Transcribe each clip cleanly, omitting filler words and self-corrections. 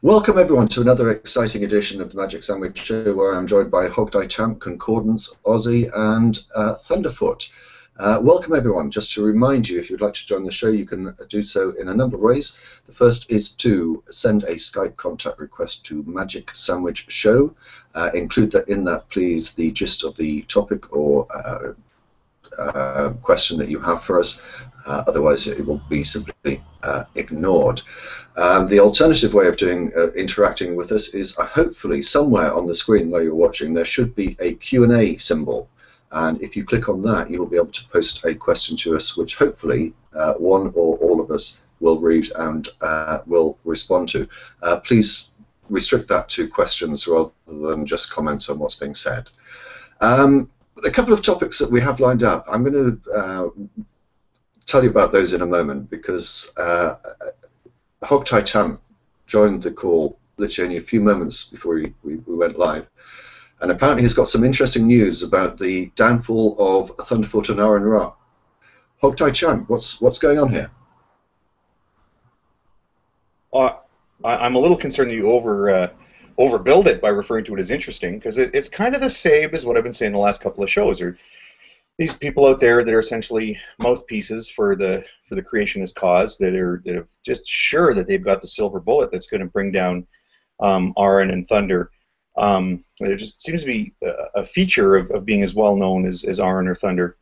Welcome everyone to another exciting edition of the Magic Sandwich Show, where I'm joined by Hogtie Champ, Concordance, Aussie, and Thunderfoot. Welcome everyone. Just to remind you, if you'd like to join the show, you can do so in a number of ways. The first is to send a Skype contact request to Magic Sandwich Show. Include that in that, please, the gist of the topic or question that you have for us. Otherwise, it will be simply ignored. The alternative way of doing interacting with us is hopefully somewhere on the screen where you're watching there should be a Q&A symbol, and if you click on that you'll be able to post a question to us, which hopefully one or all of us will read and will respond to. Please restrict that to questions rather than just comments on what's being said. A couple of topics that we have lined up. I'm going to tell you about those in a moment, because Hogtie Champ joined the call literally only a few moments before we went live, and apparently he's got some interesting news about the downfall of Thunderfoot and Aaron Ra. Hogtie Champ, what's going on here? I'm a little concerned that you overbuild it by referring to it as interesting, because it's kind of the same as what I've been saying the last couple of shows. There are these people out there that are essentially mouthpieces for the creationist cause, that are just sure that they've got the silver bullet that's going to bring down Aaron and Thunder. There just seems to be a feature of being as well known as Aaron or Thunder,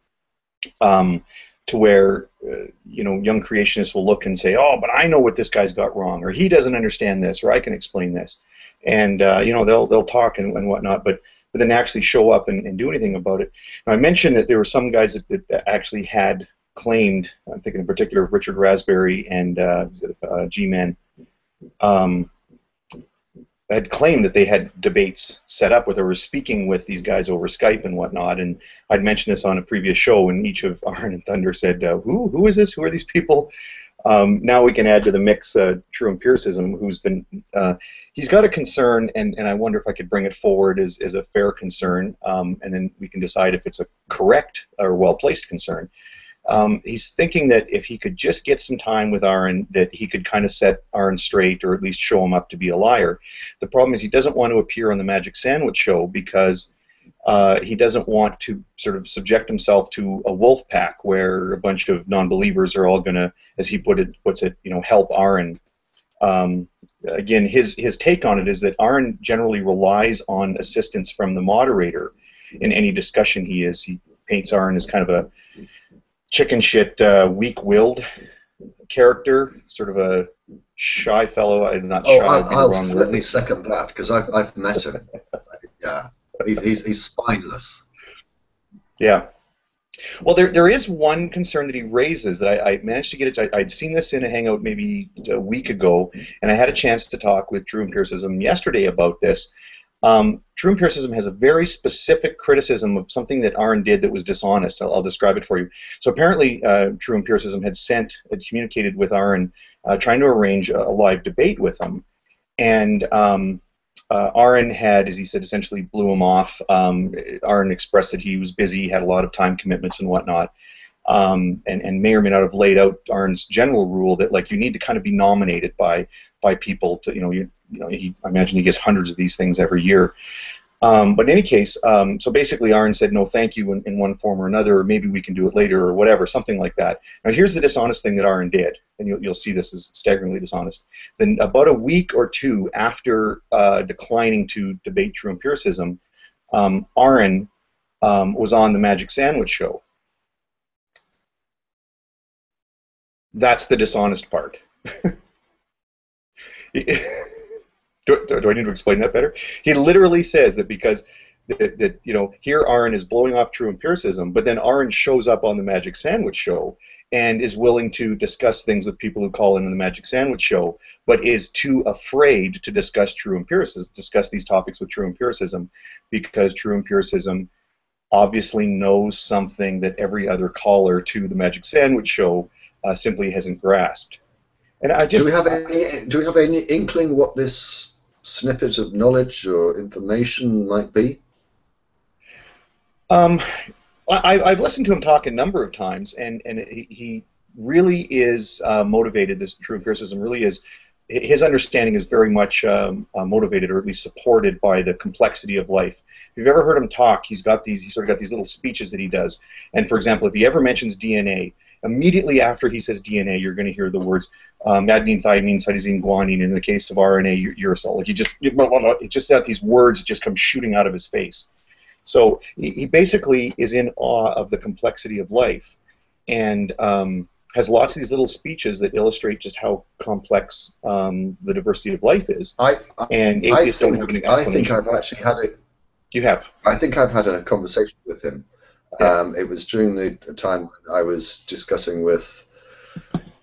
to where young creationists will look and say, "Oh, but I know what this guy's got wrong," or "He doesn't understand this," or "I can explain this," and they'll talk and whatnot, but then actually show up and do anything about it. Now, I mentioned that there were some guys that actually had claimed, I'm thinking in particular of Richard Raspberry and G-Men, had claimed that they had debates set up where they were speaking with these guys over Skype and whatnot, and I'd mentioned this on a previous show, and each of Aaron and Thunder said, who is this? Who are these people? Now we can add to the mix True Empiricism, who's been, he's got a concern, and I wonder if I could bring it forward as a fair concern, and then we can decide if it's a correct or well-placed concern. He's thinking that if he could just get some time with Aaron, that he could kind of set Aaron straight, or at least show him up to be a liar. The problem is he doesn't want to appear on the Magic Sandwich Show, because he doesn't want to sort of subject himself to a wolf pack where a bunch of non-believers are all going to, as he puts it, help Aaron. Again, his take on it is that Aaron generally relies on assistance from the moderator in any discussion he paints Aaron as kind of a chicken shit, weak-willed character, sort of a shy fellow. I'm not shy. I'll certainly second that, because I've met him. Yeah. He's spineless. Yeah. Well, there is one concern that he raises that I managed to get it. I'd seen this in a hangout maybe a week ago, and I had a chance to talk with True Empiricism yesterday about this. True Empiricism has a very specific criticism of something that Aaron did that was dishonest. I'll describe it for you. So apparently, True Empiricism had communicated with Aaron, trying to arrange a live debate with him, and Aaron had, as he said, essentially blew him off. Aaron expressed that he was busy, had a lot of time commitments and whatnot, and may or may not have laid out Aaron's general rule that, like, you need to kind of be nominated by people to, I imagine he gets hundreds of these things every year. But in any case, so basically Aaron said no thank you in one form or another, or maybe we can do it later or whatever, something like that. Now here's the dishonest thing that Aaron did, and you'll see this is staggeringly dishonest. Then about a week or two after declining to debate True Empiricism, Aaron was on the Magic Sandwich Show. That's the dishonest part. Do I need to explain that better? He literally says that because here Aaron is blowing off True Empiricism, but then Aaron shows up on the Magic Sandwich Show and is willing to discuss things with people who call in on the Magic Sandwich Show, but is too afraid to discuss True Empiricism, discuss these topics with True Empiricism, because True Empiricism obviously knows something that every other caller to the Magic Sandwich Show simply hasn't grasped. And do we have any inkling what this snippet of knowledge or information might be? I've listened to him talk a number of times, and he really is motivated. This True Empiricism really is his understanding is very much motivated, or at least supported, by the complexity of life. If you've ever heard him talk, he's sort of got these little speeches that he does. And for example, if he ever mentions DNA, immediately after he says DNA, you're going to hear the words adenine, thymine, cytosine, guanine. In the case of RNA, uracil. Like it just got these words just come shooting out of his face. So he basically is in awe of the complexity of life, and has lots of these little speeches that illustrate just how complex the diversity of life is. And atheists don't have an explanation. I think I've actually had it. You have? I think I've had a conversation with him. Yeah. It was during the time when I was discussing with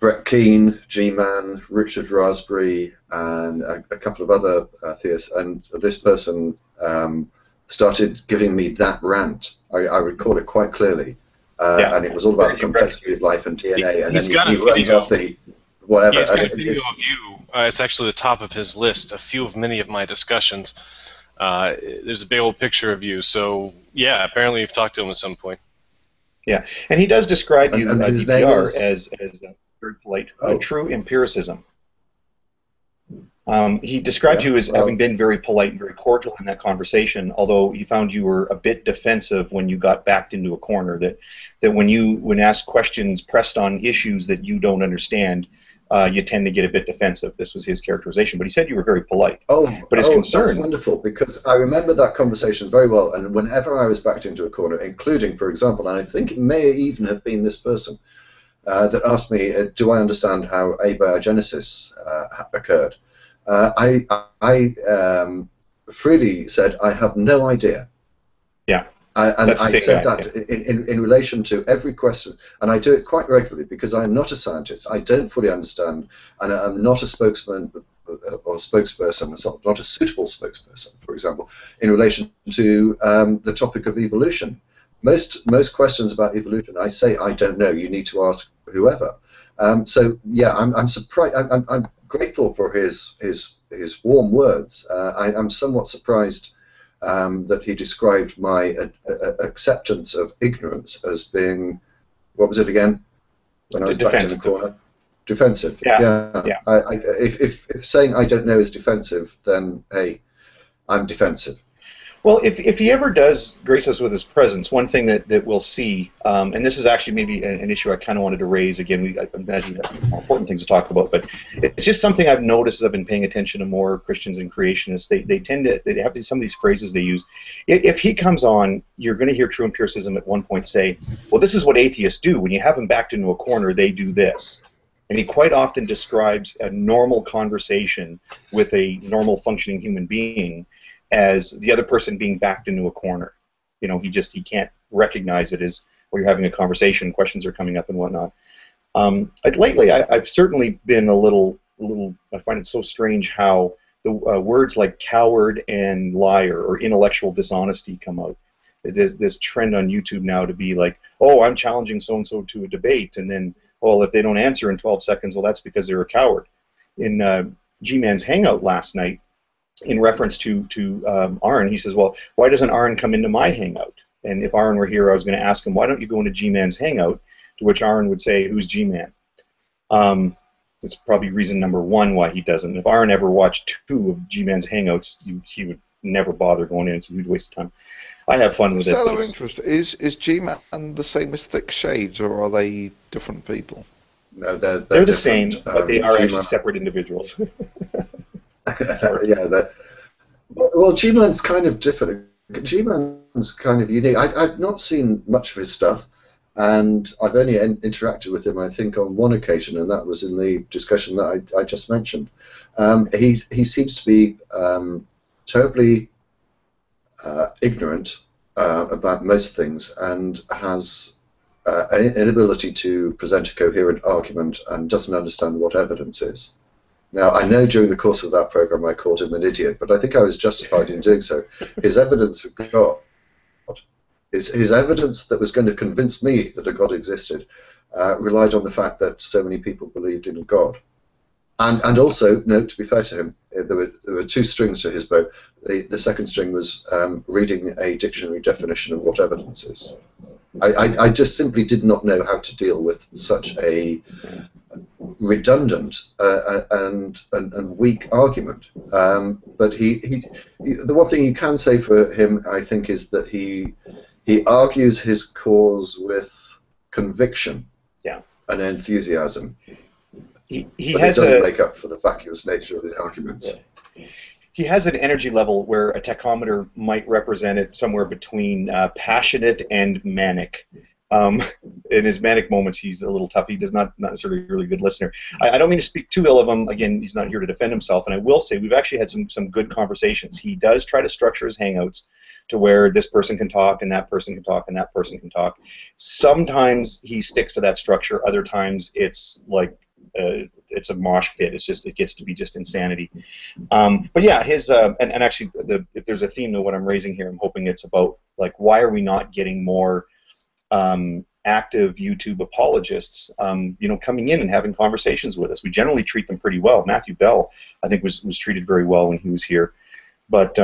Brett Keane, G-Man, Richard Raspberry, and a couple of other theists, and this person started giving me that rant. I recall it quite clearly. And it was all about the complexity of life and DNA, and then he runs off the whatever. He's got a video of you. It's actually the top of his list. A few of many of my discussions. There's a big old picture of you. So yeah, apparently you've talked to him at some point. Yeah, and he does describe you, DPR, as very polite, true empiricism. He described you as having been very polite and very cordial in that conversation, although he found you were a bit defensive when you got backed into a corner, that when asked questions pressed on issues that you don't understand, you tend to get a bit defensive. This was his characterization, but he said you were very polite. But his concern... That's wonderful, because I remember that conversation very well, and whenever I was backed into a corner, including, for example, and I think it may even have been this person, that asked me, do I understand how abiogenesis occurred? I freely said I have no idea. Yeah. And I said that in relation to every question, and I do it quite regularly because I'm not a scientist. I don't fully understand, and I'm not a spokesman or spokesperson, not a suitable spokesperson, for example, in relation to the topic of evolution. Most questions about evolution, I say I don't know. You need to ask whoever. So yeah, I'm surprised. I'm grateful for his warm words. I'm somewhat surprised that he described my acceptance of ignorance as being, what was it again? When I was back in the corner. Defensive. Yeah. If saying I don't know is defensive, then hey, I'm defensive. Well, if he ever does grace us with his presence, one thing that we'll see, and this is actually maybe an issue I kind of wanted to raise again. I imagine we have more important things to talk about, but it's just something I've noticed as I've been paying attention to more Christians and creationists. They tend to have some of these phrases they use. If he comes on, you're going to hear True Empiricism at one point say, "Well, this is what atheists do. When you have them backed into a corner, they do this." And he quite often describes a normal conversation with a normal functioning human being as the other person being backed into a corner. You know, he can't recognize it as, well, you're having a conversation, questions are coming up and whatnot. Lately, I've certainly been a little, I find it so strange how the words like coward and liar or intellectual dishonesty come out. There's this trend on YouTube now to be like, oh, I'm challenging so-and-so to a debate, and then, well, if they don't answer in 12 seconds, well, that's because they're a coward. In G-Man's Hangout last night, in reference to Aaron, he says, well, why doesn't Aaron come into my Hangout? And if Aaron were here, I was going to ask him, why don't you go into G-Man's Hangout? To which Aaron would say, who's G-Man? It's probably reason number one why he doesn't. If Aaron ever watched 2 of G-Man's Hangouts, he would never bother going in. It's a huge waste of time. I have fun with it. Out of interest, is G-Man the same as Thick Shades, or are they different people? No, they're the same, but they are actually separate individuals. Yeah, well, G-Man's kind of different. G-Man's kind of unique. I've not seen much of his stuff, and I've only interacted with him, I think, on one occasion, and that was in the discussion that I just mentioned. He seems to be terribly ignorant about most things, and has an inability to present a coherent argument, and doesn't understand what evidence is. Now, I know during the course of that program I called him an idiot, but I think I was justified in doing so. His evidence of God, his evidence that was going to convince me that a God existed, relied on the fact that so many people believed in God. And also, no, to be fair to him, there were 2 strings to his bow. The second string was reading a dictionary definition of what evidence is. I just simply did not know how to deal with such a redundant and weak argument. But the one thing you can say for him, I think, is that he argues his cause with conviction, yeah, and enthusiasm. He but has it doesn't make up for the vacuous nature of the arguments. Yeah. He has an energy level where a tachometer might represent it somewhere between passionate and manic. In his manic moments, he's a little tough. He does not necessarily a really good listener. I don't mean to speak too ill of him. Again, he's not here to defend himself. And I will say we've actually had some good conversations. He does try to structure his hangouts to where this person can talk and that person can talk and that person can talk. Sometimes he sticks to that structure. Other times it's like it's a mosh pit. It gets to be just insanity. But yeah, his and actually, if there's a theme to what I'm raising here, I'm hoping it's about like why are we not getting more active YouTube apologists, coming in and having conversations with us. We generally treat them pretty well. Matthew Bell, I think, was treated very well when he was here. But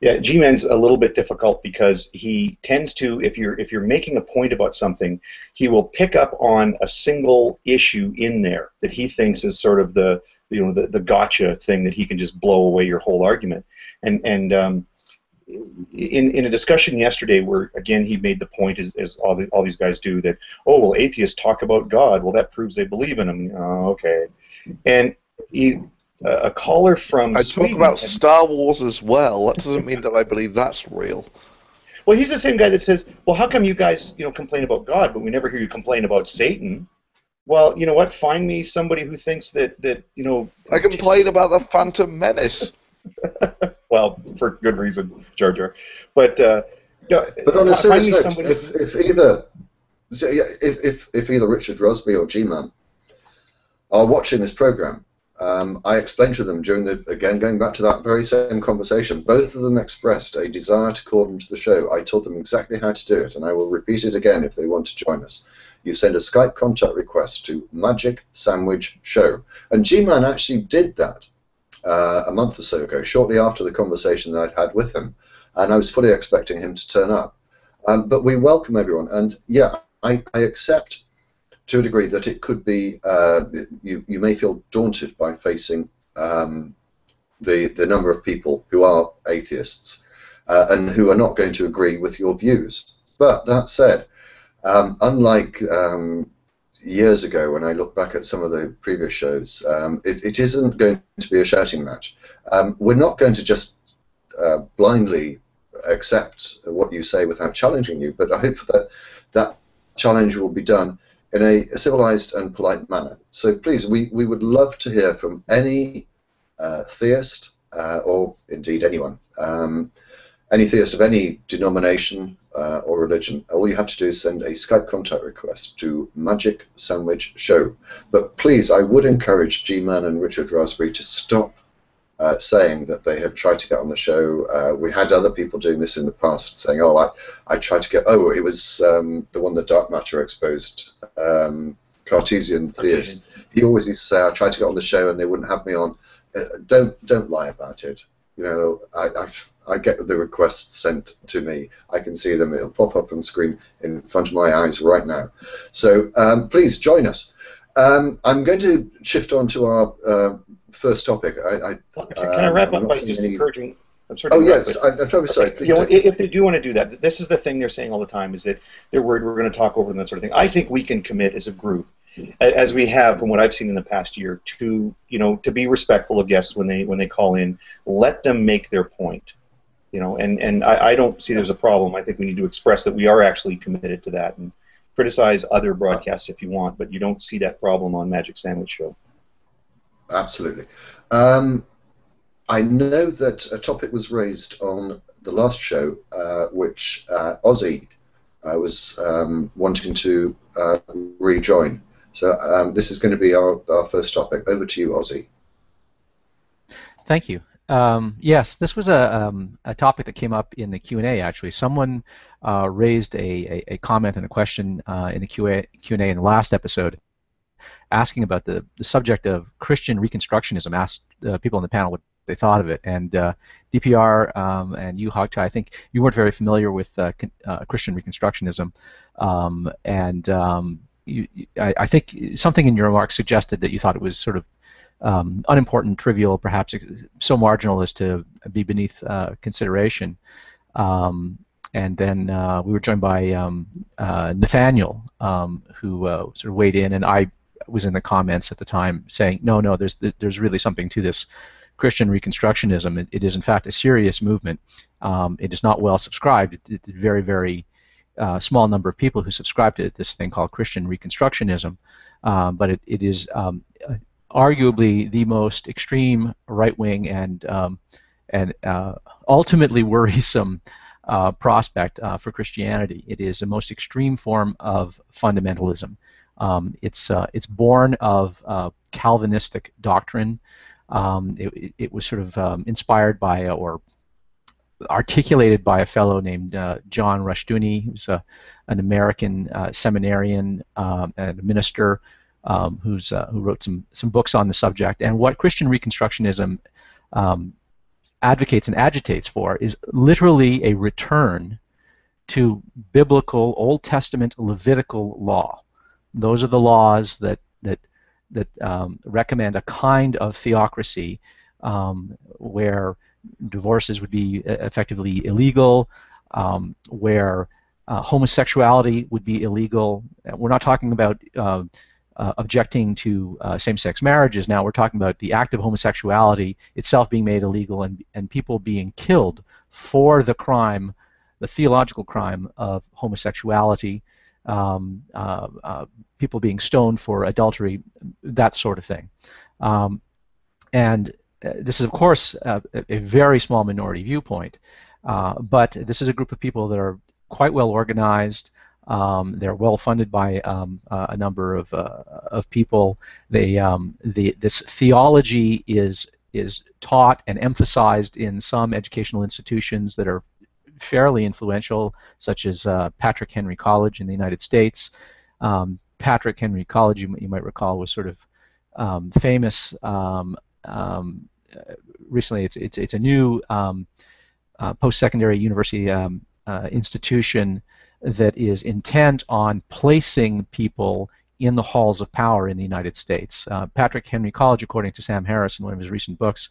yeah, G-Man's a little bit difficult because he tends to, if you're making a point about something, he will pick up on a single issue in there that he thinks is sort of the gotcha thing that he can just blow away your whole argument. And in a discussion yesterday where, again, he made the point, as all these guys do, that, oh, well, atheists talk about God. Well, that proves they believe in him. Oh, okay. And a caller from Sweden... I talk about Star Wars as well. That doesn't mean that I believe that's real. Well, he's the same guy that says, well, how come you guys complain about God, but we never hear you complain about Satan? Well, you know what? Find me somebody who thinks that I complain about the Phantom Menace. Well, for good reason, Jar Jar. But on a serious note, if either Richard Rusby or G-Man are watching this program, I explained to them again, going back to that very same conversation, both of them expressed a desire to call into the show. I told them exactly how to do it, and I will repeat it again if they want to join us. You send a Skype contact request to magicsandwichshow, and G-Man actually did that a month or so ago, shortly after the conversation that I'd had with him, and I was fully expecting him to turn up. But we welcome everyone, and yeah, I accept to a degree that it could be, you may feel daunted by facing the number of people who are atheists and who are not going to agree with your views. But that said, unlike years ago when I look back at some of the previous shows, it isn't going to be a shouting match. We're not going to just blindly accept what you say without challenging you, but I hope that that challenge will be done in a civilized and polite manner. So please, we would love to hear from any theist, or indeed anyone, any theist of any denomination or religion. All you have to do is send a Skype contact request to Magic Sandwich Show. But please, I would encourage G-Man and Richard Raspberry to stop saying that they have tried to get on the show. We had other people doing this in the past, saying, "Oh, I tried to get." Oh, it was the one that Dark Matter exposed, Cartesian theist. He always used to say, "I tried to get on the show and they wouldn't have me on." Don't lie about it. I get the requests sent to me. I can see them. It'll pop up on screen in front of my eyes right now. So please join us. I'm going to shift on to our first topic. Can I wrap up by just encouraging? Oh yes, I'm very sorry. If they do want to do that, this is the thing they're saying all the time: is that they're worried we're going to talk over them, that sort of thing. I think we can commit as a group, as we have from what I've seen in the past year, to to be respectful of guests when they call in. Let them make their point. And I don't see there's a problem. I think we need to express that we are actually committed to that, and criticize other broadcasts if you want, but you don't see that problem on Magic Sandwich Show. Absolutely. I know that a topic was raised on the last show, which Ozzy was wanting to rejoin. So this is going to be our first topic. Over to you, Ozzy. Thank you. Yes, this was a topic that came up in the Q&A, actually. Someone raised a comment and a question in the Q&A in the last episode, asking about the subject of Christian Reconstructionism, asked people on the panel what they thought of it. And DPR and you, Hogtie, I think you weren't very familiar with Christian Reconstructionism. I think something in your remarks suggested that you thought it was sort of unimportant, trivial, perhaps so marginal as to be beneath consideration. And then we were joined by Nathaniel, who sort of weighed in, and I was in the comments at the time saying, no, there's really something to this Christian Reconstructionism. It is in fact a serious movement. It is not well subscribed. It's a very, very small number of people who subscribe to this thing called Christian Reconstructionism, but it is arguably the most extreme right-wing and ultimately worrisome prospect for Christianity. It is the most extreme form of fundamentalism. It's born of Calvinistic doctrine. It was sort of inspired by or articulated by a fellow named John Rushdoony, who's an American seminarian and a minister who wrote some books on the subject. And what Christian Reconstructionism advocates and agitates for is literally a return to biblical Old Testament Levitical law. Those are the laws that recommend a kind of theocracy where divorces would be effectively illegal, where homosexuality would be illegal. We're not talking about objecting to same-sex marriages now. We're talking about the act of homosexuality itself being made illegal and people being killed for the crime, the theological crime of homosexuality, people being stoned for adultery, that sort of thing. And this is, of course, a very small minority viewpoint, but this is a group of people that are quite well organized. They're well funded by a number of people. This theology is taught and emphasized in some educational institutions that are fairly influential, such as Patrick Henry College in the United States. Patrick Henry College, you might recall, was sort of famous recently. It's a new post-secondary university institution that is intent on placing people in the halls of power in the United States. Patrick Henry College, according to Sam Harris in one of his recent books,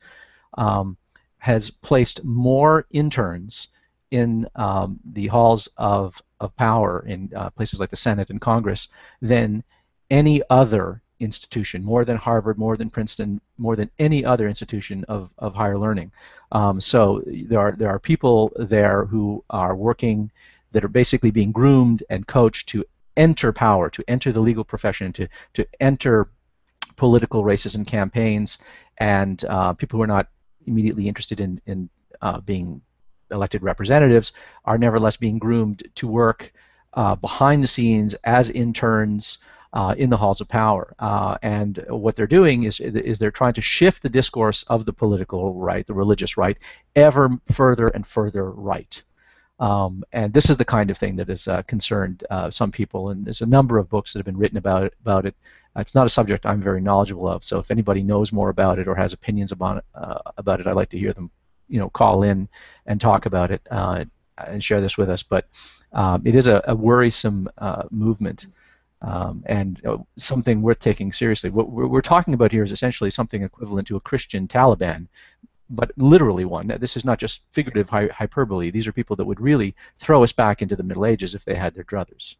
has placed more interns in the halls of power in places like the Senate and Congress than any other institution, more than Harvard, more than Princeton, more than any other institution of higher learning. So there are people there who are working, that are basically being groomed and coached to enter power, to enter the legal profession, to enter political races and campaigns, and people who are not immediately interested in being elected representatives are nevertheless being groomed to work behind the scenes as interns in the halls of power. And what they're doing is they're trying to shift the discourse of the political right, the religious right, ever further and further right. And this is the kind of thing that has concerned some people, and there's a number of books that have been written about it. It's not a subject I'm very knowledgeable of, so if anybody knows more about it or has opinions about it, I'd like to hear them, call in and talk about it and share this with us. But it is a worrisome movement and something worth taking seriously. What we're talking about here is essentially something equivalent to a Christian Taliban, but literally one. This is not just figurative hyperbole. These are people that would really throw us back into the Middle Ages if they had their druthers.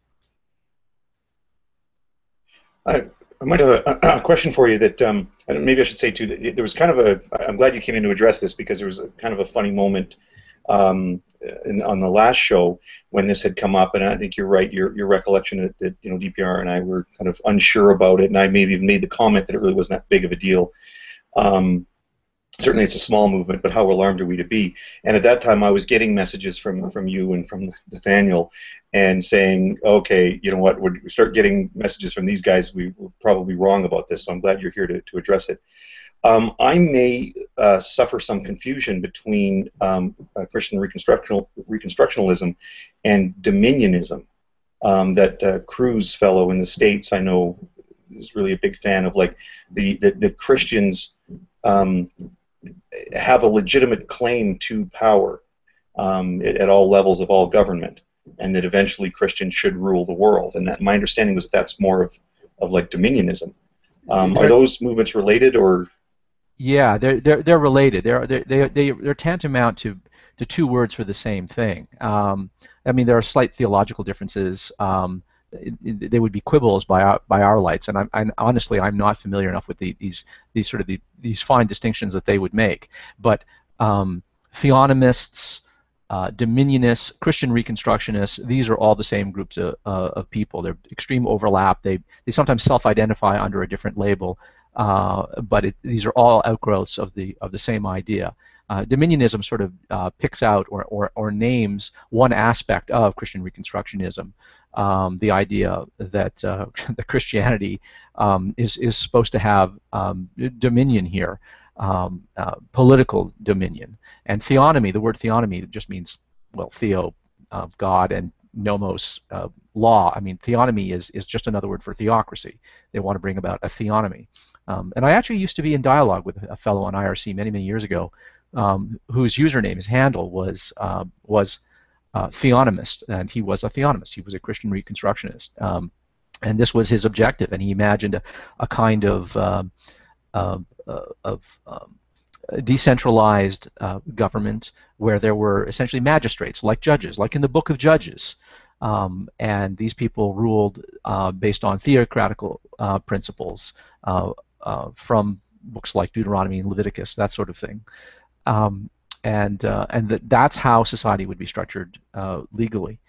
I might have a question for you that maybe I should say too. That there was kind of I'm glad you came in to address this, because there was kind of a funny moment on the last show when this had come up, and I think you're right. Your recollection that DPR and I were kind of unsure about it, and I maybe even made the comment that it really wasn't that big of a deal. Certainly it's a small movement, but how alarmed are we to be? And at that time I was getting messages from you and from Nathaniel and saying, okay, you know what, we start getting messages from these guys, we were probably wrong about this, so I'm glad you're here to address it. I may suffer some confusion between Christian Reconstructionalism and Dominionism. That Cruz fellow in the States, I know, is really a big fan of, like, the Christians have a legitimate claim to power at all levels of all government. and that eventually Christians should rule the world. And that, my understanding was that that's more of like Dominionism. Are those movements related, or? Yeah, they're related. They're tantamount to two words for the same thing. I mean, there are slight theological differences. They would be quibbles by our lights, and I'm honestly not familiar enough with these fine distinctions that they would make. But theonomists, Dominionists, Christian Reconstructionists, these are all the same groups of people. They're extreme overlap. They sometimes self-identify under a different label, but these are all outgrowths of the same idea. Dominionism sort of picks out or names one aspect of Christian Reconstructionism, the idea that that Christianity is supposed to have dominion here. Political dominion. And theonomy, the word theonomy just means, well, theo, of God, and nomos, law. I mean, theonomy is just another word for theocracy. They want to bring about a theonomy. And I actually used to be in dialogue with a fellow on IRC many years ago, whose username, his handle was theonomist, and he was a theonomist. He was a Christian Reconstructionist. And this was his objective, and he imagined a kind of decentralized government where there were essentially magistrates, like judges, like in the Book of Judges, and these people ruled based on theocratical principles from books like Deuteronomy and Leviticus, that sort of thing, and that's how society would be structured legally.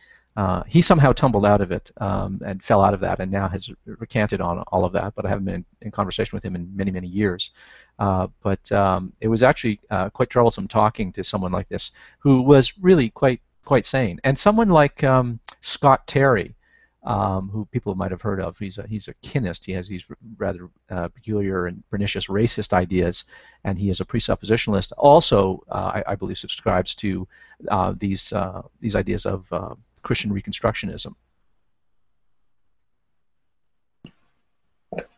He somehow tumbled out of it and fell out of that, and now has recanted on all of that, but I haven't been in conversation with him in many years. But it was actually quite troublesome talking to someone like this, who was really quite sane. And someone like Scott Terry, who people might have heard of. He's a kinist. He has these rather peculiar and pernicious racist ideas, and he is a presuppositionalist. Also, I believe subscribes to these ideas of Christian Reconstructionism.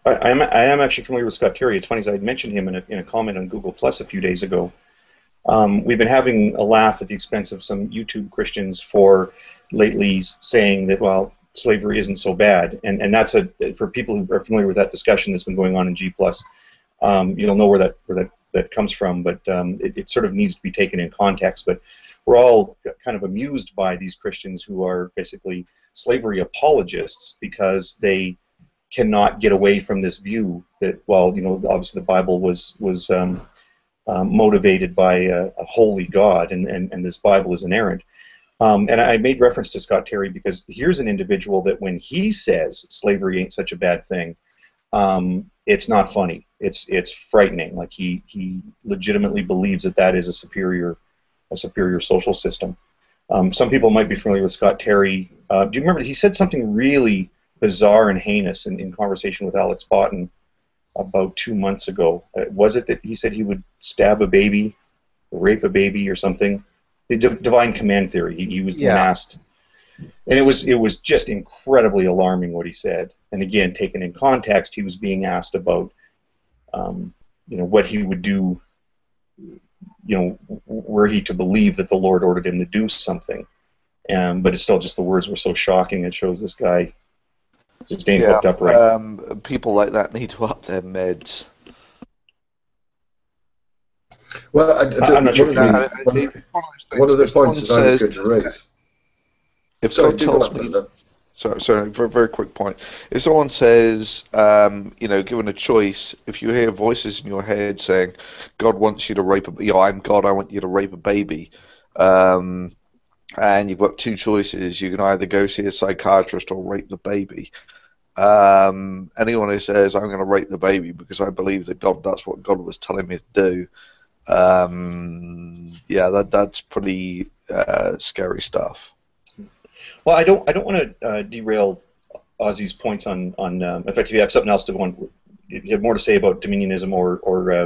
I am actually familiar with Scott Terry. It's funny, as I had mentioned him in a comment on Google Plus a few days ago. We've been having a laugh at the expense of some YouTube Christians for lately saying that, well, slavery isn't so bad, and that's for people who are familiar with that discussion that's been going on in G+. You'll know where that comes from, but it sort of needs to be taken in context. But we're all kind of amused by these Christians who are basically slavery apologists because they cannot get away from this view that, well, you know, obviously the Bible was motivated by a holy God, and this Bible is inerrant. And I made reference to Scott Terry because here's an individual that when he says slavery ain't such a bad thing, it's not funny. It's frightening. Like he legitimately believes that is a superior social system. Some people might be familiar with Scott Terry. Do you remember he said something really bizarre and heinous in conversation with Alex Botten about 2 months ago? Was it that he said he would stab a baby, rape a baby, or something? The divine command theory. He was being asked, and it was just incredibly alarming what he said. And again, taken in context, he was being asked about, what he would do, were he to believe that the Lord ordered him to do something. But it's still just the words were so shocking. It shows this guy just ain't hooked up right. People like that need to up their meds. Well, I'm not sure. One of the points that I was going to raise. If someone tells me, sorry, for a very quick point. If someone says, given a choice, if you hear voices in your head saying, "God wants you to rape I'm God, I want you to rape a baby," and you've got two choices, you can either go see a psychiatrist or rape the baby. Anyone who says, "I'm going to rape the baby because I believe that that's what God was telling me to do," that's pretty scary stuff. Well, I don't want to derail Ozzy's points on. In fact, if you have something else if you have more to say about Dominionism or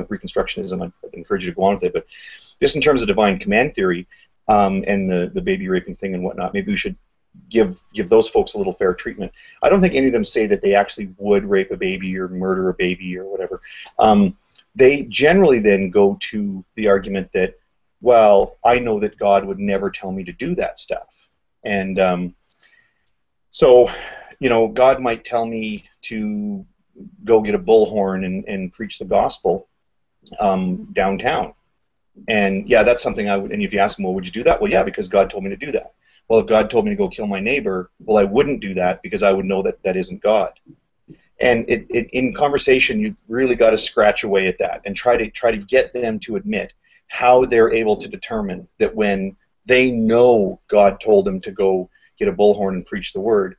Reconstructionism, I'd encourage you to go on with it. But just in terms of divine command theory and the baby raping thing and whatnot, maybe we should give those folks a little fair treatment. I don't think any of them say that they actually would rape a baby or murder a baby or whatever. They generally then go to the argument that, well, I know that God would never tell me to do that stuff. And so, you know, God might tell me to go get a bullhorn and preach the gospel downtown. And yeah, that's something I would, and if you ask him, well, would you do that? Well, yeah, because God told me to do that. Well, if God told me to go kill my neighbor, well, I wouldn't do that because I would know that that isn't God. And in conversation, you've really got to scratch away at that and try to get them to admit how they're able to determine that when they know God told them to go get a bullhorn and preach the word,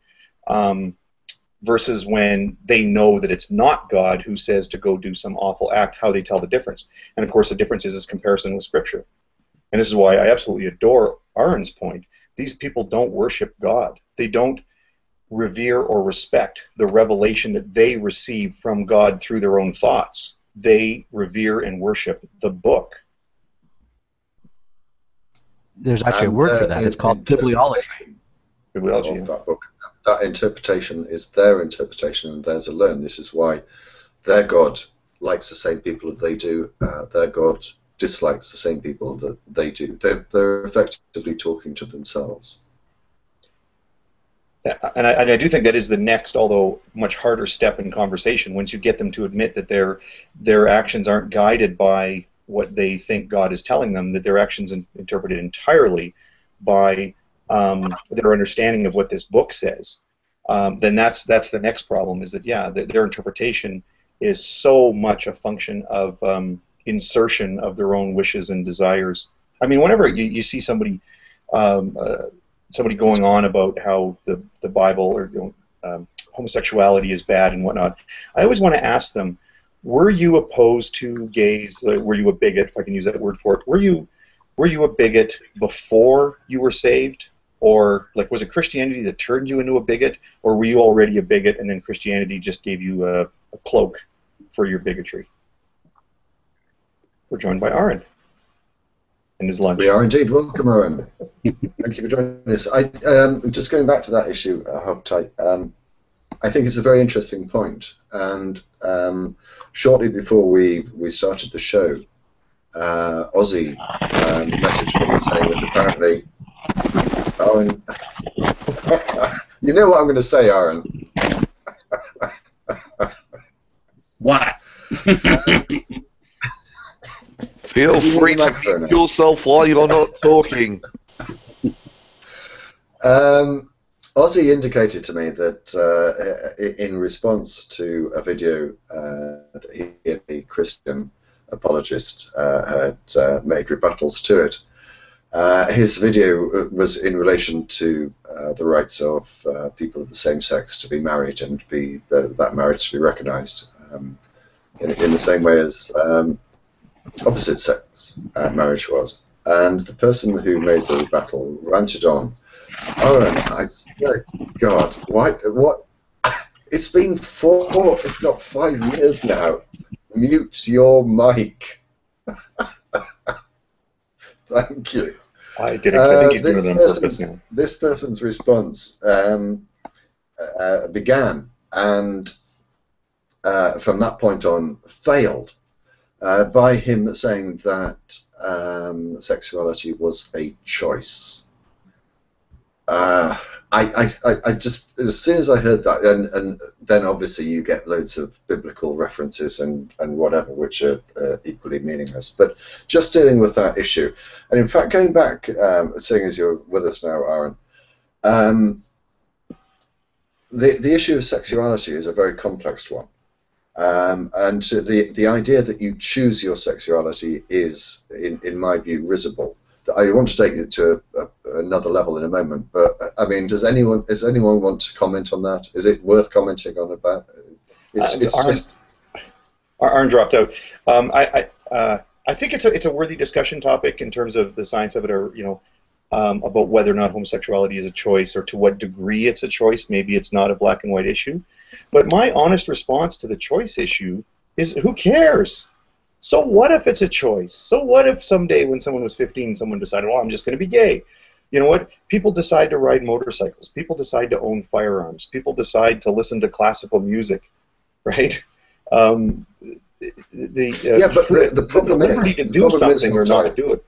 versus when they know that it's not God who says to go do some awful act, how they tell the difference. And of course the difference is this comparison with Scripture. And this is why I absolutely adore Aaron's point. These people don't worship God. They don't revere or respect the revelation that they receive from God through their own thoughts. They revere and worship the book. There's actually a word for that. It's called bibliology. Bibliology. That book. That interpretation is their interpretation and theirs alone. This is why their God likes the same people that they do. Their God dislikes the same people that they do. They're effectively talking to themselves. Yeah, and I do think that is the next, although much harder step in conversation. Once you get them to admit that their actions aren't guided by what they think God is telling them, that their actions are interpreted entirely by their understanding of what this book says, then that's the next problem. Is that their interpretation is so much a function of insertion of their own wishes and desires. I mean, whenever you see somebody going on about how the Bible or homosexuality is bad and whatnot, I always want to ask them, were you opposed to gays? Were you a bigot, if I can use that word for it? Were you a bigot before you were saved? Or, like, was it Christianity that turned you into a bigot? Or were you already a bigot and then Christianity just gave you a cloak for your bigotry? We're joined by Aaron and his lunch. We are indeed. Welcome, Aaron. Thank you for joining us. Just going back to that issue, Hogtight, I think it's a very interesting point. And shortly before we started the show, Ozzy messaged me saying that apparently Aaron, you know what I'm going to say, Aaron. What? Feel free to mute yourself while you're not talking. Ozzy indicated to me that in response to a video that he and a Christian apologist had made rebuttals to it, his video was in relation to the rights of people of the same sex to be married and be that marriage to be recognised in the same way as opposite sex marriage was. And the person who made the rebuttal ranted on, Aaron, I swear to God, what? It's been 4, if not 5 years now. Mute your mic. Thank you. I did. I think he's doing it on purpose now. This person's response began, and from that point on, failed by him saying that sexuality was a choice. I just, as soon as I heard that, and then obviously you get loads of biblical references and whatever, which are equally meaningless. But just dealing with that issue, and in fact going back, seeing as you're with us now, Aaron, the issue of sexuality is a very complex one. And the idea that you choose your sexuality is, in my view, risible. I want to take it to another level in a moment, but I mean, does anyone want to comment on that? Is it worth commenting on about? Aaron dropped out. I think it's a worthy discussion topic in terms of the science of it, or about whether or not homosexuality is a choice, or to what degree it's a choice. Maybe it's not a black and white issue. But my honest response to the choice issue is, who cares? So what if it's a choice? So what if someday when someone was 15, someone decided, well, I'm just going to be gay? You know what? People decide to ride motorcycles. People decide to own firearms. People decide to listen to classical music, right? But the problem is, liberty to do something or not to do it.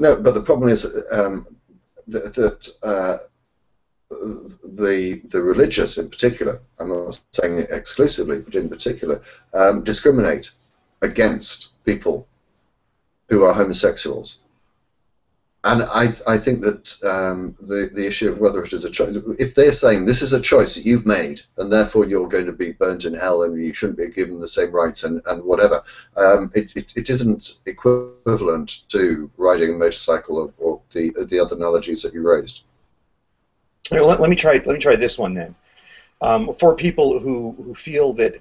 No, but the problem is, the religious in particular, I'm not saying it exclusively, but in particular, discriminate against people who are homosexuals. And I think that the issue of whether it is a choice, if they're saying this is a choice that you've made and therefore you're going to be burnt in hell and you shouldn't be given the same rights and whatever, it isn't equivalent to riding a motorcycle or the other analogies that you raised. Let me try this one then. For people who feel that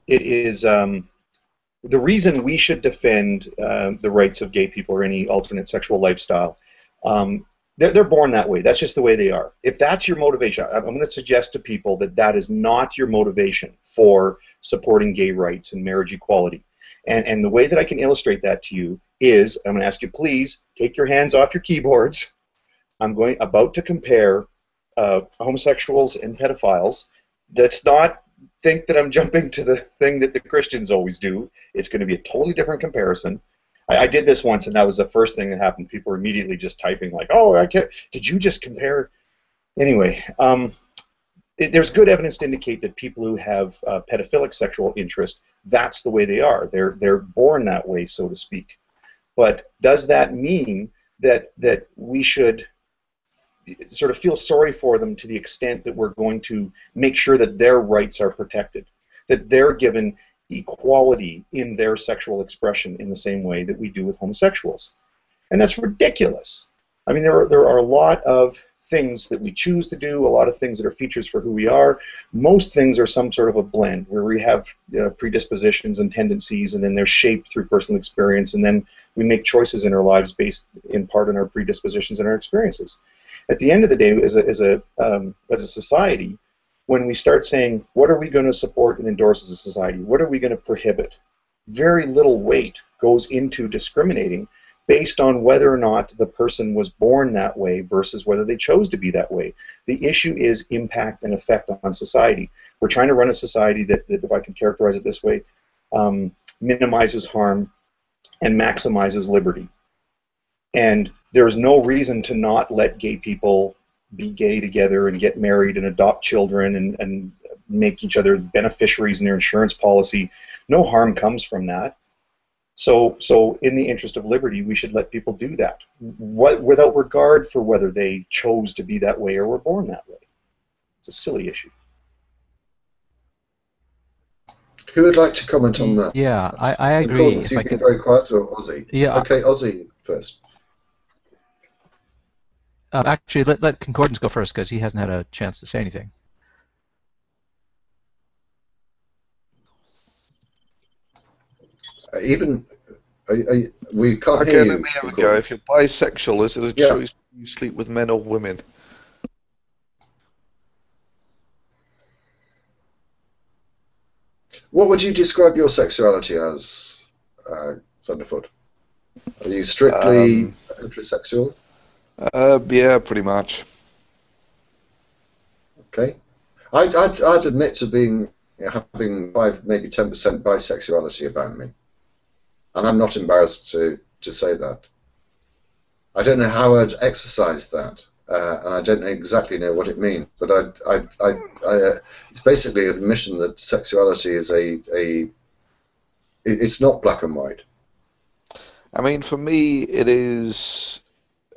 it is the reason we should defend the rights of gay people or any alternate sexual lifestyle, they're born that way. That's just the way they are. If that's your motivation, I'm going to suggest to people that that is not your motivation for supporting gay rights and marriage equality. And the way that I can illustrate that to you is, I'm going to ask you, please take your hands off your keyboards. I'm about to compare homosexuals and pedophiles. That's not think that I'm jumping to the thing that the Christians always do. It's going to be a totally different comparison. I did this once, and that was the first thing that happened. People were immediately just typing like, "Oh, I can't. Did you just compare?" Anyway, there's good evidence to indicate that people who have pedophilic sexual interest, that's the way they are. They're born that way, so to speak. But does that mean that we should sort of feel sorry for them to the extent that we're going to make sure that their rights are protected, that they're given equality in their sexual expression in the same way that we do with homosexuals? And that's ridiculous. I mean, there are a lot of things that we choose to do, a lot of things that are features for who we are. Most things are some sort of a blend where we have predispositions and tendencies, and then they're shaped through personal experience, and then we make choices in our lives based in part on our predispositions and our experiences. At the end of the day, as a society, when we start saying, what are we going to support and endorse as a society? What are we going to prohibit? Very little weight goes into discriminating based on whether or not the person was born that way versus whether they chose to be that way. The issue is impact and effect on society. We're trying to run a society that if I can characterize it this way, minimizes harm and maximizes liberty. And there's no reason to not let gay people be gay together and get married and adopt children and make each other beneficiaries in their insurance policy. No harm comes from that. So in the interest of liberty, we should let people do that without regard for whether they chose to be that way or were born that way. It's a silly issue. Who would like to comment on that? Yeah, I agree. You've been very quiet, or Ozzy? Yeah. Okay, Ozzy first. Actually, let Concordance go first because he hasn't had a chance to say anything. We can't okay, hear you. Let me have a go. If you're bisexual, is it a choice you sleep with men or women? What would you describe your sexuality as, Thunderfoot? Are you strictly heterosexual? Yeah, pretty much. Okay. I'd admit to having 5, maybe 10% bisexuality about me, and I'm not embarrassed to say that. I don't know how I'd exercise that, and I don't exactly know what it means. But it's basically an admission that sexuality is it's not black and white. I mean, for me, it's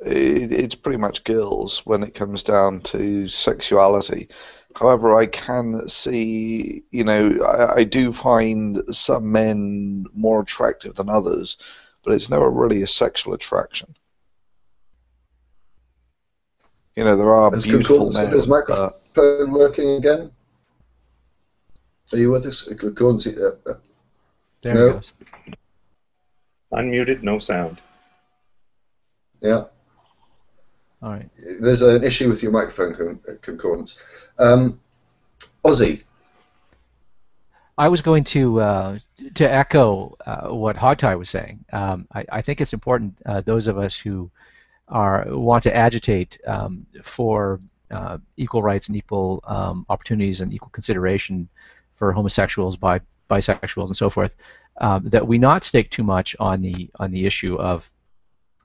pretty much girls when it comes down to sexuality. However, I can see, I do find some men more attractive than others, but it's never really a sexual attraction. There are beautiful men. Is microphone working again? Are you with us? There it goes. Unmuted, no sound. Yeah. All right. There's an issue with your microphone concordance. Ozzy. I was going to echo what Hogtie was saying. I think it's important, those of us who want to agitate for equal rights and equal opportunities and equal consideration for homosexuals, bisexuals, and so forth, that we not stake too much on the issue of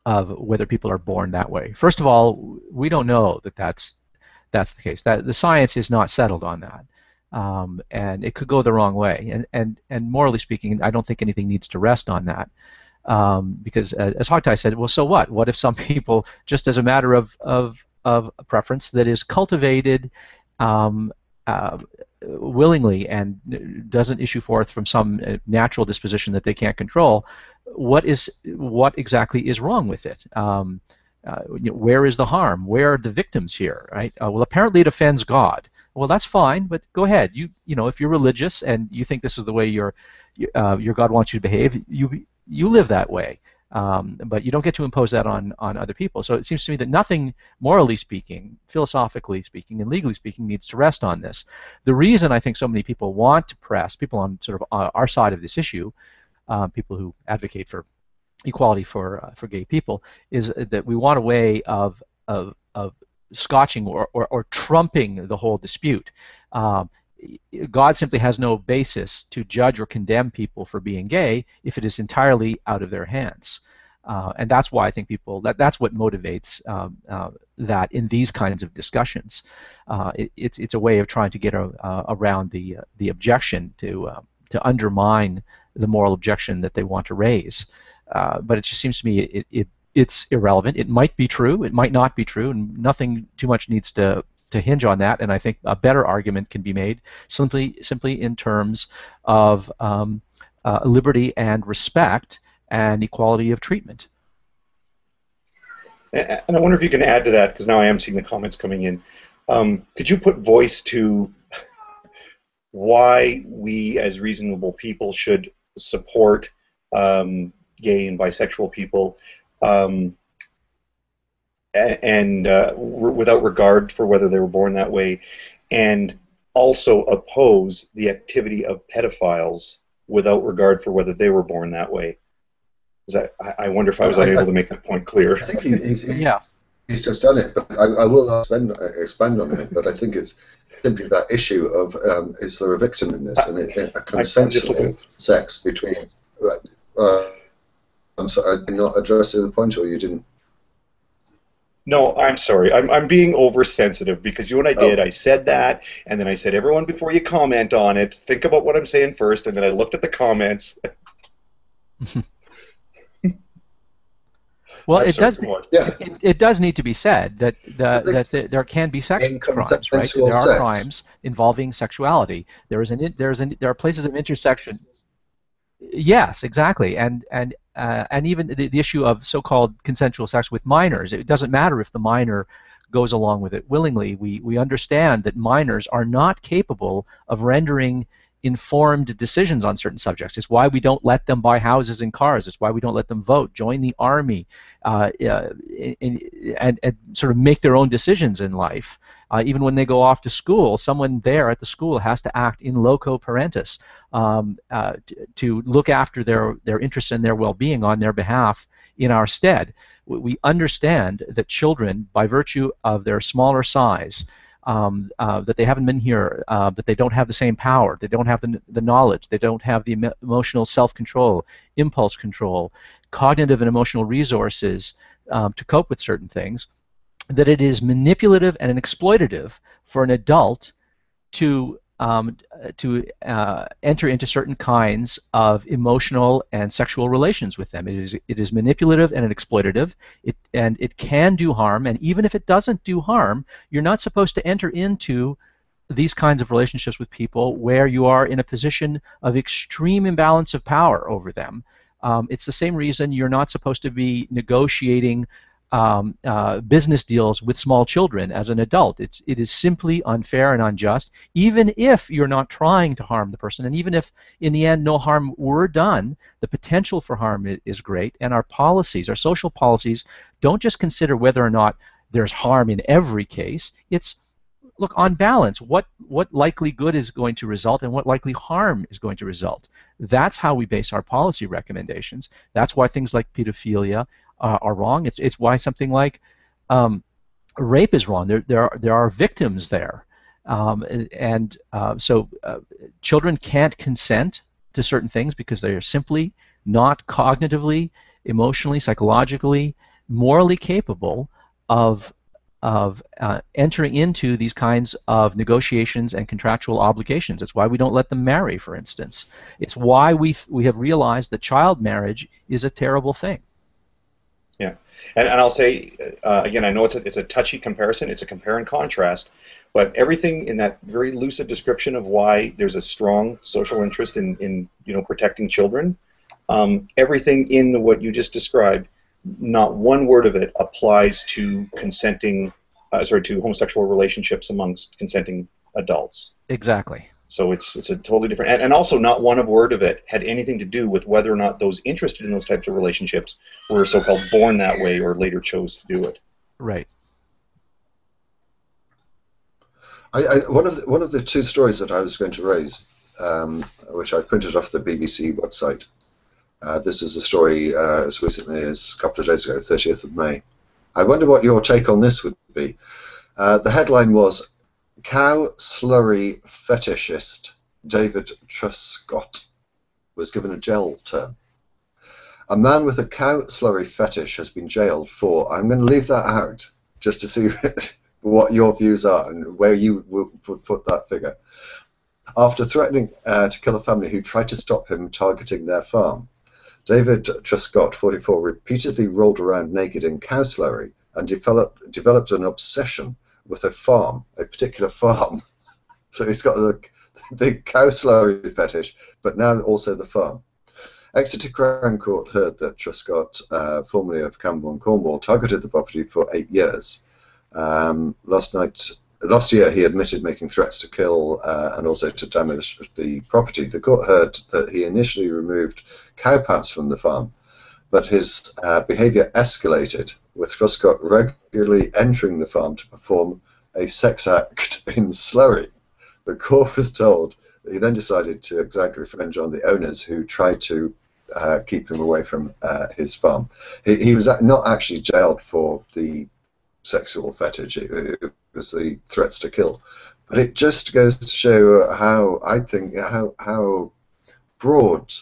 of whether people are born that way. First of all, we don't know that that's the case. That the science is not settled on that, and it could go the wrong way. And morally speaking, I don't think anything needs to rest on that, because as Hogtie said, well, so what? What if some people, just as a matter of preference that is cultivated willingly and doesn't issue forth from some natural disposition that they can't control, what exactly is wrong with it? Where is the harm? Where are the victims here? Right? Well, apparently it offends God. Well, that's fine, but go ahead. You know, if you're religious and you think this is the way your God wants you to behave, you live that way. But you don't get to impose that on other people. So it seems to me that nothing, morally speaking, philosophically speaking, and legally speaking, needs to rest on this. The reason I think so many people want to press, people on sort of our side of this issue, people who advocate for equality for gay people, is that we want a way of scotching or trumping the whole dispute. God simply has no basis to judge or condemn people for being gay if it is entirely out of their hands. And that's why I think that's what motivates that in these kinds of discussions. It's a way of trying to get around the objection, to undermine the moral objection that they want to raise. But it just seems to me it's irrelevant. It might be true, it might not be true, and nothing too much needs to hinge on that. And I think a better argument can be made simply in terms of liberty and respect and equality of treatment. And I wonder if you can add to that, because now I am seeing the comments coming in. Could you put voice to why we as reasonable people should support gay and bisexual people, without regard for whether they were born that way, and also oppose the activity of pedophiles without regard for whether they were born that way? I wonder if I was unable to make that point clear. I think he's just done it, but I will expand on it. But I think it's simply that issue of is there a victim in this, and a consensual sex between. I'm sorry, I did not address the point, or you didn't. No, I'm sorry. I'm being oversensitive, because you and I did. I said that, and then I said, everyone, before you comment on it, think about what I'm saying first, and then I looked at the comments. Well, it does need to be said that there can be sex crimes, right? There are crimes involving sexuality. There are places of intersection. Yes, exactly, and even the issue of so-called consensual sex with minors. It doesn't matter if the minor goes along with it willingly. We understand that minors are not capable of rendering informed decisions on certain subjects. It's why we don't let them buy houses and cars. It's why we don't let them vote, join the army, and sort of make their own decisions in life. Even when they go off to school, someone there at the school has to act in loco parentis to look after their interests and their well-being on their behalf in our stead. We understand that children, by virtue of their smaller size, that they haven't been here, that they don't have the same power, they don't have the knowledge, they don't have the emotional self-control, impulse control, cognitive and emotional resources to cope with certain things, that it is manipulative and exploitative for an adult to enter into certain kinds of emotional and sexual relations with them. It is manipulative and exploitative, and it can do harm, and even if it doesn't do harm, you're not supposed to enter into these kinds of relationships with people where you are in a position of extreme imbalance of power over them. It's the same reason you're not supposed to be negotiating business deals with small children as an adult. It is simply unfair and unjust, even if you're not trying to harm the person, and even if in the end no harm were done, the potential for harm is great, and our policies, our social policies, don't just consider whether or not there's harm in every case. It's, look, on balance, what likely good is going to result and what likely harm is going to result. That's how we base our policy recommendations. That's why things like pedophilia are wrong. It's why something like rape is wrong. There are victims there, so children can't consent to certain things because they are simply not cognitively, emotionally, psychologically morally capable of entering into these kinds of negotiations and contractual obligations. It's why we don't let them marry, for instance. It's why we have realized that child marriage is a terrible thing. Yeah, and I'll say again, I know it's a touchy comparison. It's a compare and contrast, but everything in that very lucid description of why there's a strong social interest in protecting children, everything in what you just described, not one word of it applies to consenting, to homosexual relationships amongst consenting adults. Exactly. So it's a totally different, and also not one word of it had anything to do with whether or not those interested in those types of relationships were so-called born that way or later chose to do it. Right. One of the two stories that I was going to raise, which I printed off the BBC website. This is a story as recently as a couple of days ago, 30th of May. I wonder what your take on this would be. The headline was, "Cow slurry fetishist David Truscott was given a jail term." A man with a cow slurry fetish has been jailed for, I'm going to leave that out just to see what your views are and where you would put that figure, after threatening to kill a family who tried to stop him targeting their farm. David Truscott, 44, repeatedly rolled around naked in cow slurry and developed an obsession with a farm, a particular farm. So he's got the cow slurry fetish, but now also the farm. Exeter Crown Court heard that Truscott, formerly of Camborne, Cornwall, targeted the property for 8 years. Last year he admitted making threats to kill and also to damage the property. The court heard that he initially removed cow pats from the farm, but his behaviour escalated, with Truscott regularly entering the farm to perform a sex act in slurry. The court was told that he then decided to exact revenge on the owners who tried to keep him away from his farm. He was not actually jailed for the sexual fetish, it was the threats to kill. But it just goes to show how, I think, how broad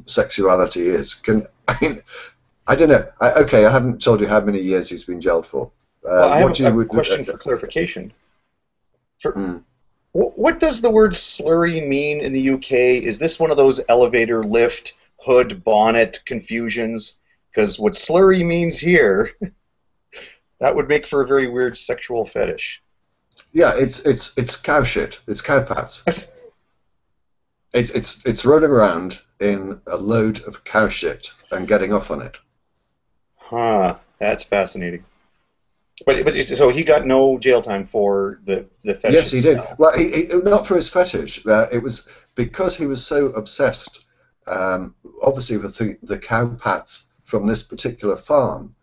sexuality is. I don't know. Okay, I haven't told you how many years he's been jailed for. Well, I have a question for clarification. What does the word slurry mean in the UK? Is this one of those elevator, lift, hood, bonnet confusions? Because what slurry means here, that would make for a very weird sexual fetish. Yeah, it's cow shit. It's cow pats. It's rolling around in a load of cow shit and getting off on it. Huh. That's fascinating. But so he got no jail time for the fetish. Yes, he did. Well, he not for his fetish. It was because he was so obsessed, obviously with the cow pats from this particular farm,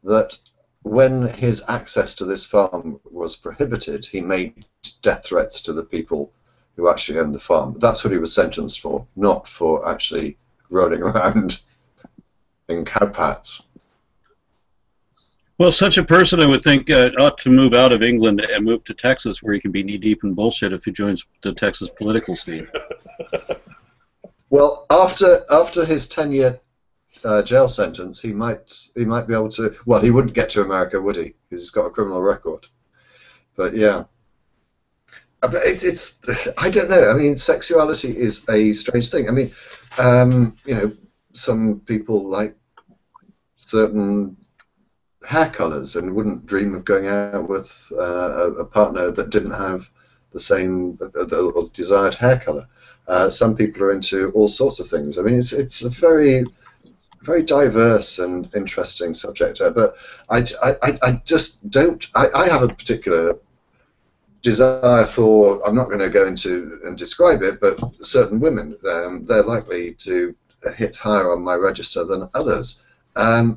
that when his access to this farm was prohibited, he made death threats to the people who actually owned the farm. That's what he was sentenced for, not for actually rolling around in cow pats. Well, such a person, I would think, ought to move out of England and move to Texas, where he can be knee-deep in bullshit if he joins the Texas political scene. Well, after his 10-year jail sentence, he might be able to. Well, he wouldn't get to America, would he? Because he's got a criminal record. But yeah, but it's I don't know. I mean, sexuality is a strange thing. I mean, you know, some people like certain hair colours and wouldn't dream of going out with a partner that didn't have the same or desired hair colour. Some people are into all sorts of things. I mean, it's a very diverse and interesting subject, but I just don't. I have a particular desire for. I'm not going to go into and describe it, but certain women, they're likely to hit higher on my register than others.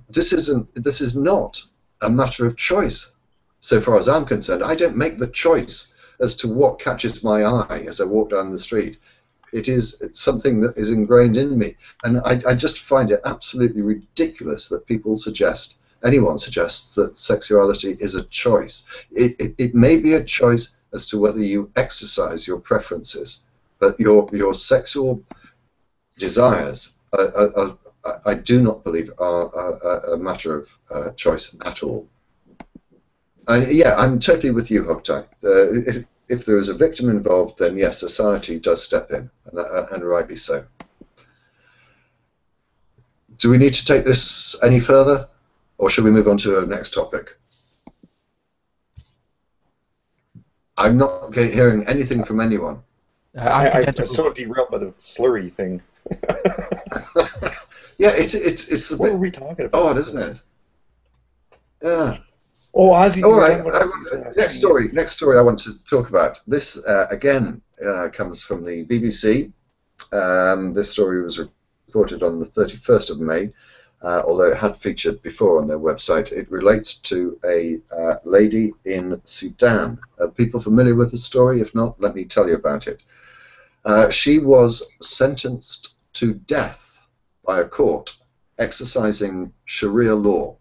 This is not a matter of choice, so far as I'm concerned. I don't make the choice as to what catches my eye as I walk down the street. It's something that is ingrained in me, and I just find it absolutely ridiculous that anyone suggests that sexuality is a choice. It may be a choice as to whether you exercise your preferences, but your sexual desires are I do not believe are a matter of choice at all. And yeah, I'm totally with you, Hogtie. If there is a victim involved, then yes, society does step in, and rightly so. Do we need to take this any further, or should we move on to our next topic? I'm not hearing anything from anyone. I'm so derailed by the slurry thing. Yeah, it's a what bit were we talking about? odd, isn't it? Yeah. Oh, Ozzy. All right. Next story I want to talk about. This again comes from the BBC. This story was reported on the 31st of May, although it had featured before on their website. It relates to a lady in Sudan. Are people familiar with the story? If not, let me tell you about it. She was sentenced to death by a court exercising Sharia law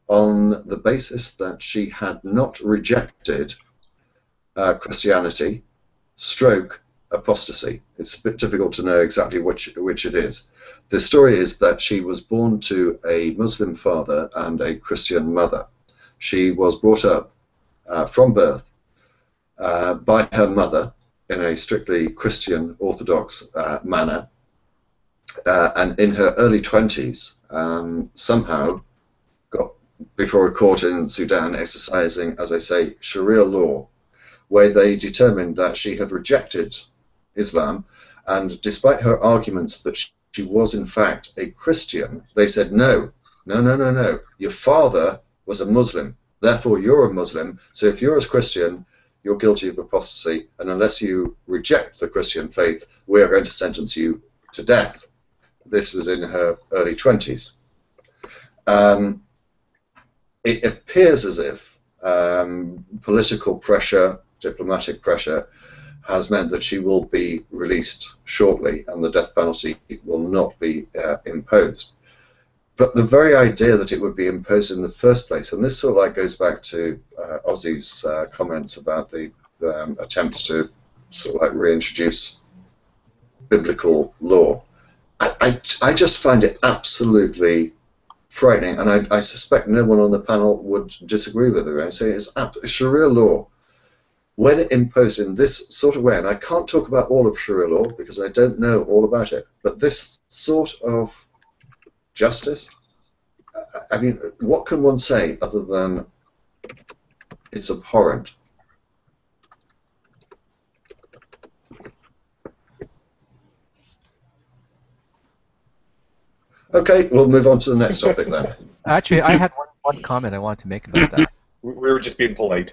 on the basis that she had not rejected Christianity, stroke apostasy. It's a bit difficult to know exactly which it is. The story is that she was born to a Muslim father and a Christian mother. She was brought up from birth by her mother in a strictly Christian Orthodox manner, and in her early 20s somehow got before a court in Sudan exercising, as I say, Sharia law, where they determined that she had rejected Islam, and despite her arguments that she was in fact a Christian, they said, no, your father was a Muslim, therefore you're a Muslim, so if you're a Christian, you're guilty of apostasy, and unless you reject the Christian faith, we're going to sentence you to death. This was in her early 20s. It appears as if political pressure, diplomatic pressure, has meant that she will be released shortly and the death penalty will not be imposed. But the very idea that it would be imposed in the first place, and this sort of like goes back to Ozzy's comments about the attempts to sort of like reintroduce biblical law, I just find it absolutely frightening, and I suspect no one on the panel would disagree with her. I say it's Sharia law, when imposed in this sort of way, and I can't talk about all of Sharia law because I don't know all about it, but this sort of justice, I mean, what can one say other than it's abhorrent? Okay, we'll move on to the next topic then. Actually, I had one comment I wanted to make about that. We were just being polite.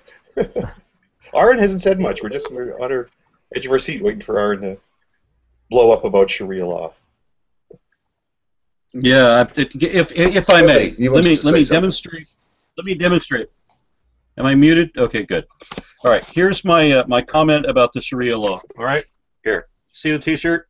Aaron hasn't said much. We're on our edge of our seat waiting for Aaron to blow up about Sharia law. Yeah, if I may, let me demonstrate. Let me demonstrate. Am I muted? Okay, good. All right, here's my my comment about the Sharia law. All right, here. See the T-shirt?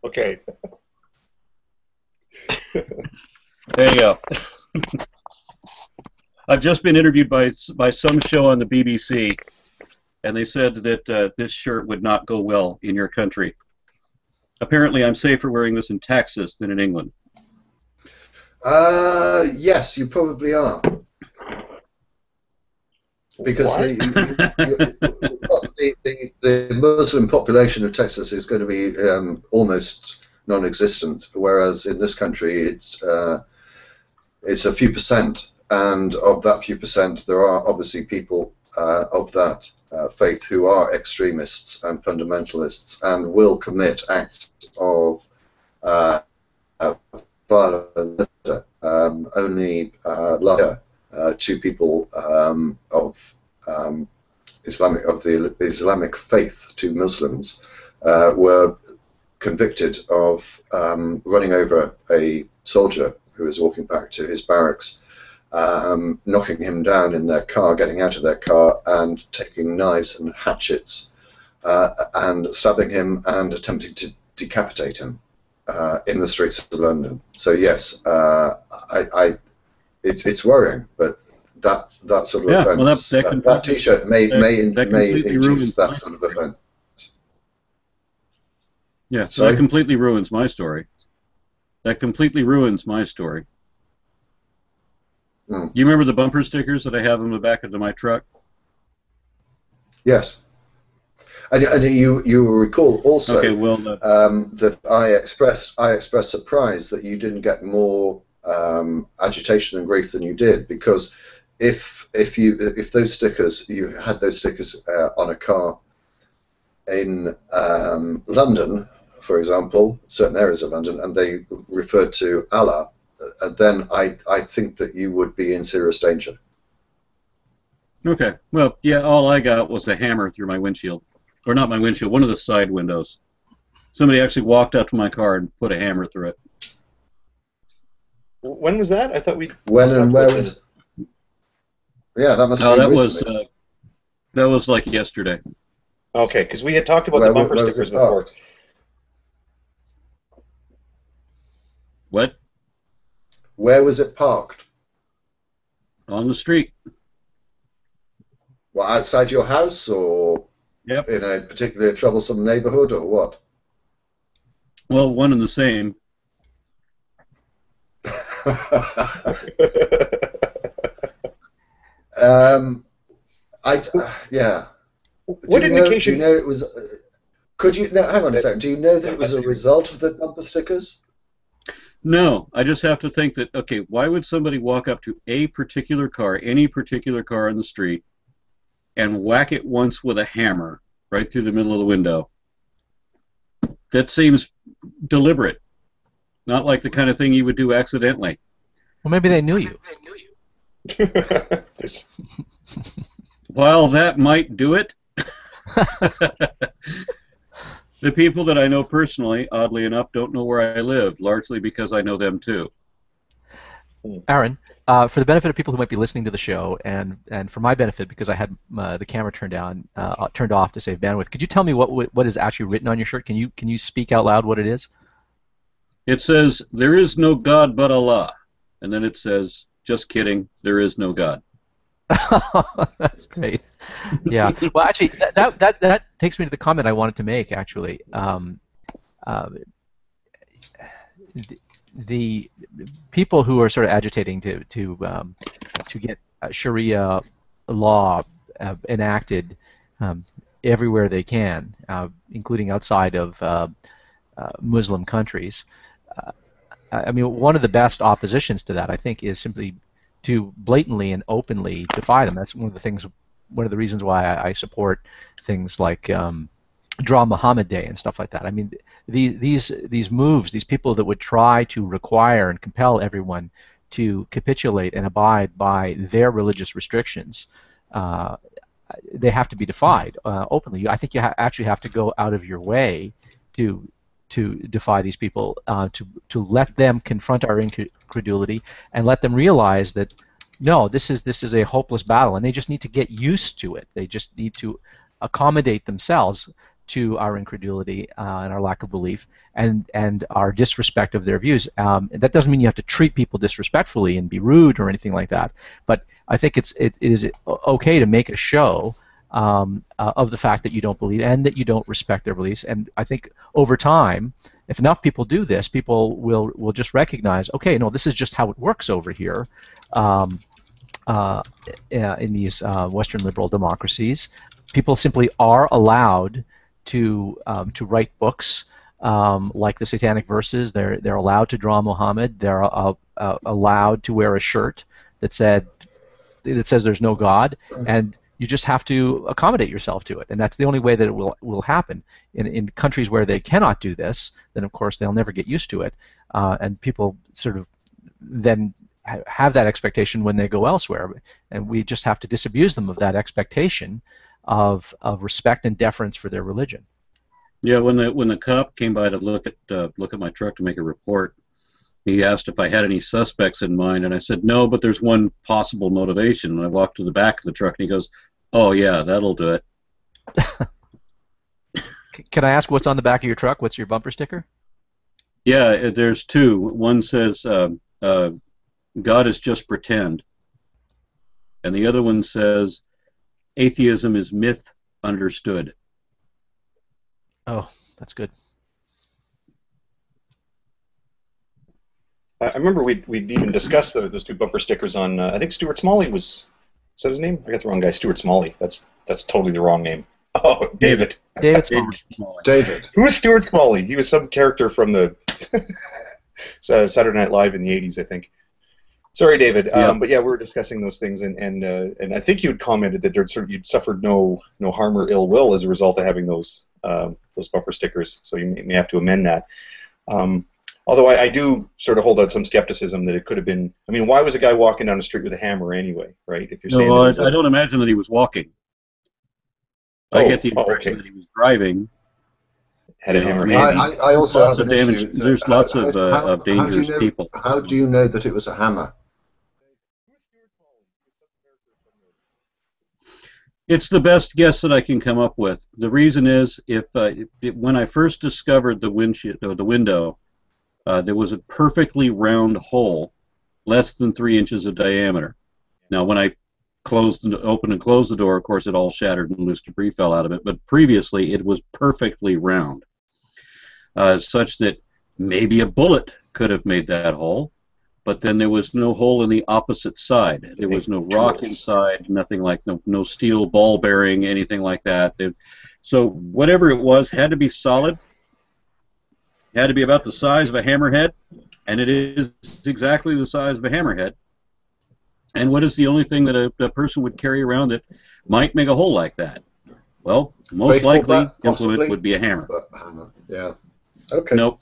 Okay. There you go. I've just been interviewed by some show on the BBC, and they said that this shirt would not go well in your country. Apparently, I'm safer wearing this in Texas than in England. Yes, you probably are. Because the Muslim population of Texas is going to be almost non-existent, whereas in this country it's a few percent, and of that few percent there are obviously people of that faith who are extremists and fundamentalists and will commit acts of violence. Only last year, two people of the Islamic faith, two Muslims, were convicted of running over a soldier who was walking back to his barracks, knocking him down in their car, getting out of their car, and taking knives and hatchets and stabbing him and attempting to decapitate him in the streets of London. So yes, it's worrying, but that sort of Yeah, offence. well, that T-shirt may induce that sort of story. offence. Yeah, so that completely ruins my story. That completely ruins my story. Mm. You remember the bumper stickers that I have on the back of my truck? Yes. And you will recall also that I expressed surprise that you didn't get more agitation and grief than you did, because if those stickers, you had those stickers on a car in London, for example, certain areas of London, and they referred to Allah, then I think that you would be in serious danger. Okay. Well, yeah, all I got was a hammer through my windshield. Or not my windshield, one of the side windows. Somebody actually walked up to my car and put a hammer through it. When was that? I thought we... When and where was... Yeah, that must have been recently. That was like yesterday. Okay, because we had talked about the bumper stickers before. What? Where was it parked? On the street. Well, outside your house, or in a particularly troublesome neighborhood, or what? Well, one and the same. Yeah. What indication? Do you know it was? Could you? No, hang on a second. Do you know that it was a result of the bumper stickers? No, I just have to think that, okay, why would somebody walk up to a particular car, any particular car in the street, and whack it once with a hammer right through the middle of the window? That seems deliberate, not like the kind of thing you would do accidentally. Well, maybe they knew you. While that might do it, the people that I know personally, oddly enough, don't know where I live, largely because I know them too. Aaron, for the benefit of people who might be listening to the show, and for my benefit, because I had the camera turned off to save bandwidth, could you tell me what is actually written on your shirt? Can you speak out loud what it is? It says, "There is no God but Allah," and then it says, "Just kidding, there is no God." That's great. Yeah. Well, actually, that takes me to the comment I wanted to make. Actually, the people who are sort of agitating to get Sharia law enacted everywhere they can, including outside of Muslim countries. I mean, one of the best oppositions to that, I think, is simply to blatantly and openly defy them. That's one of the reasons why I support things like Draw Muhammad Day and stuff like that. I mean, these moves, these people that would try to require and compel everyone to capitulate and abide by their religious restrictions, they have to be defied openly. I think you actually have to go out of your way to defy these people, to let them confront our incredulity and let them realize that no, this is a hopeless battle, and they just need to get used to it. They just need to accommodate themselves to our incredulity and our lack of belief and our disrespect of their views. That doesn't mean you have to treat people disrespectfully and be rude or anything like that, but I think it is okay to make a show of the fact that you don't believe and that you don't respect their beliefs. And I think over time, if enough people do this, people will just recognize, okay, no, this is just how it works over here in these Western liberal democracies. People simply are allowed to write books like the Satanic Verses. They're allowed to draw Muhammad. They're allowed to wear a shirt that says there's no God, and you just have to accommodate yourself to it, and that's the only way that it will happen. In countries where they cannot do this, then of course they'll never get used to it, and people sort of then have that expectation when they go elsewhere, and we just have to disabuse them of that expectation of respect and deference for their religion. Yeah, when the cop came by to look at my truck to make a report, he asked if I had any suspects in mind, and I said no, but there's one possible motivation. And I walked to the back of the truck, and he goes, "Oh yeah, that'll do it." Can I ask what's on the back of your truck? What's your bumper sticker? Yeah, there's two. One says, "God is just pretend," and the other one says atheism is myth understood. Oh, that's good. I remember we'd even discussed those two bumper stickers on. I think Stuart Smalley was. Is that his name? I got the wrong guy. Stuart Smalley. That's totally the wrong name. Oh, David. David Smalley. David. Who is Stuart Smalley? He was some character from the Saturday Night Live in the '80s, I think. Sorry, David. Yeah. But yeah, we were discussing those things, and I think you had commented that you'd suffered no harm or ill will as a result of having those bumper stickers. So you may have to amend that. Although I do sort of hold out some skepticism that it could have been. I mean, why was a guy walking down the street with a hammer anyway, right? If you're saying I don't imagine that he was walking. I get the impression that he was driving. Had a hammer. I also have an issue. There's lots of dangerous people. How do you know that it was a hammer? It's the best guess that I can come up with. The reason is, when I first discovered the window, there was a perfectly round hole, less than 3 inches of diameter. Now, when I opened and closed the door, of course, it all shattered and loose debris fell out of it. But previously, it was perfectly round, such that maybe a bullet could have made that hole. But then there was no hole in the opposite side. There was no rock inside, nothing like no steel ball bearing, anything like that. So whatever it was had to be solid. Had to be about the size of a hammerhead, and it is exactly the size of a hammerhead. And what is the only thing that a person would carry around that might make a hole like that? Well, most likely implement would be a hammer. Yeah. Okay. Nope.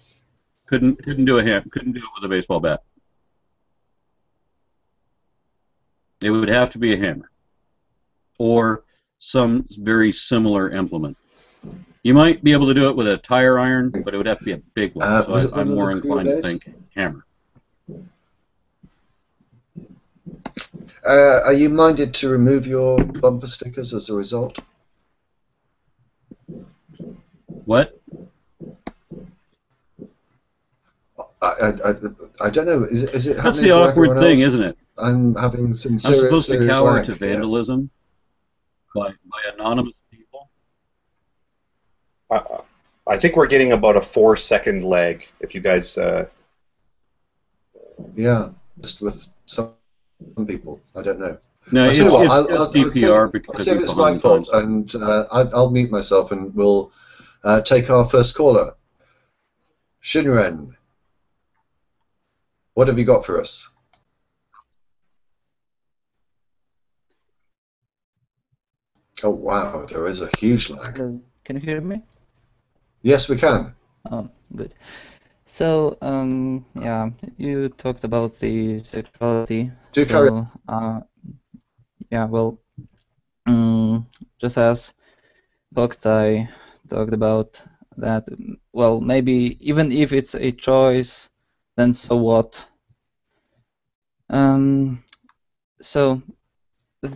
Couldn't do a hammer. Couldn't do it with a baseball bat. It would have to be a hammer, or some very similar implement. You might be able to do it with a tire iron, but it would have to be a big one. So I'm more inclined to think hammer. Are you minded to remove your bumper stickers as a result? What? I don't know. Is it? That's the awkward thing, isn't it? I'm having some serious. I'm supposed to cower to vandalism by anonymous people. I think we're getting about a 4-second lag. If you guys. Yeah, just with some people. I don't know. No, it's DPR because I'll say it's my fault, and I'll mute myself, and we'll take our first caller. Shinren, what have you got for us? Oh wow, there is a huge lag. Can you hear me? Yes, we can. Oh, good. So, yeah, you talked about the sexuality. Do carry on. Yeah, well, just as Boktai talked about that, well, maybe even if it's a choice, then so what? So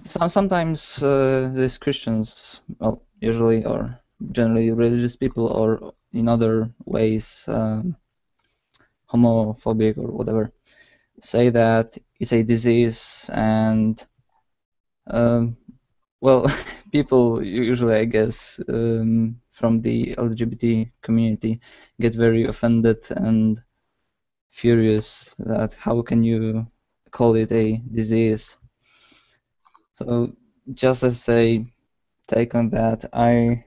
sometimes these Christians, well, usually or generally religious people, or in other ways homophobic or whatever, say that it's a disease, and well, people usually, I guess, from the LGBT community get very offended and furious that how can you call it a disease. So just as a take on that, I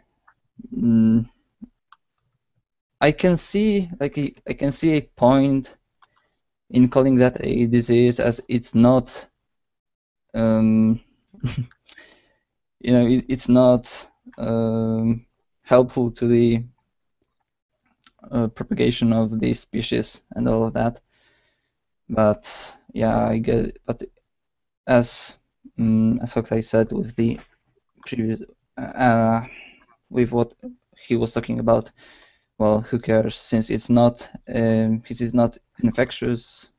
can see I can see a point in calling that a disease, as it's not you know, it's not helpful to the propagation of the species and all of that. But yeah, I get it. But as Hoxai said with the previous with what he was talking about, well, who cares, since it's not it is not infectious.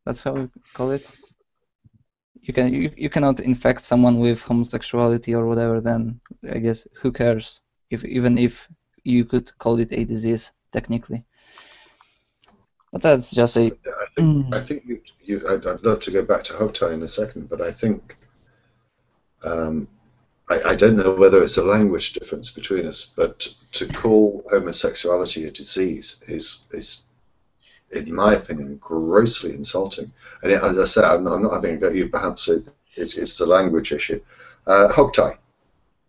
That's how we call it. You cannot infect someone with homosexuality or whatever. Then I guess who cares, even if you could call it a disease technically. But that's just a. I think I'd love to go back to Hotai in a second, but I think I don't know whether it's a language difference between us, but to call homosexuality a disease is, in my opinion, grossly insulting. And as I said, I'm not having a go at you. Perhaps it's a language issue. Hogtie.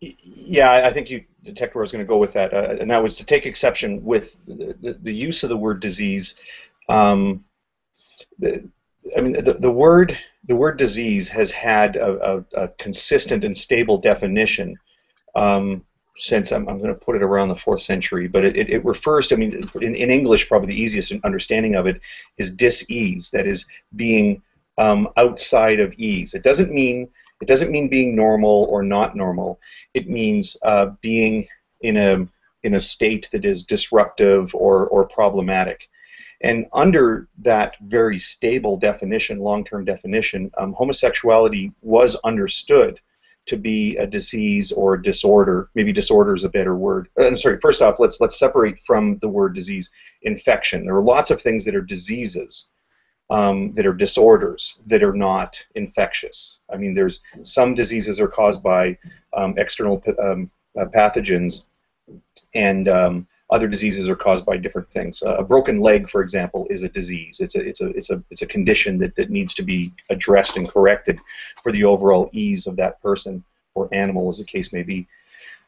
Yeah, I think you detect where I was going to go with that, and that was to take exception with the use of the word disease. The word disease has had a consistent and stable definition since I'm going to put it around the 4th century, but it refers to, in English, probably the easiest understanding of it is dis-ease, that is being outside of ease. It doesn't mean being normal or not normal. It means being in a state that is disruptive or problematic. And under that very stable definition, long-term definition, homosexuality was understood to be a disease or disorder. Maybe disorder is a better word. Sorry, first off, let's separate from the word disease infection. There are lots of things that are diseases, that are disorders, that are not infectious. There's some diseases are caused by external pathogens, and other diseases are caused by different things. A broken leg, for example, is a disease. It's a condition that needs to be addressed and corrected for the overall ease of that person or animal, as the case may be.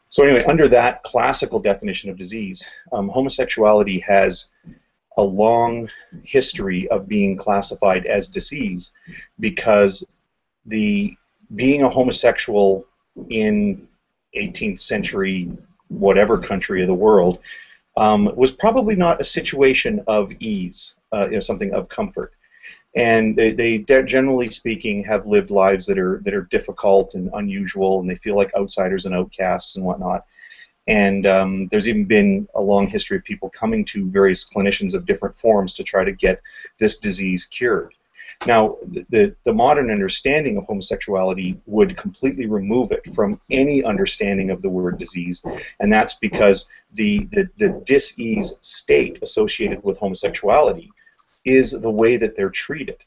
So anyway, under that classical definition of disease, homosexuality has a long history of being classified as disease, because being a homosexual in 18th century whatever country of the world was probably not a situation of ease, something of comfort, and they generally speaking have lived lives that are difficult and unusual, and they feel like outsiders and outcasts and whatnot. And there's even been a long history of people coming to various clinicians of different forms to try to get this disease cured. Now, the modern understanding of homosexuality would completely remove it from any understanding of the word disease, and that's because the dis-ease state associated with homosexuality is the way that they're treated.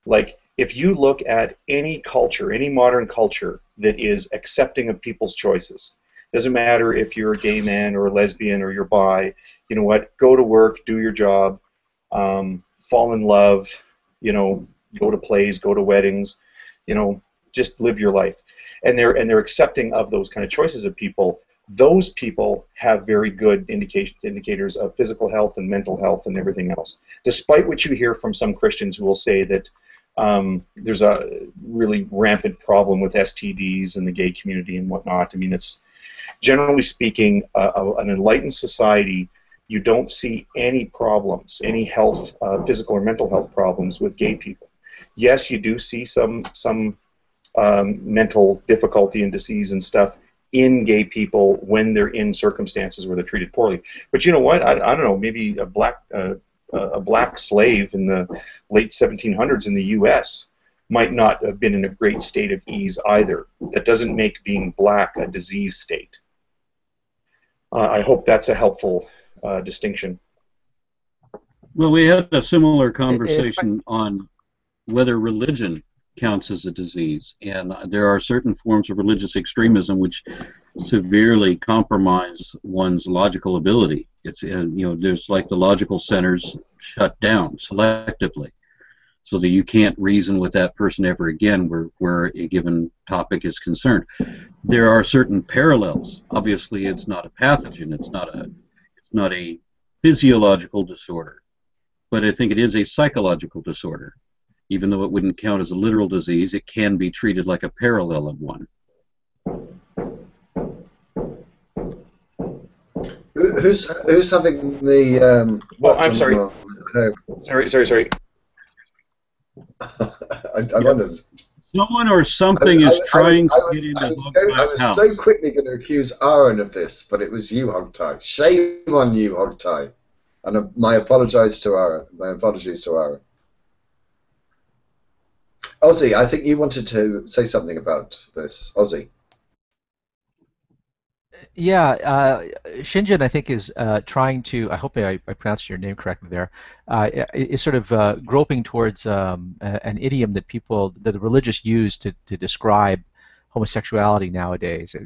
Like, if you look at any culture, any modern culture that is accepting of people's choices, doesn't matter if you're a gay man or a lesbian or you're bi, you know what, go to work, do your job, fall in love, go to plays, go to weddings, just live your life. And they're accepting of those kind of choices of people. Those people have very good indicators of physical health and mental health and everything else. Despite what you hear from some Christians who will say that there's a really rampant problem with STDs in the gay community and whatnot. It's generally speaking an enlightened society. You don't see any problems, any health, physical or mental health problems with gay people. Yes, you do see some mental difficulty and disease and stuff in gay people when they're in circumstances where they're treated poorly. But you know what? I don't know. Maybe a black slave in the late 1700s in the U.S. might not have been in a great state of ease either. That doesn't make being black a disease state. I hope that's a helpful distinction. Well, we had a similar conversation on whether religion counts as a disease, and there are certain forms of religious extremism which severely compromise one's logical ability. It's there's like the logical centers shut down selectively, so that you can't reason with that person ever again where a given topic is concerned. There are certain parallels. Obviously, it's not a pathogen. It's not a physiological disorder, but I think it is a psychological disorder. Even though it wouldn't count as a literal disease, it can be treated like a parallel of one. Who's having the? Well, I'm sorry. Sorry. I wondered. Someone or something is trying to get into I was so quickly going to accuse Aaron of this, but it was you, Hogtie. Shame on you, Hogtie. And my apologies to Aaron. Ozzy, I think you wanted to say something about this. Ozzy. Yeah, Shinjin, I think, is trying to, I hope I pronounced your name correctly there, is sort of groping towards an idiom that the religious use to describe homosexuality nowadays,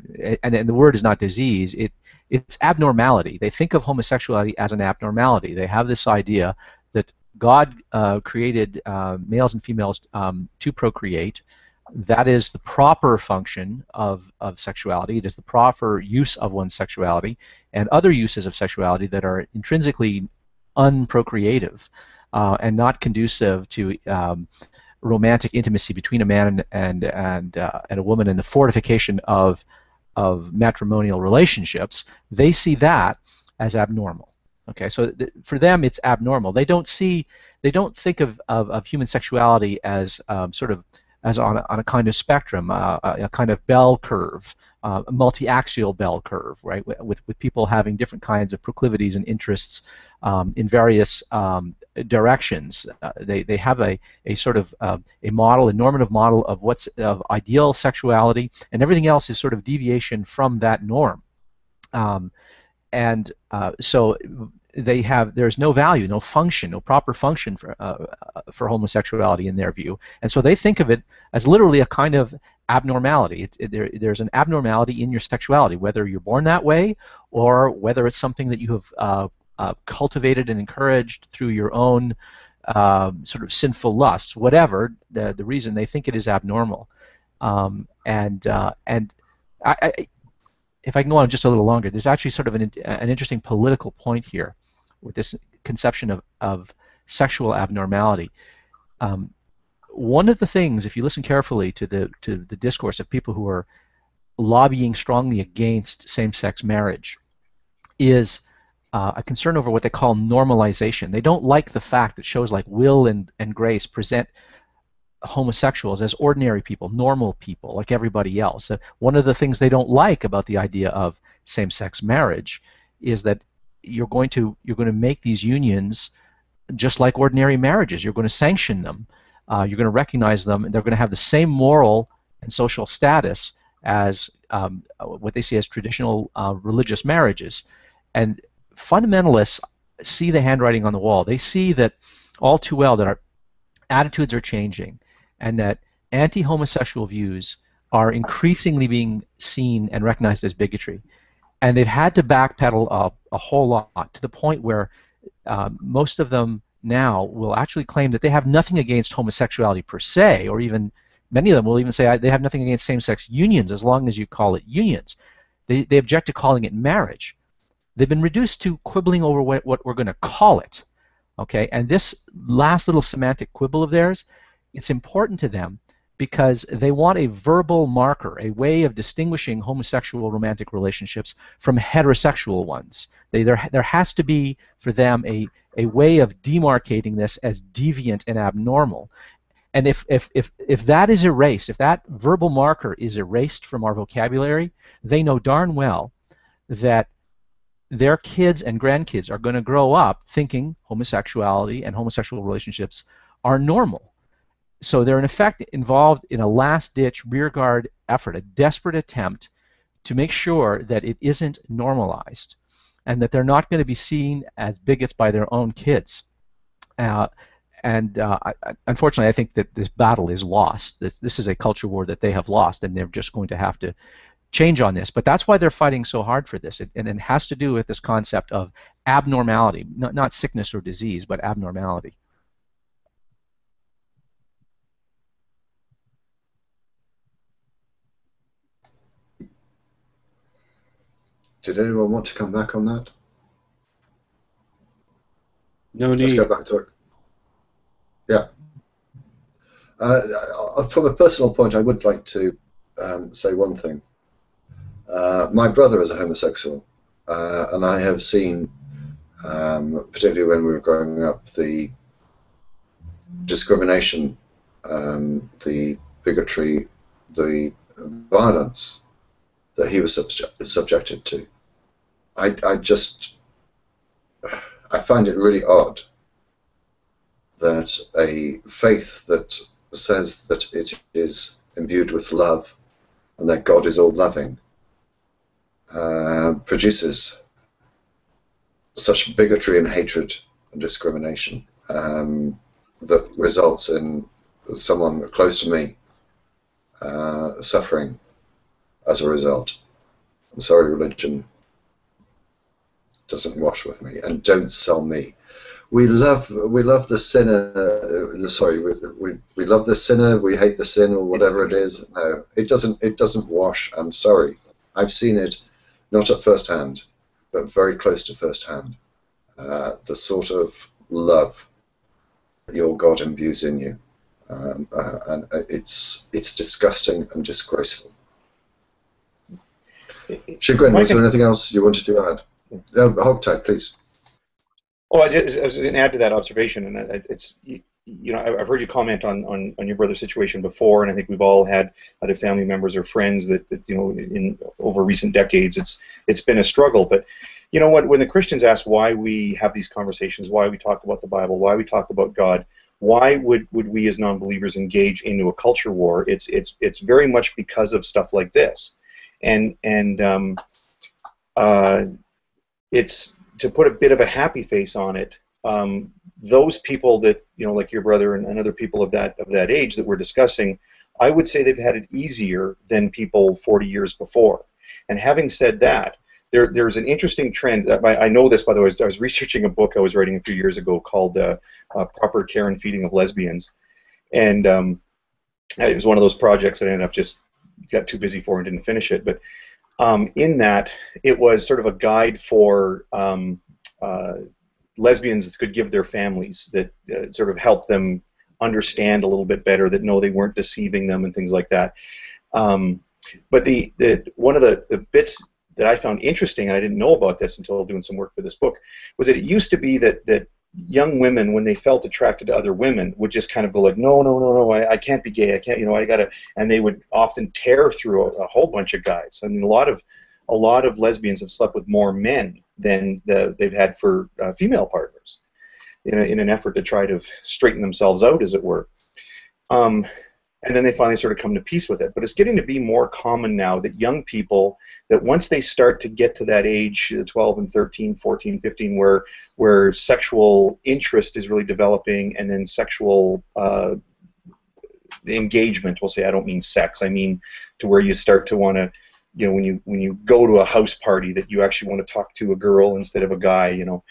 and the word is not disease, it's abnormality. They think of homosexuality as an abnormality. They have this idea that God created males and females to procreate. That is the proper function of sexuality. It is the proper use of one's sexuality, and other uses of sexuality that are intrinsically unprocreative and not conducive to romantic intimacy between a man and a woman, and the fortification of matrimonial relationships. They see that as abnormal. Okay, so for them it's abnormal. They don't think of human sexuality as sort of as on a kind of spectrum, a kind of bell curve, a multi-axial bell curve, right? With people having different kinds of proclivities and interests in various directions. They have a sort of a model, a normative model of what's of ideal sexuality, and everything else is sort of deviation from that norm. So there's no value, no function, no proper function for homosexuality in their view, and so they think of it as literally a kind of abnormality. There's an abnormality in your sexuality, whether you're born that way or whether it's something that you have cultivated and encouraged through your own sort of sinful lusts. Whatever the reason, they think it is abnormal, if I can go on just a little longer, there's actually sort of an interesting political point here with this conception of sexual abnormality. One of the things, if you listen carefully to the discourse of people who are lobbying strongly against same-sex marriage, is a concern over what they call normalization. They don't like the fact that shows like Will and Grace present homosexuals as ordinary people, normal people, like everybody else. One of the things they don't like about the idea of same-sex marriage is that you're going to make these unions just like ordinary marriages. You're going to sanction them. You're going to recognize them, and they're going to have the same moral and social status as what they see as traditional religious marriages. And fundamentalists see the handwriting on the wall. They see that all too well that our attitudes are changing, and that anti-homosexual views are increasingly being seen and recognized as bigotry. And they've had to backpedal a whole lot, to the point where most of them now will actually claim that they have nothing against homosexuality per se, or even many of them will even say they have nothing against same-sex unions as long as you call it unions. They object to calling it marriage. They've been reduced to quibbling over what we're going to call it. Okay, and this last little semantic quibble of theirs, it's important to them because they want a verbal marker, a way of distinguishing homosexual romantic relationships from heterosexual ones. There has to be, for them, a way of demarcating this as deviant and abnormal. And if that is erased, if that verbal marker is erased from our vocabulary, they know darn well that their kids and grandkids are going to grow up thinking homosexuality and homosexual relationships are normal. So they're in effect involved in a last-ditch rearguard effort, a desperate attempt to make sure that it isn't normalized and that they're not going to be seen as bigots by their own kids. Unfortunately, I think that this battle is lost. This is a culture war that they have lost, and they're just going to have to change on this. But that's why they're fighting so hard for this, and it has to do with this concept of abnormality, not sickness or disease, but abnormality. Did anyone want to come back on that? No need. Let's go back to it. Yeah. From a personal point, I would like to say one thing. My brother is a homosexual, and I have seen, particularly when we were growing up, the discrimination, the bigotry, the violence that he was subjected to. I find it really odd that a faith that says that it is imbued with love and that God is all loving produces such bigotry and hatred and discrimination that results in someone close to me suffering as a result. I'm sorry, religion doesn't wash with me, and don't sell me. We love the sinner. Sorry, we love the sinner. We hate the sin, or whatever it is. No, it doesn't wash. I'm sorry. I've seen it, not at first hand, but very close to first hand. The sort of love that your God imbues in you, and it's disgusting and disgraceful. Chagrin, was there anything else you wanted to add? No, Hogtag, please. Oh, I was going to add to that observation, and it's, you know, I've heard you comment on your brother's situation before, and I think we've all had other family members or friends that you know, in over recent decades, it's been a struggle. But you know what? When the Christians ask why we have these conversations, why we talk about the Bible, why we talk about God, why would we as non-believers engage into a culture war? It's very much because of stuff like this, and it's, to put a bit of a happy face on it, those people that, you know, like your brother and other people of that age that we're discussing, I would say they've had it easier than people 40 years before. And having said that, there's an interesting trend. I know this, by the way. I was researching a book I was writing a few years ago called Proper Care and Feeding of Lesbians. And it was one of those projects that I ended up just got too busy for and didn't finish it. But in that, it was sort of a guide for lesbians that could give their families, that sort of help them understand a little bit better, that know they weren't deceiving them and things like that. But one of the bits that I found interesting, and I didn't know about this until doing some work for this book, was that it used to be that young women, when they felt attracted to other women, would just kind of go like, no, I can't be gay, I can't, you know, I gotta, and they would often tear through a whole bunch of guys. I mean, a lot of lesbians have slept with more men than they've had for female partners, in an effort to try to straighten themselves out, as it were. And then they finally sort of come to peace with it. But it's getting to be more common now that young people, that once they start to get to that age, 12 and 13, 14, 15, where sexual interest is really developing, and then sexual engagement, we'll say, I don't mean sex, I mean to where you start to want to, you know, when you go to a house party, that you actually want to talk to a girl instead of a guy, you know.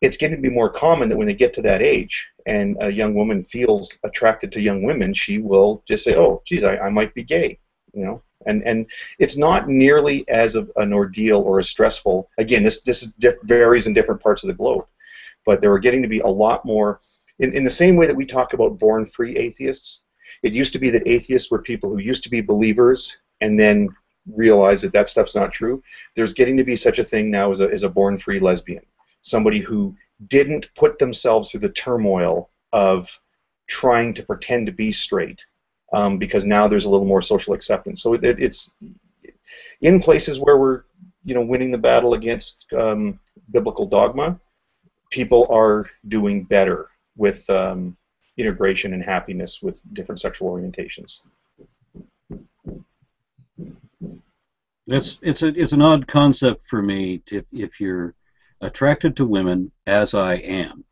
It's getting to be more common that when they get to that age and a young woman feels attracted to young women, she will just say, oh, geez, I might be gay, you know. And it's not nearly as an ordeal or as stressful. Again, this varies in different parts of the globe, but there are getting to be a lot more, in the same way that we talk about born-free atheists. It used to be that atheists were people who used to be believers and then realized that stuff's not true. There's getting to be such a thing now as a born-free lesbian. Somebody who didn't put themselves through the turmoil of trying to pretend to be straight, because now there's a little more social acceptance. So it's in places where we're, you know, winning the battle against biblical dogma, people are doing better with integration and happiness with different sexual orientations. It's an odd concept for me if you're attracted to women, as I am,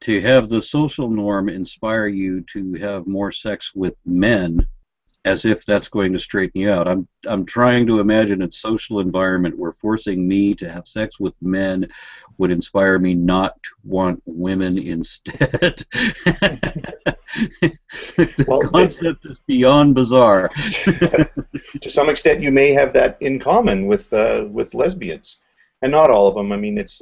to have the social norm inspire you to have more sex with men, as if that's going to straighten you out. I'm trying to imagine a social environment where forcing me to have sex with men would inspire me not to want women instead. The concept is beyond bizarre. To some extent, you may have that in common with lesbians. And not all of them. I mean, it's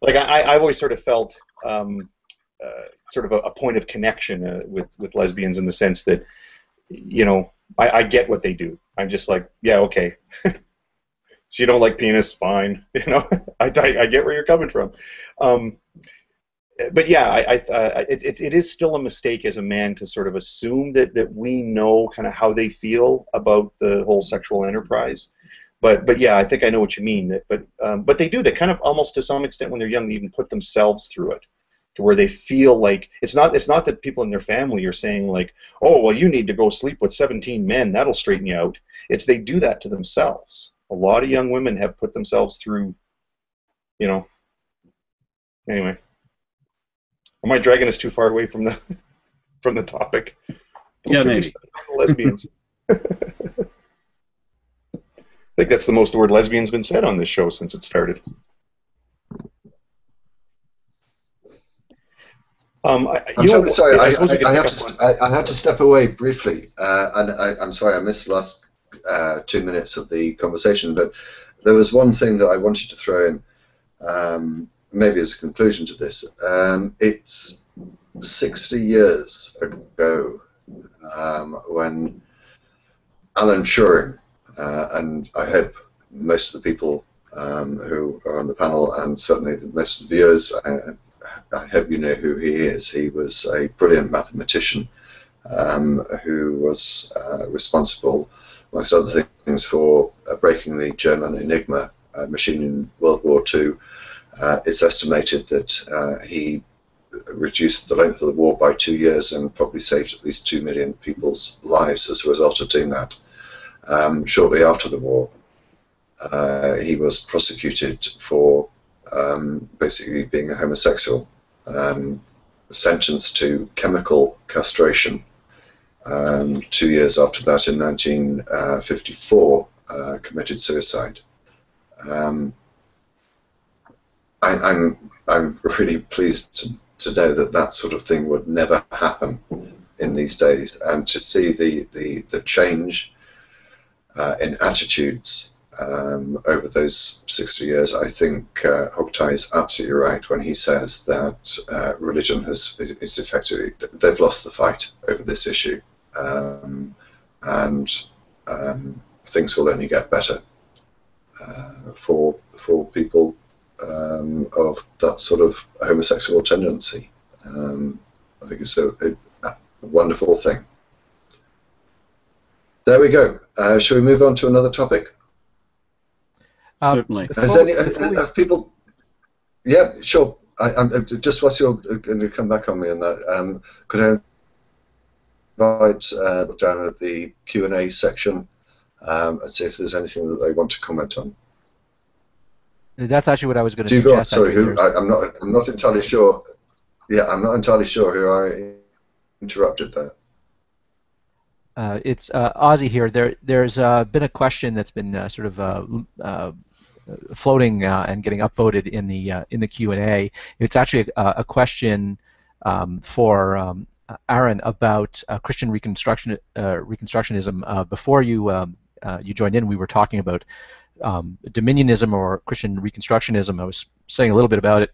like I've always sort of felt sort of a point of connection with lesbians, in the sense that, you know, I get what they do. I'm just like, yeah, okay. So you don't like penis? Fine. You know, I get where you're coming from. But yeah, it is still a mistake as a man to sort of assume that we know kind of how they feel about the whole sexual enterprise. But yeah, I think I know what you mean. But they do. They kind of, almost to some extent, when they're young, they even put themselves through it, to where they feel like it's not that people in their family are saying like, oh, well, you need to go sleep with 17 men, that'll straighten you out. It's they do that to themselves. A lot of young women have put themselves through, you know. Anyway, am I dragging us too far away from the topic? Yeah, maybe. Lesbians. think that's the most the word lesbian's been said on this show since it started. I'm sorry, I had to step away briefly, and I'm sorry I missed the last 2 minutes of the conversation, but there was one thing that I wanted to throw in, maybe as a conclusion to this. It's 60 years ago when Alan Turing, and I hope most of the people who are on the panel, and certainly most of the viewers, I hope you know who he is. He was a brilliant mathematician who was responsible, amongst other things, for breaking the German Enigma machine in World War II. It's estimated that he reduced the length of the war by 2 years and probably saved at least 2 million people's lives as a result of doing that. Shortly after the war, he was prosecuted for basically being a homosexual, sentenced to chemical castration. 2 years after that, in 1954, committed suicide. I'm really pleased to know that that sort of thing would never happen in these days, and to see the change in attitudes over those 60 years. I think Hogtie is absolutely right when he says that religion is effectively, they've lost the fight over this issue, and things will only get better for people of that sort of homosexual tendency. I think it's a wonderful thing. There we go. Shall we move on to another topic? Certainly. Have people? Yeah, sure. Just whilst you're going to come back on me on that, could I invite down at the Q&A section and see if there's anything that they want to comment on? That's actually what I was going to suggest. Sorry, I'm not entirely sure. Yeah, I'm not entirely sure who I interrupted there. It's Ozzy here. There's been a question that's been sort of floating and getting upvoted in the Q&A. It's actually a question for Aaron about Christian Reconstructionism. Before you joined in, we were talking about Dominionism or Christian Reconstructionism. I was saying a little bit about it,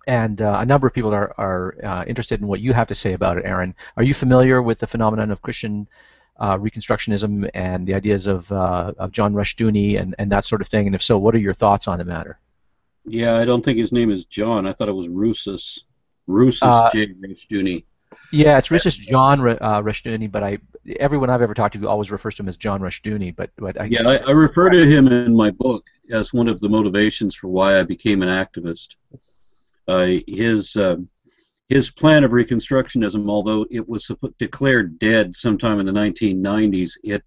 and a number of people are interested in what you have to say about it, Aaron. Are you familiar with the phenomenon of Christian Reconstructionism and the ideas of John Rushdoony and that sort of thing? And if so, what are your thoughts on the matter? Yeah, I don't think his name is John. I thought it was Rousas J. Rushdoony. Yeah, it's Rousas John Rushdoony, but everyone I've ever talked to always refers to him as John Rushdoony. I refer to him in my book as one of the motivations for why I became an activist. His plan of Reconstructionism, although it was declared dead sometime in the 1990s, it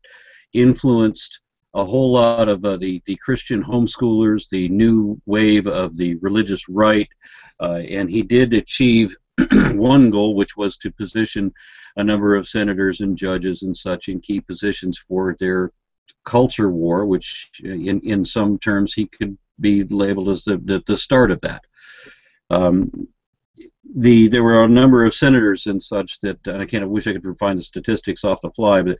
influenced a whole lot of the Christian homeschoolers, the new wave of the religious right, and he did achieve one goal, which was to position a number of senators and judges and such in key positions for their culture war, which in some terms he could be labeled as the start of that. There were a number of senators and such that, and I wish I could find the statistics off the fly, but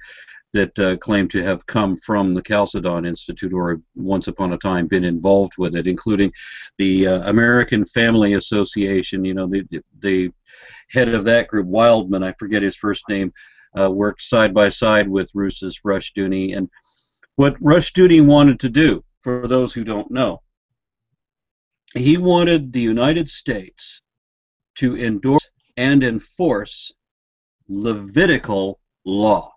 that claim to have come from the Chalcedon Institute or once upon a time been involved with it, including the American Family Association. You know, the head of that group, Wildman, I forget his first name, worked side by side with Rousas Rushdoony. And what Rushdoony wanted to do, for those who don't know, he wanted the United States to endorse and enforce Levitical law.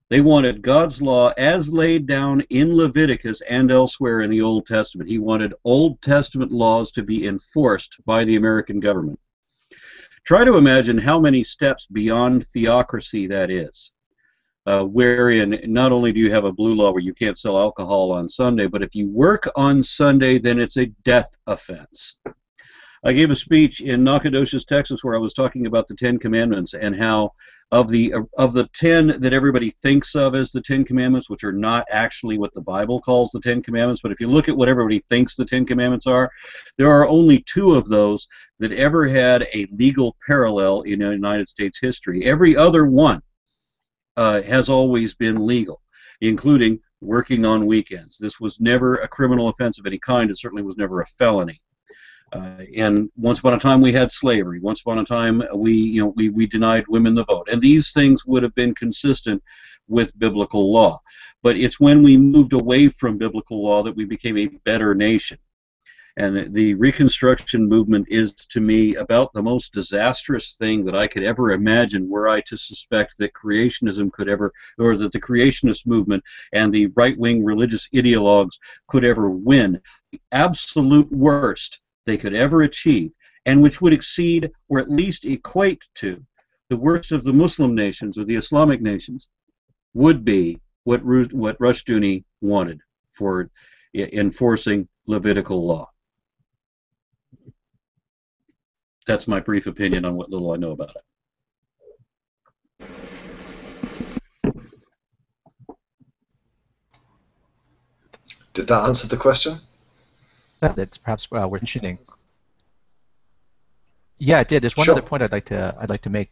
They wanted God's law as laid down in Leviticus and elsewhere in the Old Testament. He wanted Old Testament laws to be enforced by the American government. Try to imagine how many steps beyond theocracy that is, wherein not only do you have a blue law where you can't sell alcohol on Sunday, but if you work on Sunday, then it's a death offense. I gave a speech in Nacogdoches, Texas, where I was talking about the Ten Commandments and how of the 10 that everybody thinks of as the Ten Commandments, which are not actually what the Bible calls the Ten Commandments, but if you look at what everybody thinks the Ten Commandments are, there are only 2 of those that ever had a legal parallel in United States history. Every other one has always been legal, including working on weekends. This was never a criminal offense of any kind. It certainly was never a felony. And once upon a time we had slavery. Once upon a time we denied women the vote. And these things would have been consistent with biblical law. But it's when we moved away from biblical law that we became a better nation. And the Reconstruction movement is, to me, about the most disastrous thing that I could ever imagine were I to suspect that creationism could ever, or that the creationist movement and the right-wing religious ideologues could ever win. The absolute worst they could ever achieve, and which would exceed or at least equate to the worst of the Muslim nations or the Islamic nations, would be what Rushdoony wanted for enforcing Levitical law. That's my brief opinion on what little I know about it. Did that answer the question? That's perhaps worth mentioning. Yeah, it did. There's one other point I'd like to make.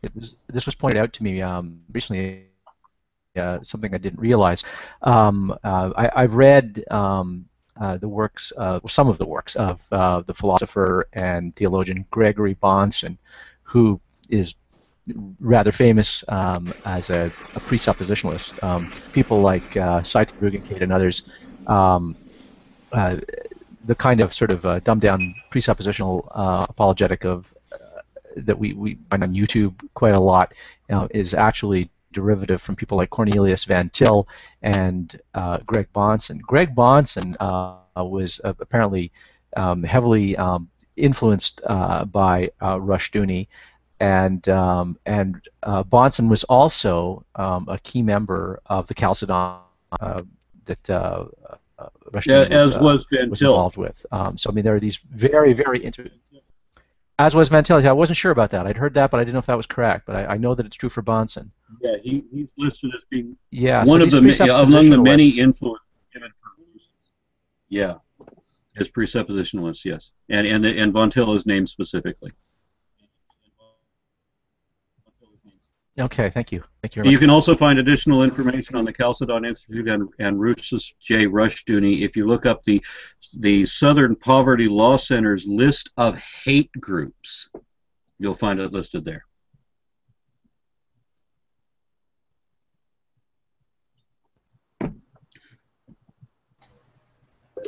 This was pointed out to me recently. Something I didn't realize. I've read the works, some of the works of the philosopher and theologian Gregory Bahnsen, who is rather famous as a presuppositionalist. People like Scythe Rugenkate and others, the kind of sort of dumbed-down presuppositional apologetic of that we find on YouTube quite a lot is actually derivative from people like Cornelius Van Til and Greg Bahnsen. Greg Bahnsen was apparently heavily influenced by Rushdoony, and Bahnsen was also a key member of the Chalcedon that Rushdoony was involved with. So I mean, there are these very, very interesting. As was Van Til. I wasn't sure about that. I'd heard that, but I didn't know if that was correct. But I know that it's true for Bahnsen. Yeah, he's listed as being one of the among the many influences given for. Yeah, as presuppositionalists, yes, and Van Til is named specifically. Okay, thank you. Thank you very much. You can also find additional information on the Chalcedon Institute and Rousas J. Rushdoony if you look up the Southern Poverty Law Center's list of hate groups. You'll find it listed there.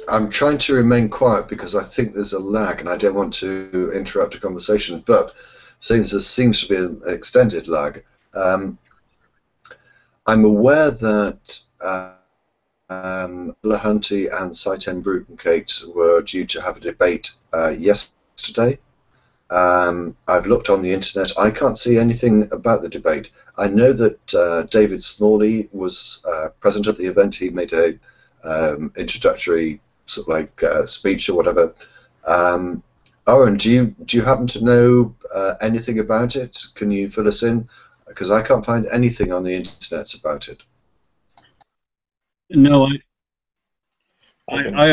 I'm trying to remain quiet because I think there's a lag and I don't want to interrupt a conversation, but since there seems to be an extended lag, I'm aware that Lahunty and Scythe Rugenkate were due to have a debate yesterday. I've looked on the internet. I can't see anything about the debate. I know that David Smalley was present at the event. He made a introductory sort of like speech or whatever. Owen, do you happen to know anything about it? Can you fill us in? Because I can't find anything on the internet about it. No, I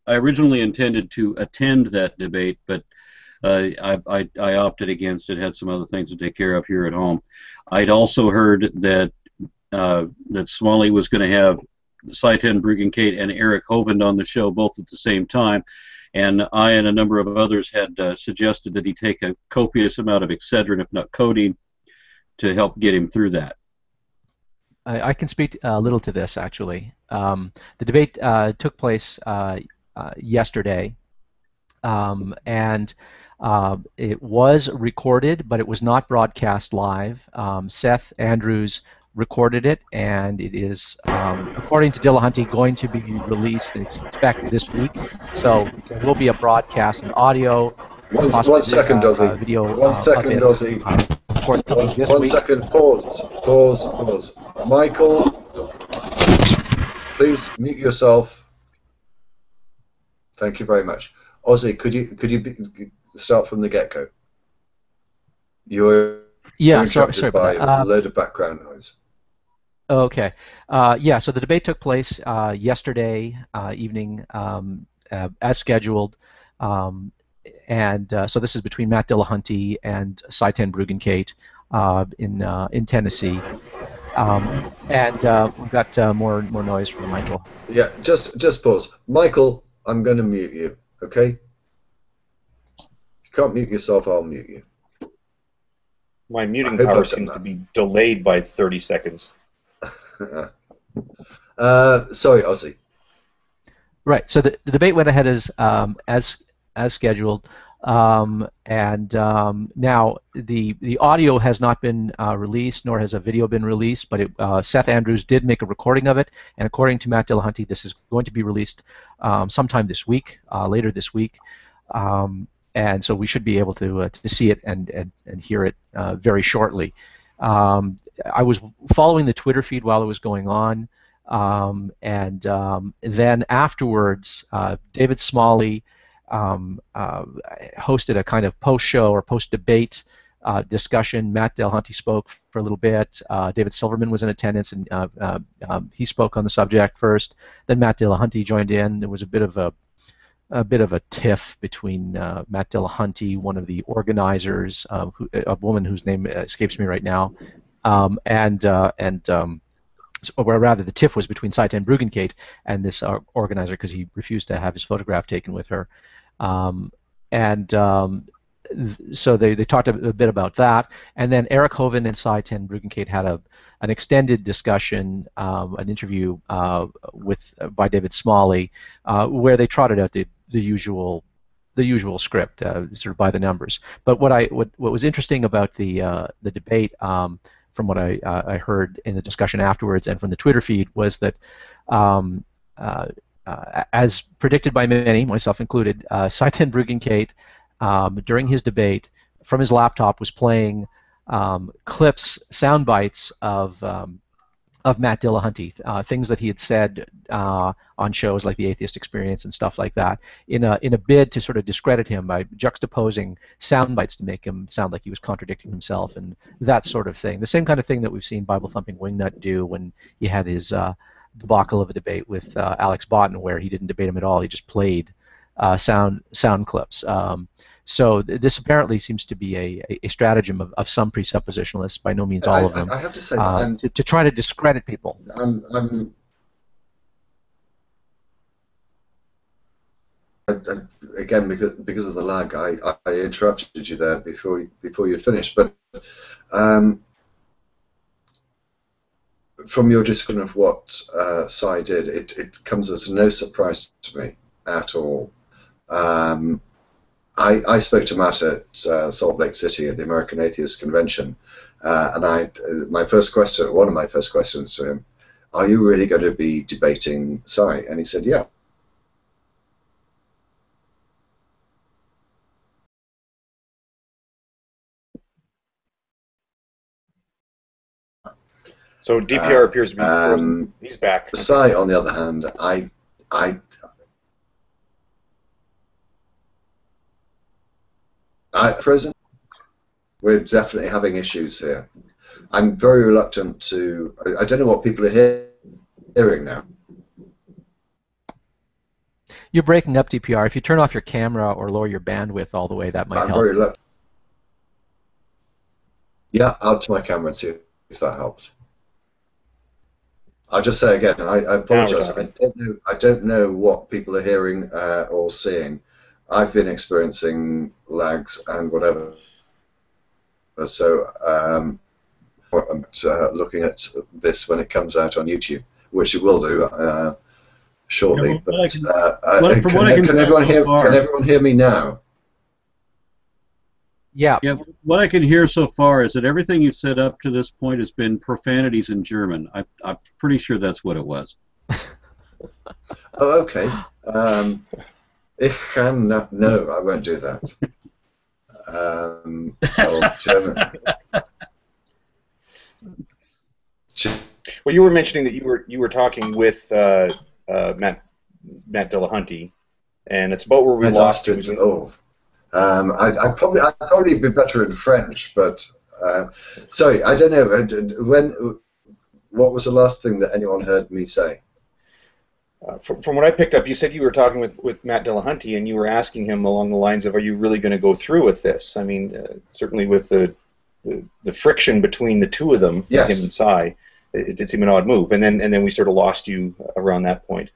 originally intended to attend that debate, but I opted against it. Had some other things to take care of here at home. I'd also heard that that Smalley was going to have Scythe Rugenkate and Eric Hovind on the show both at the same time. And I and a number of others had suggested that he take a copious amount of Excedrin, if not codeine, to help get him through that. I can speak a little to this, actually. The debate took place yesterday, and it was recorded, but it was not broadcast live. Seth Andrews recorded it, and it is, according to Dillahunty, going to be released and expect this week. So there will be a broadcast, an audio. One second, Dozzy. Video. 1 second, Dozzy. One second. Pause. Michael, please mute yourself. Thank you very much. Ozzy, could you start from the get-go? You were interrupted by a load of background noise. Okay. Yeah, so the debate took place yesterday evening as scheduled. So this is between Matt Dillahunty and Saitan Bruggencate in Tennessee. We've got more noise from Michael. Yeah, just pause. Michael, I'm going to mute you, okay? If you can't mute yourself, I'll mute you. My muting power seems to be delayed by 30 seconds. Sorry, Ozzy. Right. So the debate went ahead as scheduled, now the audio has not been released, nor has a video been released. But Seth Andrews did make a recording of it, and according to Matt Dillahunty, this is going to be released sometime this week, later this week. And so we should be able to see it and hear it very shortly. I was following the Twitter feed while it was going on, then afterwards, David Smalley hosted a kind of post-show or post-debate discussion. Matt Dillahunty spoke for a little bit. David Silverman was in attendance, and he spoke on the subject first. Then Matt Dillahunty joined in. There was a bit of a tiff between Matt Dillahunty, one of the organizers, a woman whose name escapes me right now, or rather, the tiff was between Saitan Bruggencate and this organizer because he refused to have his photograph taken with her. So they talked a bit about that, and then Eric Hovind and Saitan Bruggencate had an extended discussion, an interview by David Smalley, where they trotted out the usual script, sort of by the numbers. But what was interesting about the debate, from what I heard in the discussion afterwards and from the Twitter feed, was that as predicted by many, myself included, Saitan Bruggencate, during his debate, from his laptop, was playing clips, sound bites of Matt Dillahunty, things that he had said on shows like the Atheist Experience and stuff like that, in a bid to sort of discredit him by juxtaposing sound bites to make him sound like he was contradicting himself and that sort of thing. The same kind of thing that we've seen Bible Thumping Wingnut do when he had his debacle of a debate with Alex Botten, where he didn't debate him at all. He just played sound clips. So this apparently seems to be a stratagem of some presuppositionalists, by no means all of them. I have to say that to try to discredit people. Again, because of the lag, I interrupted you there before you'd finished. But from your description of what Sai did, it comes as no surprise to me at all. I spoke to Matt at Salt Lake City at the American Atheist Convention, and one of my first questions to him, are you really going to be debating Sai? And he said, yeah. So DPR appears to be frozen. He's back. Sai, on the other hand, frozen? We're definitely having issues here. I'm very reluctant to. I don't know what people are hearing now. You're breaking up, DPR. If you turn off your camera or lower your bandwidth all the way, that might help. I'm very reluctant. Yeah, I'll turn my camera and see if that helps. I'll just say again, I apologize. I don't know what people are hearing or seeing. I've been experiencing lags and whatever. So I'm looking at this when it comes out on YouTube, which it will do shortly. Yeah, can everyone hear me now? Yeah. Yeah. What I can hear so far is that everything you've said up to this point has been profanities in German. I'm pretty sure that's what it was. Oh, okay. Ich kann not. No, I won't do that. German. Well, you were mentioning that you were talking with Matt Dillahunty, and it's about where we lost it. I'd probably be better in French, but sorry, I don't know. What was the last thing that anyone heard me say? From what I picked up, you said you were talking with Matt Dillahunty, and you were asking him along the lines of, "Are you really going to go through with this?" I mean, certainly with the friction between the two of them, yes, him and Cy, it did seem an odd move, and then we sort of lost you around that point.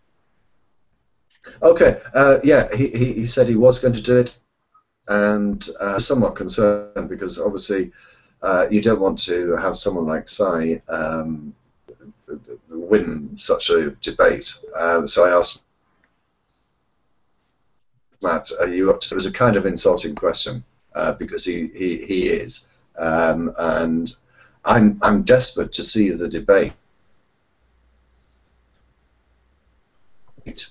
Okay, yeah, he said he was going to do it, and somewhat concerned because obviously you don't want to have someone like Cy win such a debate. So I asked Matt, "Are you up to?" It was a kind of insulting question because he is, and I'm desperate to see the debate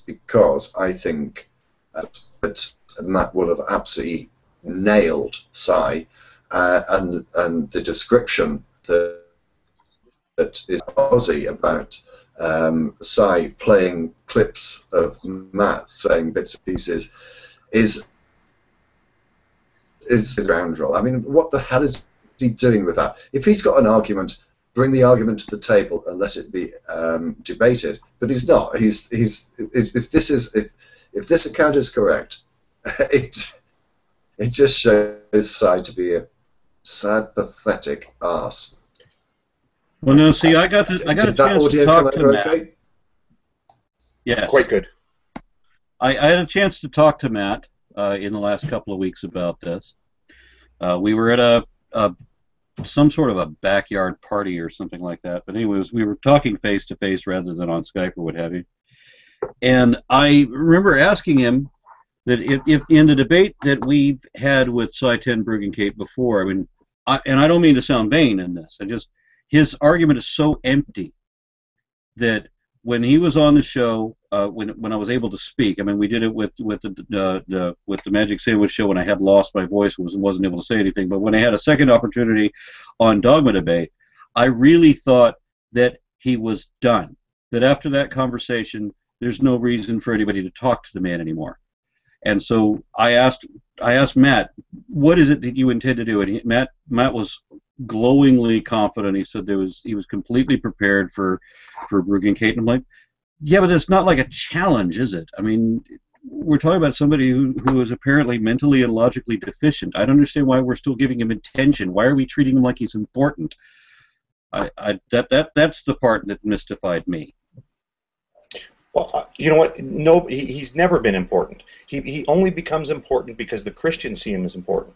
because I think that Matt will have absolutely nailed Cy, and the description that is Aussie about Cy playing clips of Matt saying bits and pieces is a ground roll. I mean, what the hell is he doing with that? If he's got an argument, bring the argument to the table and let it be debated. But he's not. If this account is correct, it just shows Cy to be a sad, pathetic arse. Well, no, see, I got a chance to talk to Matt. Okay? Yes, quite good. I had a chance to talk to Matt in the last couple of weeks about this. We were at some sort of a backyard party or something like that. But anyways, we were talking face to face rather than on Skype or what have you. And I remember asking him that if in the debate that we've had with Cy ten Bruggencate before, I mean, and I don't mean to sound vain in this, his argument is so empty that when he was on the show, when I was able to speak, I mean, we did it with the Magic Sandwich Show when I had lost my voice, wasn't able to say anything. But when I had a second opportunity on Dogma Debate, I really thought that he was done. That after that conversation, there's no reason for anybody to talk to the man anymore. And so I asked Matt, what is it that you intend to do? And Matt was glowingly confident. He said he was completely prepared for Bruggencate. And I'm like, yeah, but it's not like a challenge, is it? I mean, we're talking about somebody who is apparently mentally and logically deficient. I don't understand why we're still giving him attention. Why are we treating him like he's important? That's the part that mystified me. Well, you know what? No, he's never been important. He only becomes important because the Christians see him as important.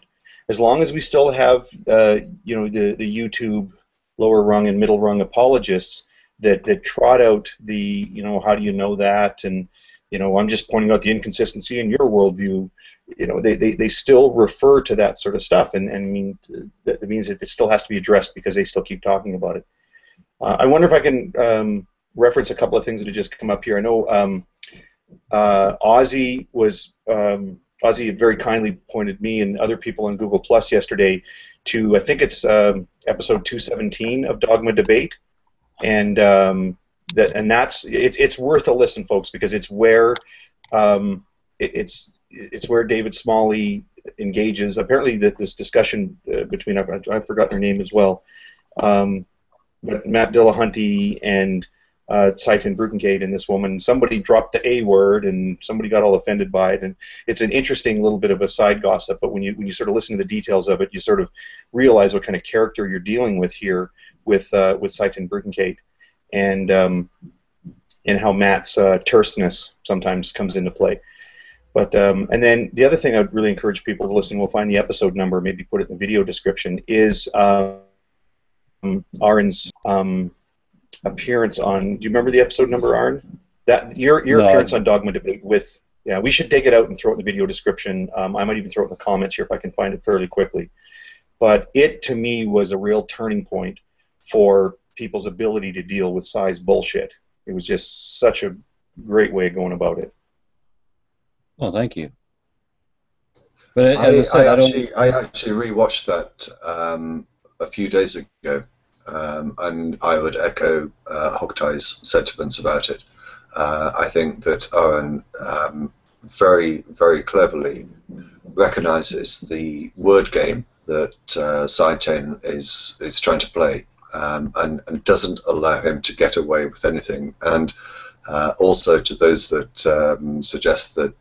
As long as we still have, the YouTube lower rung and middle rung apologists that trot out the, how do you know that, and I'm just pointing out the inconsistency in your worldview. They still refer to that sort of stuff, and I mean that means it still has to be addressed because they still keep talking about it. I wonder if I can reference a couple of things that have just come up here. I know Ozzy had very kindly pointed me and other people on Google Plus yesterday to, I think it's episode 217 of Dogma Debate, and it's worth a listen, folks, because it's where it's where David Smalley engages. Apparently, this discussion between I've forgotten her name as well, but Matt Dillahunty and Cy ten Bruggencate and this woman, somebody dropped the A word and somebody got all offended by it, and it's an interesting little bit of a side gossip, but when you sort of listen to the details of it, you sort of realize what kind of character you're dealing with here with Cy ten Bruggencate, and how Matt's terseness sometimes comes into play. But and then the other thing I would really encourage people to listen, we'll find the episode number, maybe put it in the video description, is Aaron's appearance on. Do you remember the episode number, Aaron? That your appearance on Dogma Debate with. Yeah, we should dig it out and throw it in the video description. I might even throw it in the comments here if I can find it fairly quickly. But it, to me, was a real turning point for people's ability to deal with Cy's bullshit. It was just such a great way of going about it. Well, thank you. But I actually rewatched that a few days ago. And I would echo Hogtie's sentiments about it. I think that Owen very, very cleverly recognizes the word game that Side 10 is trying to play, and doesn't allow him to get away with anything. And also to those that suggest that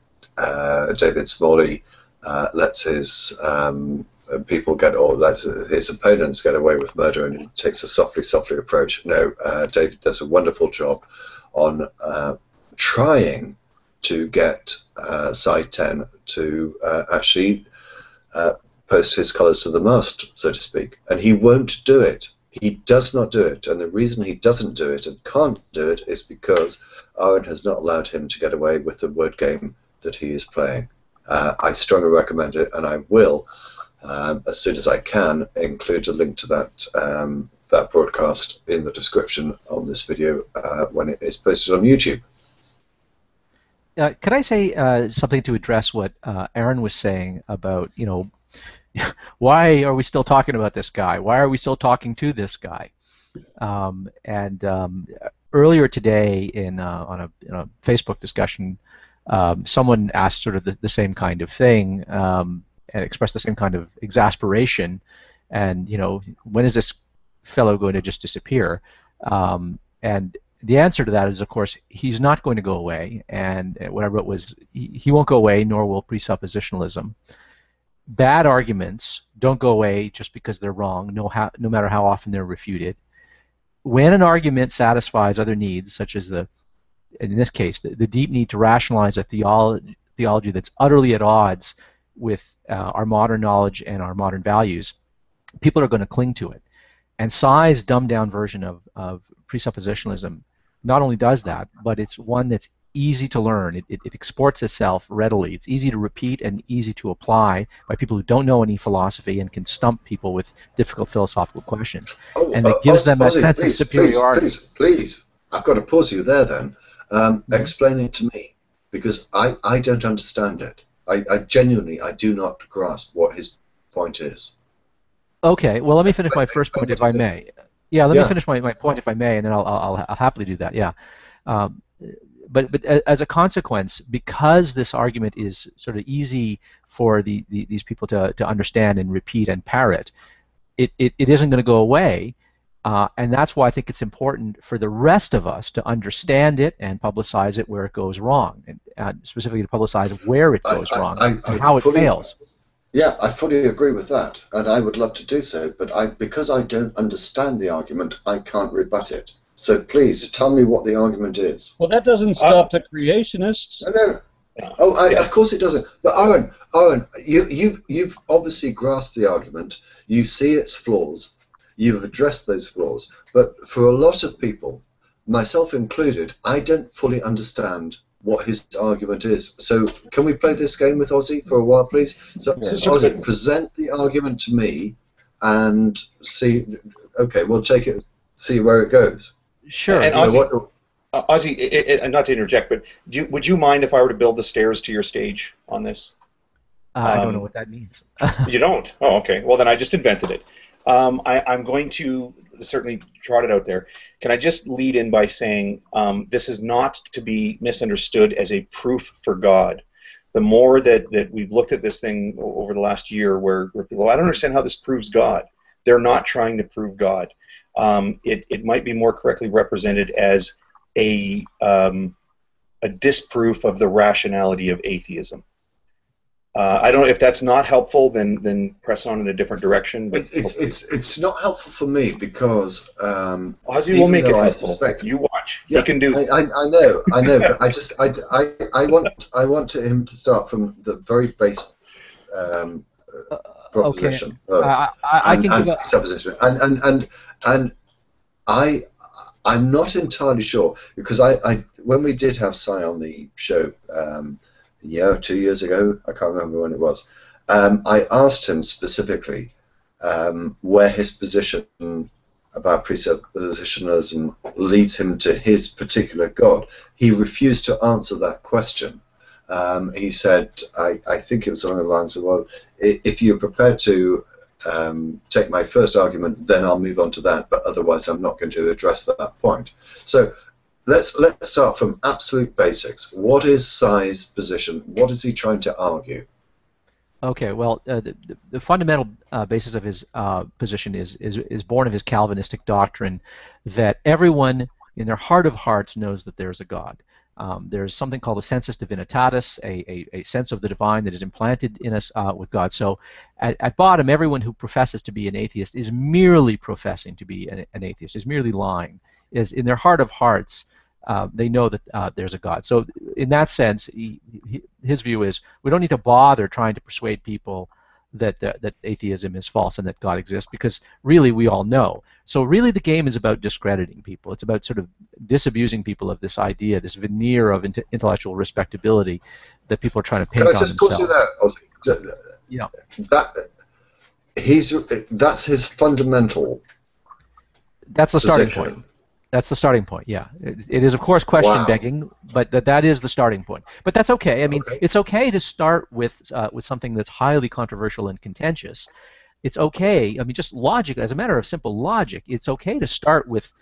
David Smalley lets his people get, or lets his opponents get away with murder, and he takes a softly approach. No, David does a wonderful job on trying to get Side 10 to actually post his colours to the mast, so to speak, and he won't do it. He does not do it, and the reason he doesn't do it and can't do it is because Owen has not allowed him to get away with the word game that he is playing. I strongly recommend it, and I will, as soon as I can, include a link to that that broadcast in the description on this video when it is posted on YouTube. Could I say something to address what Aaron was saying about, you know, why are we still talking about this guy? Why are we still talking to this guy? Earlier today in on a Facebook discussion, someone asked sort of the same kind of thing and expressed the same kind of exasperation. And, you know, when is this fellow going to just disappear? And the answer to that is, of course, he's not going to go away. And what I wrote was, he won't go away, nor will presuppositionalism. Bad arguments don't go away just because they're wrong, no matter how often they're refuted. When an argument satisfies other needs, such as in this case, the deep need to rationalize a theology that's utterly at odds with our modern knowledge and our modern values, people are going to cling to it. And Sai's dumbed-down version of presuppositionalism not only does that, but it's one that's easy to learn. It exports itself readily. It's easy to repeat and easy to apply by people who don't know any philosophy and can stump people with difficult philosophical questions. And it gives them that sense of superiority. Please, I've got to pause you there then. Explain it to me, because I don't understand it. I genuinely, I do not grasp what his point is. Okay, well, let me finish my first point, if I may. Yeah, let me finish my point, if I may, and then I'll happily do that. Yeah, but as a consequence, because this argument is sort of easy for these people to understand and repeat and parrot, it isn't going to go away, and that's why I think it's important for the rest of us to understand it and publicize it where it goes wrong, and specifically to publicize where it goes wrong and how it fails. Yeah, I fully agree with that, and I would love to do so, but because I don't understand the argument, I can't rebut it. So please, tell me what the argument is. Well, that doesn't stop the creationists. No. Of course it doesn't. But Owen, you've obviously grasped the argument. You see its flaws. You've addressed those flaws. But for a lot of people, myself included, I don't fully understand what his argument is. So can we play this game with Ozzy for a while, please? So Ozzy, present the argument to me and see. Okay, we'll take it, see where it goes. Sure. And Ozzy, not to interject, but would you mind if I were to build the stairs to your stage on this? I don't know what that means. You don't? Oh, okay. Well, then I just invented it. I'm going to certainly trot it out there. Can I just lead in by saying this is not to be misunderstood as a proof for God. The more that we've looked at this thing over the last year where people, I don't understand how this proves God. They're not trying to prove God. It might be more correctly represented as a disproof of the rationality of atheism. I don't know if that's not helpful. Then press on in a different direction. But it's not helpful for me because Ozzy will make it helpful. You watch. Yeah, he can do. I know. But I want him to start from the very base proposition. Okay. I can give presupposition. And I'm not entirely sure because when we did have Sai on the show. A year or 2 years ago, I can't remember when it was, I asked him specifically where his position about presuppositionalism leads him to his particular God. He refused to answer that question. He said, I think it was along the lines of, well, if you're prepared to take my first argument, then I'll move on to that, but otherwise I'm not going to address that point. So let's start from absolute basics. What is Sai's position? What is he trying to argue? Okay, well, the fundamental basis of his position is born of his Calvinistic doctrine that everyone in their heart of hearts knows that there's a God. There's something called a sensus divinitatis, a sense of the divine that is implanted in us with God. So at bottom, everyone who professes to be an atheist is merely professing to be an atheist, is merely lying. Is in their heart of hearts, they know that there's a God. So in that sense, his view is we don't need to bother trying to persuade people that atheism is false and that God exists, because really we all know. So really the game is about discrediting people. It's about sort of disabusing people of this idea, this veneer of intellectual respectability that people are trying to paint on themselves. Can I just put you there? Yeah. That's his fundamental. That's the starting point. That's the starting point, yeah. It is, of course, question-begging, but that is the starting point. But that's okay. I mean, it's okay to start with something that's highly controversial and contentious. It's okay. I mean, just logic, as a matter of simple logic, it's okay to start with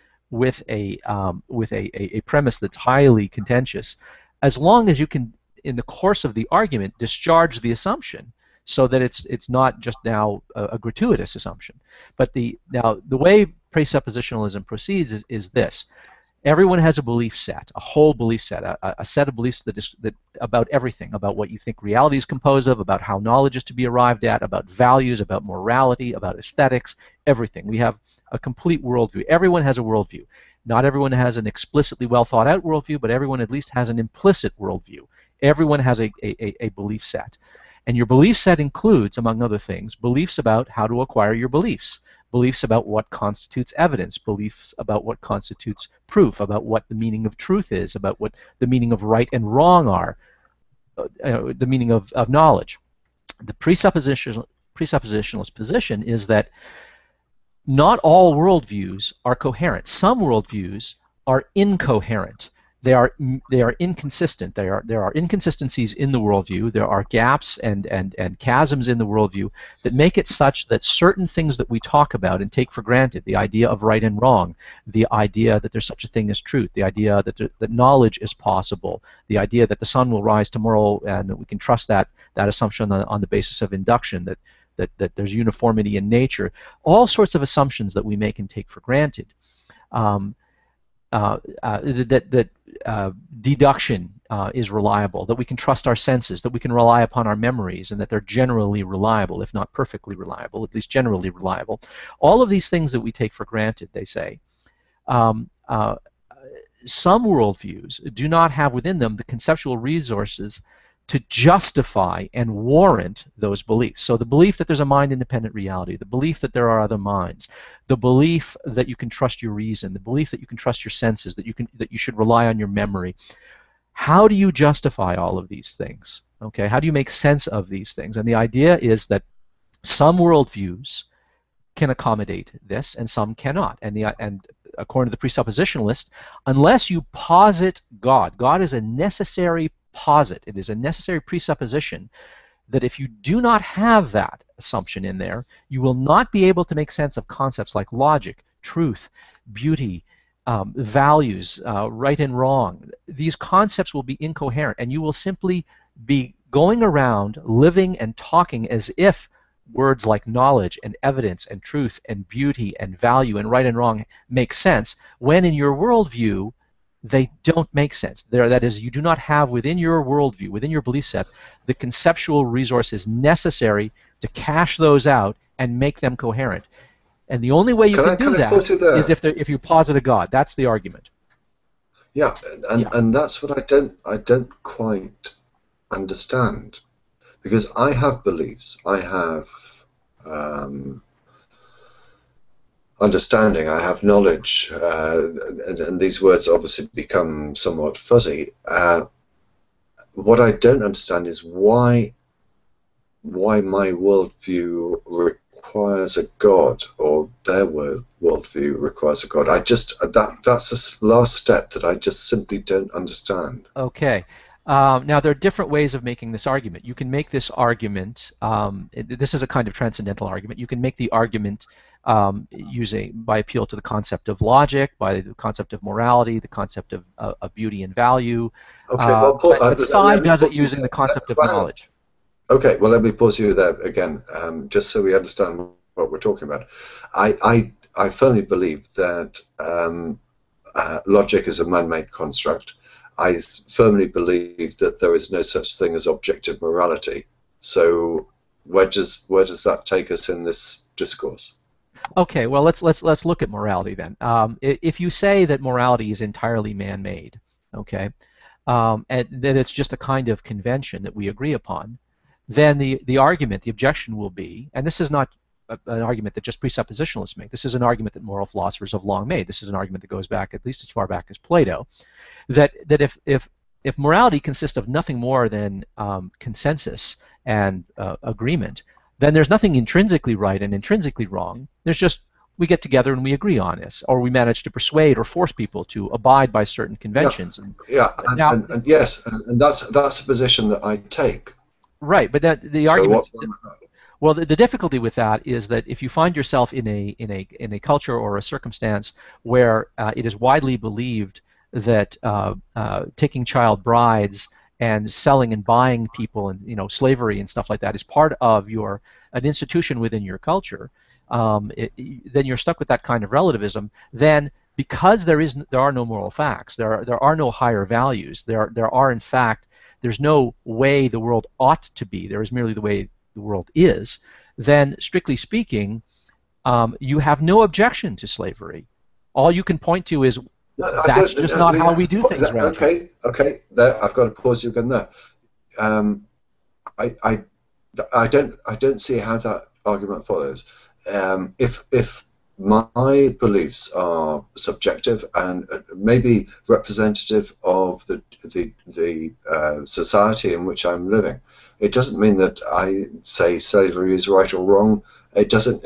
a premise that's highly contentious, as long as you can, in the course of the argument, discharge the assumption, so that it's not just now a gratuitous assumption. But the way presuppositionalism proceeds is this: everyone has a belief set, a whole belief set, a set of beliefs that about everything, about what you think reality is composed of, about how knowledge is to be arrived at, about values, about morality, about aesthetics, everything. We have a complete worldview. Everyone has a worldview. Not everyone has an explicitly well thought out worldview, but everyone at least has an implicit worldview. Everyone has a belief set. And your belief set includes, among other things, beliefs about how to acquire your beliefs, beliefs about what constitutes evidence, beliefs about what constitutes proof, about what the meaning of truth is, about what the meaning of right and wrong are, the meaning of knowledge. The presuppositionalist position is that not all worldviews are coherent. Some worldviews are incoherent. They are inconsistent. There are inconsistencies in the worldview. There are gaps and chasms in the worldview that make it such that certain things that we talk about and take for granted, the idea of right and wrong, the idea that there's such a thing as truth, the idea that knowledge is possible, the idea that the sun will rise tomorrow and that we can trust that assumption on the basis of induction, that there's uniformity in nature, all sorts of assumptions that we make and take for granted. Deduction is reliable, that we can trust our senses, that we can rely upon our memories, and that they're generally reliable, if not perfectly reliable, at least generally reliable. All of these things that we take for granted, they say, some worldviews do not have within them the conceptual resources to justify and warrant those beliefs. So the belief that there's a mind-independent reality, the belief that there are other minds, the belief that you can trust your reason, the belief that you can trust your senses, that you should rely on your memory. How do you justify all of these things? Okay, how do you make sense of these things? And the idea is that some worldviews can accommodate this and some cannot. And according to the presuppositionalist, unless you posit God, God is a necessary posit. It is a necessary presupposition that if you do not have that assumption in there, you will not be able to make sense of concepts like logic, truth, beauty, values, right and wrong. These concepts will be incoherent, and you will simply be going around living and talking as if words like knowledge and evidence and truth and beauty and value and right and wrong make sense, when in your worldview they don't make sense. That is, you do not have within your worldview, within your belief set, the conceptual resources necessary to cash those out and make them coherent. And the only way you can do that is if you posit a God. That's the argument. Yeah, and that's what I don't quite understand, because I have beliefs, I have understanding, I have knowledge, and these words obviously become somewhat fuzzy. What I don't understand is why my worldview requires a God, or their worldview requires a God. That's the last step that I just simply don't understand. Okay. Now, there are different ways of making this argument. You can make this argument, this is a kind of transcendental argument, you can make the argument by appeal to the concept of logic, by the concept of morality, the concept of beauty and value, okay, well, Paul, but Sai does it using the concept of knowledge. Okay, well, let me pause you there again, just so we understand what we're talking about. I firmly believe that logic is a man-made construct. I firmly believe that there is no such thing as objective morality. So where does that take us in this discourse? Okay, well, let's look at morality then. If you say that morality is entirely man-made, okay, and that it's just a kind of convention that we agree upon, then the argument, the objection will be, and this is not an argument that just presuppositionalists make. This is an argument that moral philosophers have long made. This is an argument that goes back at least as far back as Plato, that if morality consists of nothing more than consensus and agreement, then there's nothing intrinsically right and intrinsically wrong. There's just we get together and we agree on this, or we manage to persuade or force people to abide by certain conventions. Yeah, and yes, and that's the position that I take. Right, but the argument. Well, the difficulty with that is that if you find yourself in a culture or a circumstance where it is widely believed that taking child brides and selling and buying people and slavery and stuff like that is part of an institution within your culture, then you're stuck with that kind of relativism. Then, because there are no moral facts, there are no higher values. There are in fact there's no way the world ought to be. There is merely the way the world is. Then, strictly speaking, you have no objection to slavery. All you can point to is that's just not how we do things around here. Okay. There, I've got to pause you again there. I don't see how that argument follows. If my beliefs are subjective and maybe representative of the society in which I'm living, it doesn't mean that I say slavery is right or wrong. It doesn't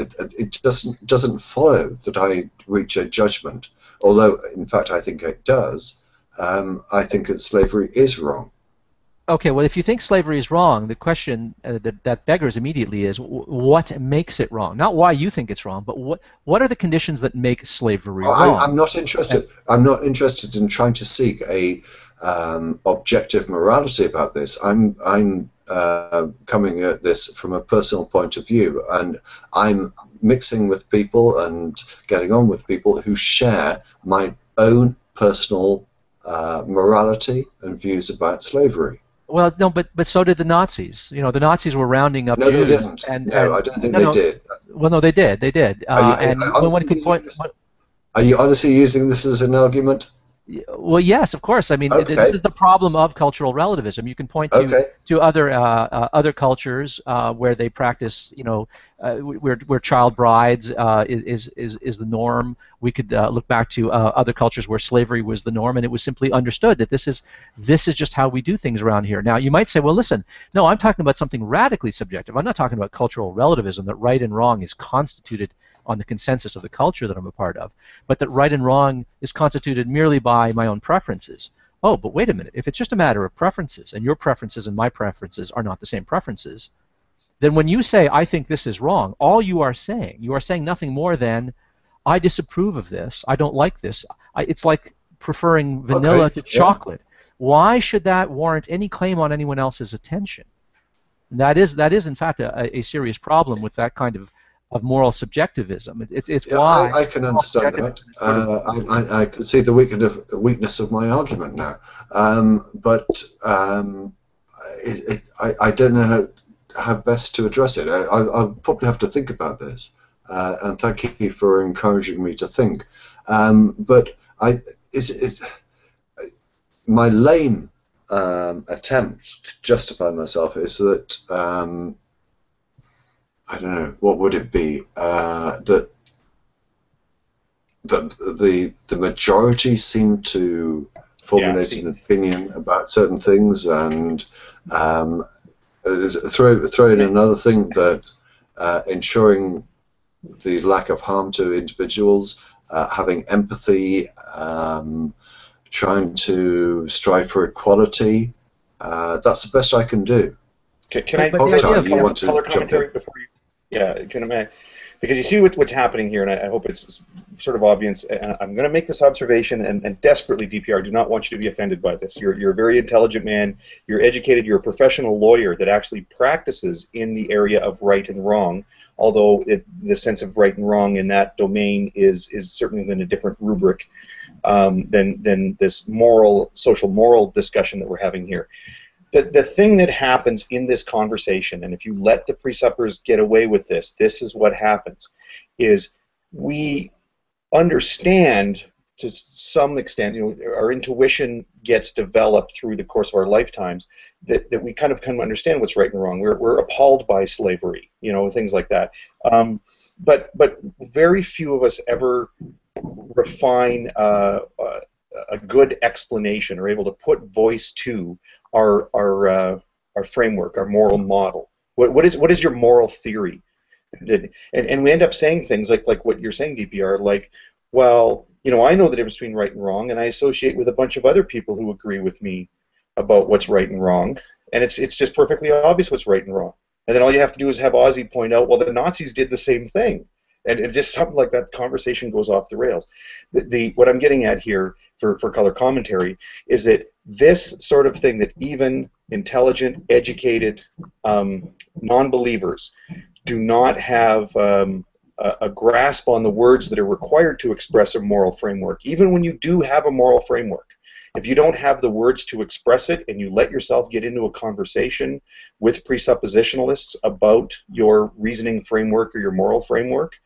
follow that I reach a judgment. Although, in fact, I think it does. I think that slavery is wrong. Okay, well, if you think slavery is wrong, the question that beggars immediately is what makes it wrong? Not why you think it's wrong, but what are the conditions that make slavery wrong? I'm not interested. I'm not interested in trying to seek a objective morality about this. I'm coming at this from a personal point of view, and I'm mixing with people and getting on with people who share my own personal morality and views about slavery. Well, no, but so did the Nazis. The Nazis were rounding up Jews. No, they didn't. I don't think they did. Well, no, they did. They did. Are you honestly using this as an argument? Well, yes, of course. I mean, okay. This is the problem of cultural relativism. You can point to other cultures where they practice, where child brides is the norm. We could look back to other cultures where slavery was the norm, and it was simply understood that this is just how we do things around here. Now, you might say, well, listen, no, I'm talking about something radically subjective. I'm not talking about cultural relativism, that right and wrong is constituted on the consensus of the culture that I'm a part of, but that right and wrong is constituted merely by my own preferences. Oh, but wait a minute. If it's just a matter of preferences, and your preferences and my preferences are not the same preferences, then when you say, I think this is wrong, all you are saying nothing more than, I disapprove of this, I don't like this. It's like preferring vanilla to chocolate. Why should that warrant any claim on anyone else's attention? And that is in fact a serious problem with that kind of moral subjectivism. It's why I can understand that. I can see the weakness of my argument now, but I don't know how best to address it. I'll probably have to think about this, and thank you for encouraging me to think. But my lame attempt to justify myself is that. I don't know, what would it be? That the majority seem to formulate an opinion about certain things, and throw in another thing, that ensuring the lack of harm to individuals, having empathy, trying to strive for equality, That's the best I can do. Can I color commentary before you? Yeah, can I? Because you see what's happening here, and I hope it's sort of obvious. And I'm going to make this observation, and desperately, DPR, do not want you to be offended by this. You're a very intelligent man. You're educated. You're a professional lawyer that actually practices in the area of right and wrong. Although the sense of right and wrong in that domain is certainly in a different rubric than this social moral discussion that we're having here. The thing that happens in this conversation, and if you let the presuppers get away with this is what happens, is we understand to some extent, our intuition gets developed through the course of our lifetimes, that we kind of understand what's right and wrong. We're appalled by slavery, things like that. But very few of us ever refine a good explanation, or able to put voice to our framework, our moral model. What is your moral theory? And we end up saying things like what you're saying, DPR, like, well, I know the difference between right and wrong, and I associate with a bunch of other people who agree with me about what's right and wrong, and it's just perfectly obvious what's right and wrong. And then all you have to do is have Ozzy point out, well, the Nazis did the same thing. And it just something like that, conversation goes off the rails. What I'm getting at here for color commentary is that this sort of thing, that even intelligent, educated non-believers do not have a grasp on the words that are required to express a moral framework. Even when you do have a moral framework, if you don't have the words to express it, and you let yourself get into a conversation with presuppositionalists about your reasoning framework or your moral framework,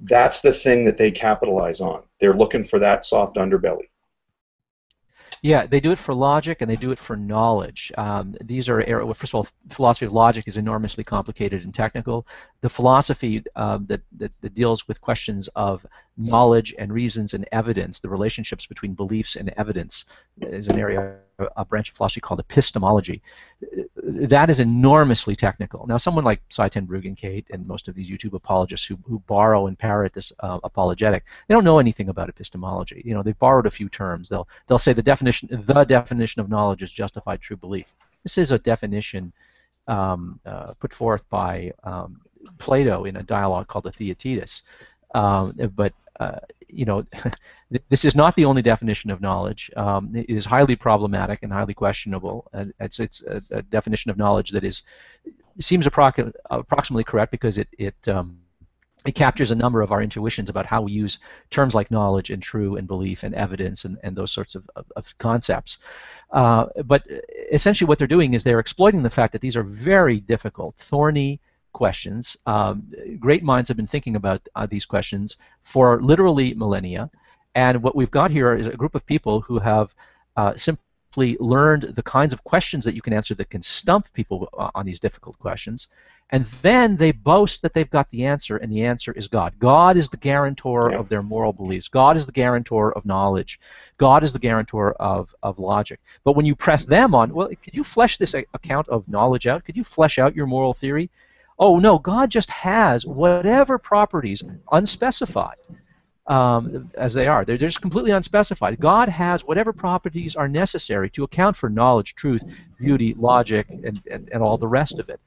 that's the thing that they capitalize on. They're looking for that soft underbelly. Yeah, they do it for logic, and they do it for knowledge. These are, first of all, philosophy of logic is enormously complicated and technical. The philosophy that deals with questions of knowledge and reasons and evidence, the relationships between beliefs and evidence, is an area, a branch of philosophy called epistemology. That is enormously technical. Now, someone like Seitan Bruggencate and most of these YouTube apologists who borrow and parrot this apologetic, they don't know anything about epistemology. They've borrowed a few terms. They'll say the definition of knowledge is justified true belief. This is a definition put forth by Plato in a dialogue called the Theaetetus. This is not the only definition of knowledge. It is highly problematic and highly questionable. It's a definition of knowledge that seems approximately correct, because it captures a number of our intuitions about how we use terms like knowledge and true and belief and evidence and those sorts of concepts. But essentially what they're doing is they're exploiting the fact that these are very difficult, thorny questions. Great minds have been thinking about these questions for literally millennia, and what we've got here is a group of people who have simply learned the kinds of questions that you can answer that can stump people on these difficult questions, and then they boast that they've got the answer, and the answer is God. God is the guarantor of their moral beliefs. God is the guarantor of knowledge. God is the guarantor of logic. But when you press them on, well, could you flesh this account of knowledge out? Could you flesh out your moral theory? Oh, no, God just has whatever properties, unspecified as they are. They're just completely unspecified. God has whatever properties are necessary to account for knowledge, truth, beauty, logic, and all the rest of it.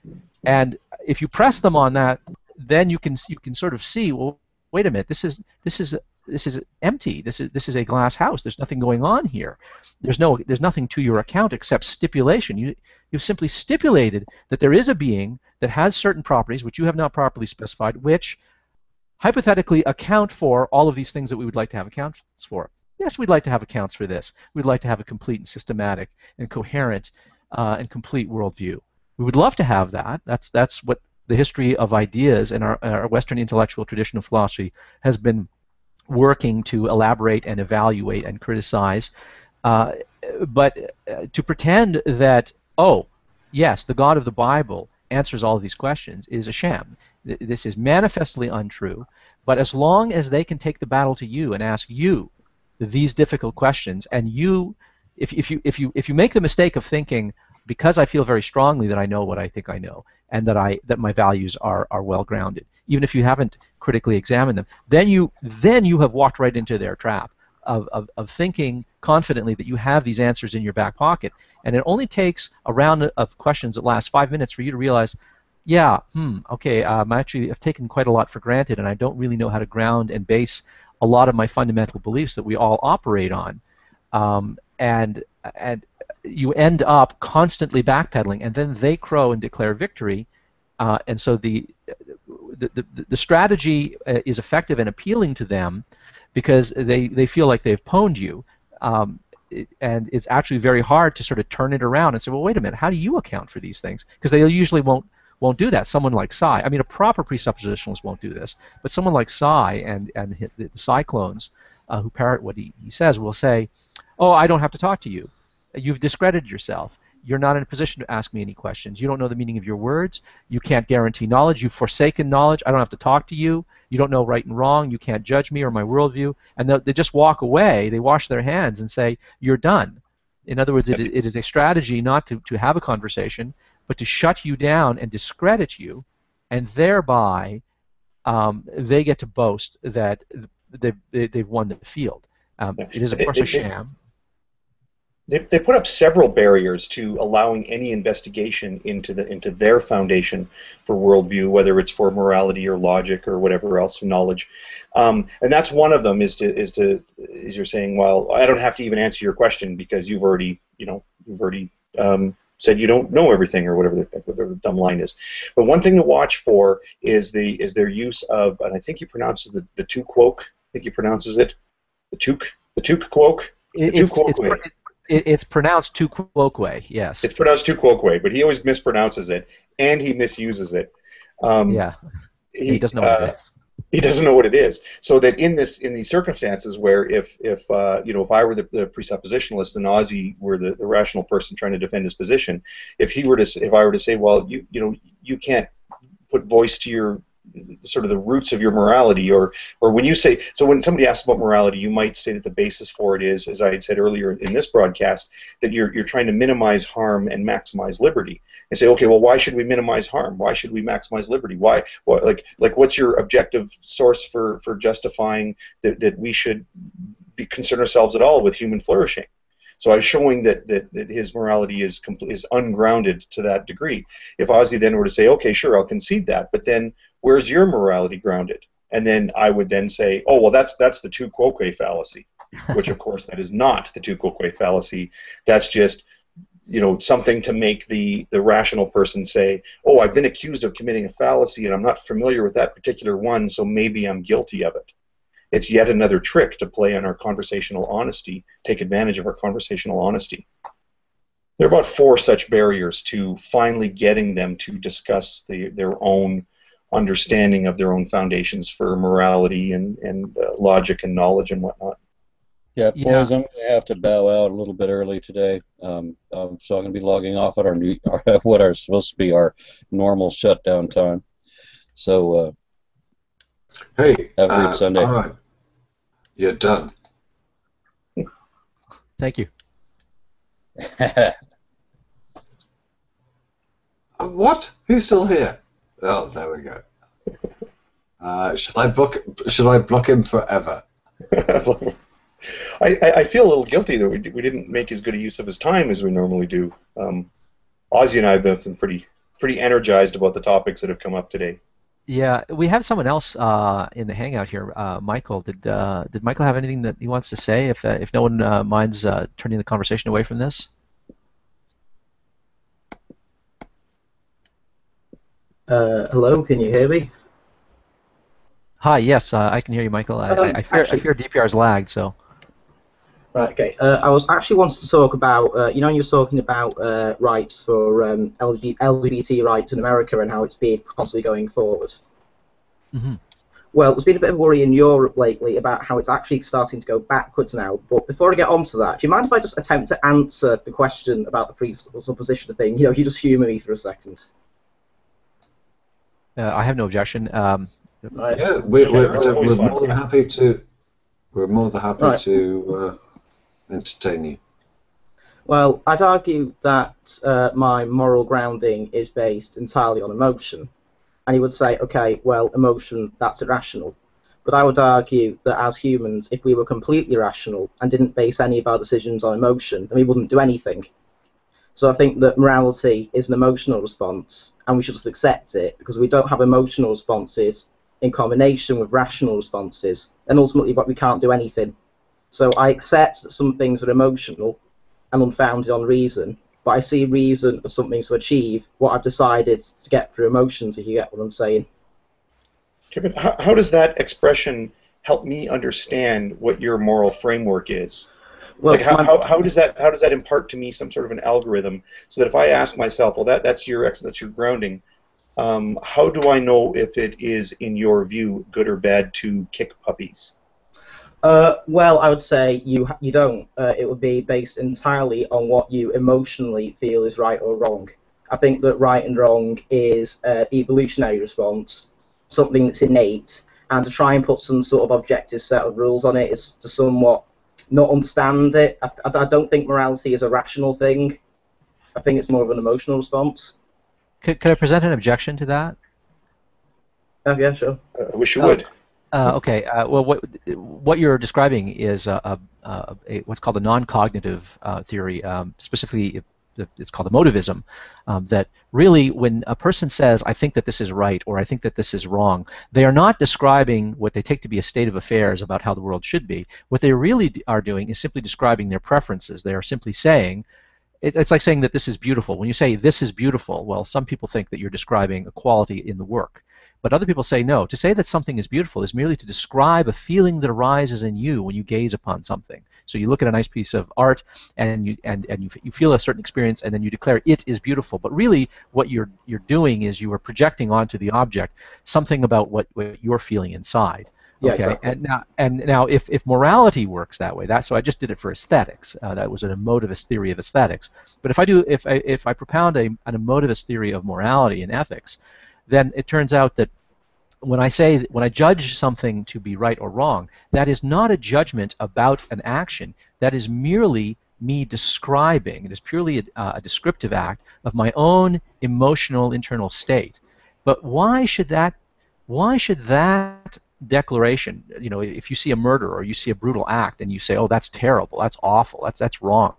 And if you press them on that, then you can sort of see, well, wait a minute, this is empty. This is a glass house. There's nothing going on here. There's nothing to your account except stipulation. You've simply stipulated that there is a being that has certain properties which you have not properly specified, which hypothetically account for all of these things that we would like to have accounts for. Yes, we'd like to have accounts for this. We'd like to have a complete and systematic and coherent and complete worldview. We would love to have that. That's what the history of ideas in our Western intellectual tradition of philosophy has been working to elaborate and evaluate and criticize. But to pretend that, oh, yes, the God of the Bible answers all of these questions is a sham. This is manifestly untrue. But as long as they can take the battle to you and ask you these difficult questions, and if you make the mistake of thinking, because I feel very strongly that I know what I think I know, and that my values are well grounded, even if you haven't critically examined them, then you have walked right into their trap. of thinking confidently that you have these answers in your back pocket. And it only takes a round of questions that last 5 minutes for you to realize, yeah, okay, I've taken quite a lot for granted, and I don't really know how to ground and base a lot of my fundamental beliefs that we all operate on. And you end up constantly backpedaling, and then they crow and declare victory. And so the strategy is effective and appealing to them because they feel like they've pwned you. And it's actually very hard to sort of turn it around and say, well, wait a minute, how do you account for these things? Because they usually won't do that. Someone like Psy, I mean, a proper presuppositionalist won't do this, but someone like Psy and the Psy clones who parrot what he says will say, oh, I don't have to talk to you. You've discredited yourself. You're not in a position to ask me any questions. You don't know the meaning of your words. You can't guarantee knowledge. You've forsaken knowledge. I don't have to talk to you. You don't know right and wrong. You can't judge me or my worldview. And they just walk away. They wash their hands and say, you're done. In other words, it is a strategy not to have a conversation, but to shut you down and discredit you, and thereby they get to boast that they've won the field. It is, of course, a sham. They put up several barriers to allowing any investigation into their foundation for worldview, whether it's for morality or logic or whatever else, knowledge, and that's one of them. Is you're saying, well, I don't have to even answer your question because you've already said you don't know everything, or whatever the dumb line is. But one thing to watch for is their use of, and I think he pronounces the tu quoque. I think he pronounces it the tuk quoque. It's pronounced tu quoque, yes. It's pronounced tu quoque, but he always mispronounces it, and he misuses it. Yeah, he doesn't know what it is. He doesn't know what it is. So that in these circumstances where if I were the presuppositionalist and Ozzy were the rational person trying to defend his position, if I were to say, well, you can't put voice to your sort of the roots of your morality, or when you say, so when somebody asks about morality, you might say that the basis for it is, as I had said earlier in this broadcast, that you're trying to minimize harm and maximize liberty. And say, okay, well, why should we minimize harm? Why should we maximize liberty? Why what's your objective source for justifying that we should concern ourselves at all with human flourishing? So I was showing that his morality is ungrounded to that degree. If Ozzy then were to say, okay, sure, I'll concede that, but then where's your morality grounded? And then I would then say, oh, well, that's the tu quoque fallacy, which of course that is not the tu quoque fallacy. That's just something to make the rational person say, oh, I've been accused of committing a fallacy and I'm not familiar with that particular one, so maybe I'm guilty of it. It's yet another trick to play on our conversational honesty, take advantage of our conversational honesty. There are about 4 such barriers to finally getting them to discuss their own understanding of their own foundations for morality and logic and knowledge and whatnot. Yeah, boys, I'm going to have to bow out a little bit early today, so I'm going to be logging off at what are supposed to be our normal shutdown time. So, hey, have a good Sunday. All right, you're done. Thank you. What? Who's still here? Oh, there we go. Should I block him forever? I feel a little guilty that we didn't make as good a use of his time as we normally do. Ozzy and I have been pretty energized about the topics that have come up today. Yeah, we have someone else in the hangout here, Michael. Did Michael have anything that he wants to say? If no one minds turning the conversation away from this. Hello, can you hear me? Hi, yes, I can hear you, Michael. I fear DPR's lagged, so. Right, okay. I was actually wanting to talk about, you're talking about rights for LGBT rights in America and how it's been constantly going forward. Mm-hmm. Well, there's been a bit of worry in Europe lately about how it's actually starting to go backwards now. But before I get on to that, do you mind if I just attempt to answer the question about the presupposition thing? If you just humour me for a second. I have no objection. Right. Yeah, we're more than happy to. We're more than happy to entertain you. Well, I'd argue that my moral grounding is based entirely on emotion, and he would say, okay, well, emotion, that's irrational. But I would argue that as humans, if we were completely rational and didn't base any of our decisions on emotion, then we wouldn't do anything. So I think that morality is an emotional response, and we should just accept it, because we don't have emotional responses in combination with rational responses, and ultimately we can't do anything. So I accept that some things are emotional and unfounded on reason, but I see reason as something to achieve what I've decided to get through emotions, if you get what I'm saying. Kevin, how does that expression help me understand what your moral framework is? Well, like how does that impart to me some sort of an algorithm, so that if I ask myself, well, that's your grounding, how do I know if it is, in your view, good or bad to kick puppies? Well, I would say you don't. It would be based entirely on what you emotionally feel is right or wrong. I think that right and wrong is an evolutionary response, something that's innate, and to try and put some sort of objective set of rules on it is to somewhat not understand it. I don't think morality is a rational thing. I think it's more of an emotional response. Could I present an objection to that? Oh, yeah, sure. I wish you would. Okay. Well, what you're describing is what's called a non-cognitive theory. Specifically, it's called emotivism. That really, when a person says, "I think that this is right" or "I think that this is wrong," they are not describing what they take to be a state of affairs about how the world should be. What they really are doing is simply describing their preferences. They are simply saying, it's like saying that this is beautiful. When you say this is beautiful, well, some people think that you're describing a quality in the work. But other people say no. To say that something is beautiful is merely to describe a feeling that arises in you when you gaze upon something. So you look at a nice piece of art and you feel a certain experience, and then you declare it is beautiful. But really, what you're doing is you are projecting onto the object something about what you're feeling inside. Yeah, okay. Exactly. And now if morality works that way, so I just did it for aesthetics. That was an emotivist theory of aesthetics. But if I propound an emotivist theory of morality and ethics, then it turns out that when I judge something to be right or wrong, that is not a judgment about an action. That is merely me describing. It is purely a descriptive act of my own emotional internal state. But why should that declaration, if you see a murder or you see a brutal act and you say, "Oh, that's terrible, that's awful, that's wrong,"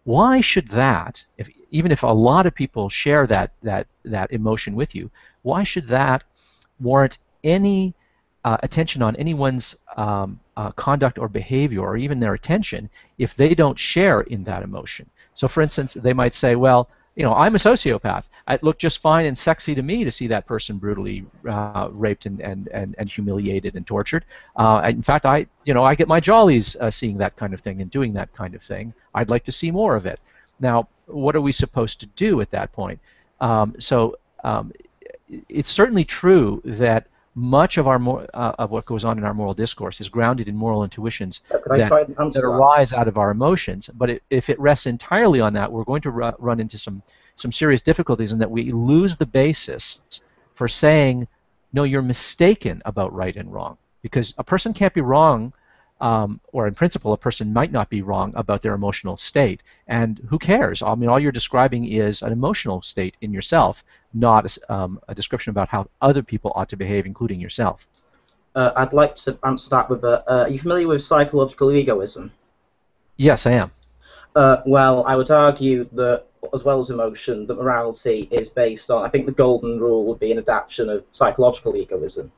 why should that, even if a lot of people share that emotion with you, why should that warrant any attention on anyone's conduct or behavior, or even their attention, if they don't share in that emotion? So, for instance, they might say, "Well, I'm a sociopath. It looked just fine and sexy to me to see that person brutally raped and humiliated and tortured. In fact, I get my jollies seeing that kind of thing and doing that kind of thing. I'd like to see more of it." Now, what are we supposed to do at that point? It's certainly true that much of of what goes on in our moral discourse is grounded in moral intuitions that arise out of our emotions. But if it rests entirely on that, we're going to run into some serious difficulties, in that we lose the basis for saying, "No, you're mistaken about right and wrong," because a person can't be wrong. Or in principle, a person might not be wrong about their emotional state, and who cares? I mean, all you're describing is an emotional state in yourself, not a description about how other people ought to behave, including yourself. I'd like to answer that with are you familiar with psychological egoism? Yes, I am. Well, I would argue that, as well as emotion, that morality is based on, I think the golden rule would be an adaptation of psychological egoism.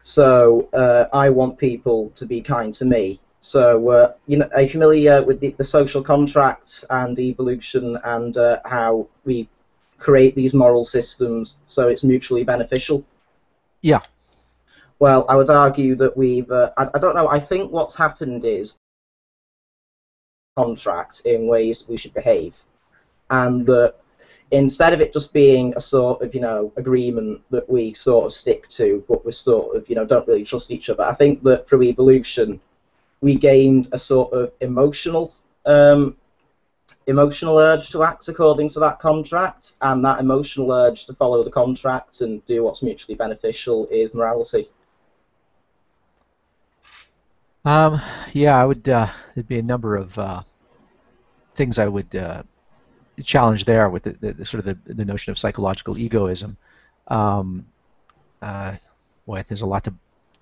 So I want people to be kind to me. So are you familiar with the social contract and evolution, and how we create these moral systems so it's mutually beneficial? Yeah. Well, I would argue that we've I don't know. I think what's happened is contract in ways we should behave, and that instead of it just being a sort of, agreement that we sort of stick to, but we sort of, don't really trust each other, I think that through evolution, we gained a sort of emotional urge to act according to that contract, and that emotional urge to follow the contract and do what's mutually beneficial is morality. Yeah, I would. There'd be a number of things I would challenge there with the sort of the notion of psychological egoism. Boy, there's a lot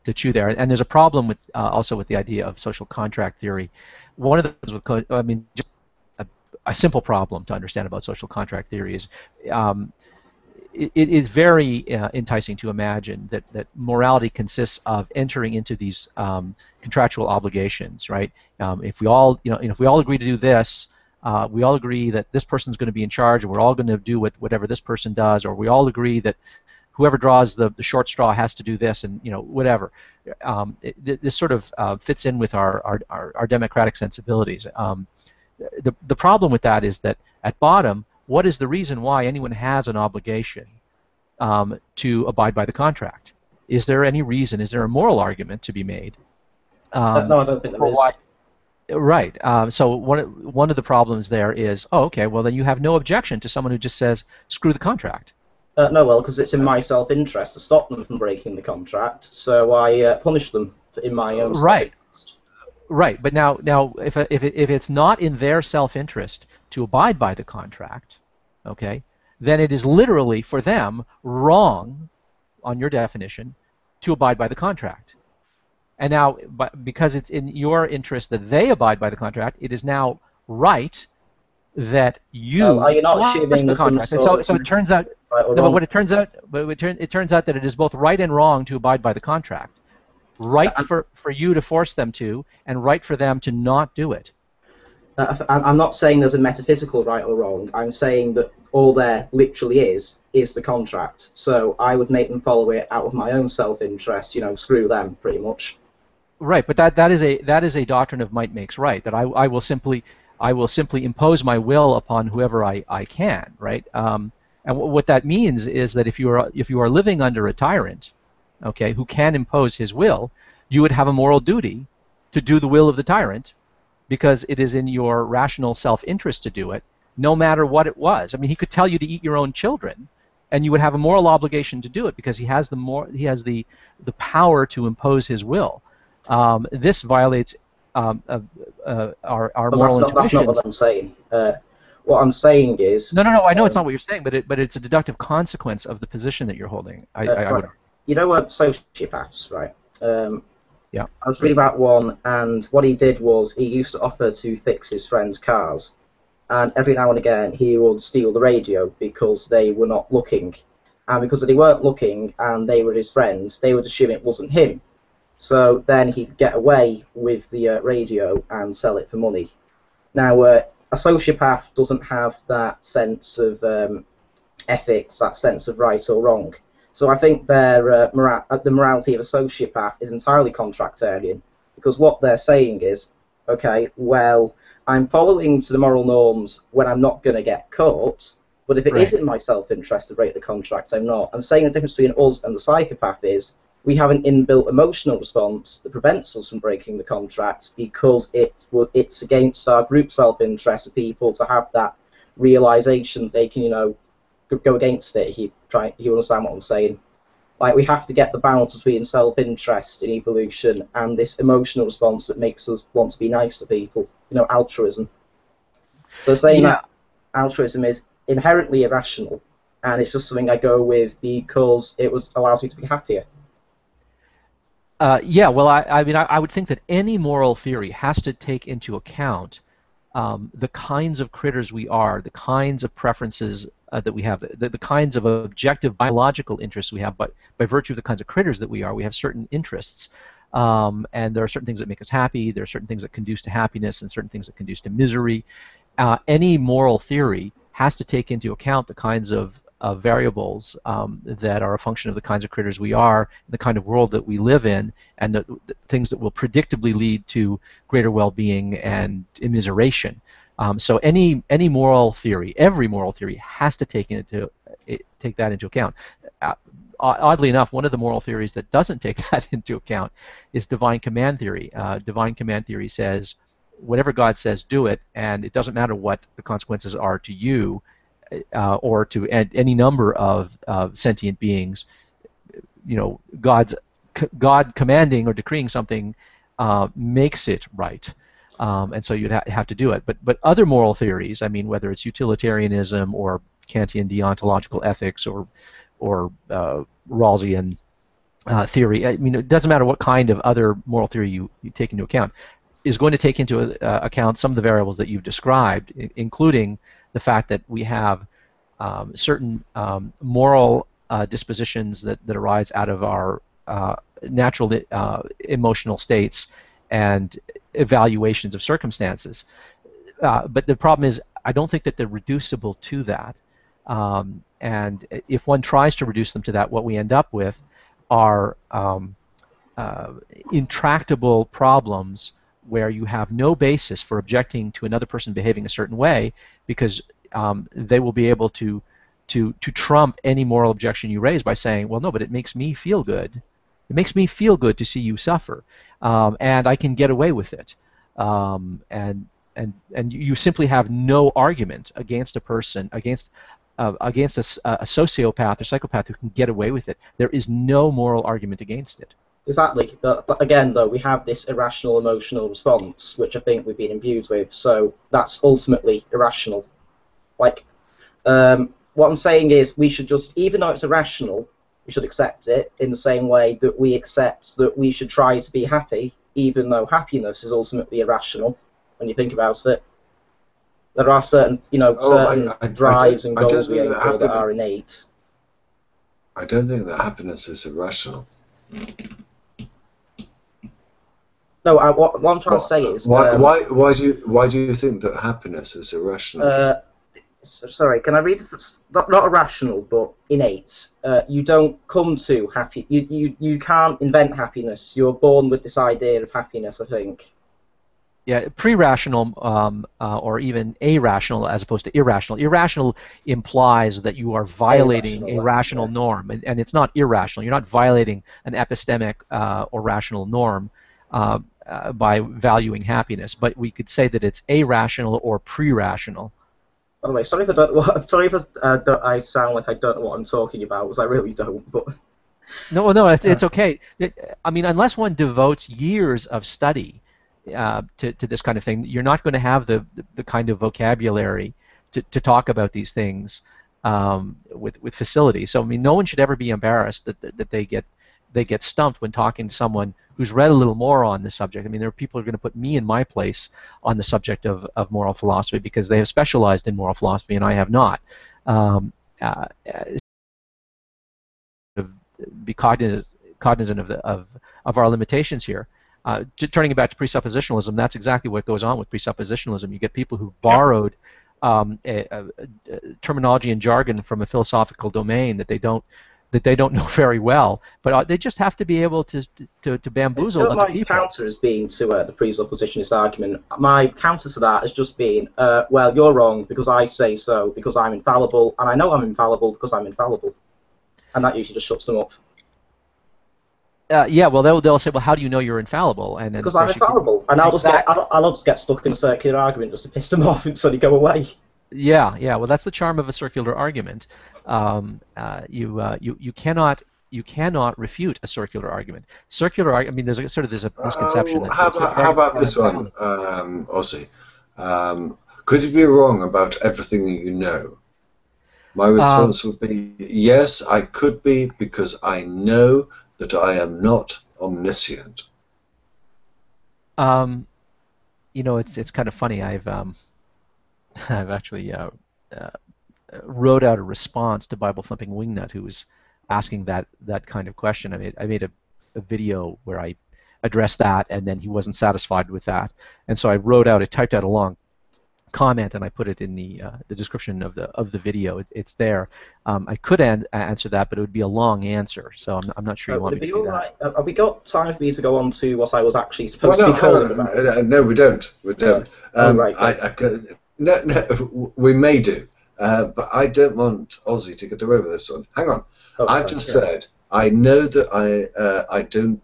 to chew there, and there's a problem with also with the idea of social contract theory. One of the things with just a simple problem to understand about social contract theory is it is very enticing to imagine that morality consists of entering into these contractual obligations, right? If we all if we all agree to do this, we all agree that this person's going to be in charge, and we're all going to do whatever this person does, or we all agree that whoever draws the short straw has to do this, and whatever. This sort of fits in with our democratic sensibilities. The problem with that is that at bottom, what is the reason why anyone has an obligation to abide by the contract? Is there any reason? Is there a moral argument to be made? No, I don't think there is. Right. So one of the problems there is, okay, well then you have no objection to someone who just says, screw the contract. No, well, because it's in my self-interest to stop them from breaking the contract, so I punish them in my own self-interest. Right, but now if it's not in their self-interest to abide by the contract, okay, then it is literally for them wrong, on your definition, to abide by the contract. And now, because it's in your interest that they abide by the contract, it is now right that you are you not assuming the contract. So it turns out, it turns out that it is both right and wrong to abide by the contract. Right for you to force them to, and right for them to not do it. I'm not saying there's a metaphysical right or wrong. I'm saying that all there literally is the contract. So I would make them follow it out of my own self-interest. Screw them, pretty much. Right, but that is a doctrine of might makes right. That I will simply impose my will upon whoever I can. Right, and what that means is that if you are living under a tyrant, okay, who can impose his will, you would have a moral duty to do the will of the tyrant, because it is in your rational self-interest to do it, no matter what it was. I mean, he could tell you to eat your own children, and you would have a moral obligation to do it because he has the power to impose his will. This violates our moral intuitions. That's not what I'm saying. What I'm saying is... No, I know it's not what you're saying, but it's a deductive consequence of the position that you're holding. I would... sociopaths, right? Yeah. I was reading about one, and what he did was he used to offer to fix his friends' cars, and every now and again he would steal the radio because they were not looking, and because they weren't looking and they were his friends, they would assume it wasn't him. So then he'd get away with the radio and sell it for money. Now, a sociopath doesn't have that sense of ethics, that sense of right or wrong. So I think the morality of a sociopath is entirely contractarian, because what they're saying is, okay, well, I'm following to the moral norms when I'm not going to get caught, but if it is in my self-interest to break the contract, I'm not. I'm saying the difference between us and the psychopath is we have an inbuilt emotional response that prevents us from breaking the contract because it's against our group self-interest of people to have that realization that they can, go against it. You understand what I'm saying? Like, we have to get the balance between self-interest in evolution and this emotional response that makes us want to be nice to people. Altruism. So saying that altruism is inherently irrational, and it's just something I go with because it allows me to be happier. Well, I would think that any moral theory has to take into account the kinds of critters we are, the kinds of preferences that we have, the kinds of objective biological interests we have, but by virtue of the kinds of critters that we are, we have certain interests. And there are certain things that make us happy, there are certain things that conduce to happiness, and certain things that conduce to misery. Any moral theory has to take into account the kinds of variables that are a function of the kinds of critters we are, the kind of world that we live in, and the things that will predictably lead to greater well-being and immiseration. So any moral theory, every moral theory, has to take that into account. Oddly enough, one of the moral theories that doesn't take that into account is divine command theory. Divine command theory says, whatever God says, do it, and it doesn't matter what the consequences are to you or to any number of sentient beings. God commanding or decreeing something makes it right. And so you'd have to do it. But other moral theories, I mean, whether it's utilitarianism or Kantian deontological ethics or Rawlsian theory, I mean, it doesn't matter what kind of other moral theory you take into account, is going to take into account some of the variables that you've described, including the fact that we have certain moral dispositions that arise out of our natural emotional states and evaluations of circumstances. But the problem is, I don't think that they're reducible to that. And if one tries to reduce them to that, what we end up with are intractable problems where you have no basis for objecting to another person behaving a certain way, because they will be able to trump any moral objection you raise by saying, well, no, but it makes me feel good. It makes me feel good to see you suffer, and I can get away with it. And you simply have no argument against a person, against a sociopath or psychopath who can get away with it. There is no moral argument against it. Exactly, but again, though, we have this irrational emotional response, which I think we've been imbued with, so that's ultimately irrational. Like, what I'm saying is, we should just, even though it's irrational, we should accept it in the same way that we accept that we should try to be happy, even though happiness is ultimately irrational, when you think about it. There are certain, certain drives and goals we aim for that are innate. I don't think that happiness is irrational. No, what I'm trying to say is... why do you think that happiness is irrational? Sorry, can I read? Not irrational, but innate. You don't come to happy. You can't invent happiness. You're born with this idea of happiness, I think. Yeah, pre-rational or even irrational as opposed to irrational. Irrational implies that you are violating a rational norm, and it's not irrational. You're not violating an epistemic or rational norm by valuing happiness, but we could say that it's irrational or pre-rational. By the way, sorry if I sound like I don't know what I'm talking about, because I really don't. But no, it's okay. I mean, unless one devotes years of study to this kind of thing, you're not going to have the kind of vocabulary to talk about these things with facility. So I mean, no one should ever be embarrassed that they get stumped when talking to someone who's read a little more on the subject. I mean, there are people who are going to put me in my place on the subject of moral philosophy because they have specialized in moral philosophy and I have not. Be cognizant of our limitations here. Turning it back to presuppositionalism, that's exactly what goes on with presuppositionalism. You get people who've borrowed terminology and jargon from a philosophical domain that they don't know very well, but they just have to be able to bamboozle other people. My counter has been to the presuppositionist argument. My counter to that has just been, well, you're wrong because I say so, because I'm infallible, and I know I'm infallible because I'm infallible. And that usually just shuts them up. Yeah, well, they'll say, well, how do you know you're infallible? And then because I'm infallible, and I'll just get stuck in a circular argument just to piss them off and suddenly go away. Yeah. Well, that's the charm of a circular argument. You cannot refute a circular argument. I mean, there's a misconception. How about this one, Ozzy? Could you be wrong about everything that you know? My response would be yes, I could be, because I know that I am not omniscient. It's kind of funny. I've actually wrote out a response to Bible thumping wingnut who was asking that kind of question. I made a video where I addressed that, and then he wasn't satisfied with that, and so I typed out a long comment, and I put it in the description of the video. It's there. I could answer that, but it would be a long answer, so I'm not sure you want me to do that. Have we got time for me to go on to what I was actually supposed to be calling about? No, we don't. We don't. Right. No, we may do, but I don't want Ozzy to get away with this one. Hang on. I've just said I know that I don't.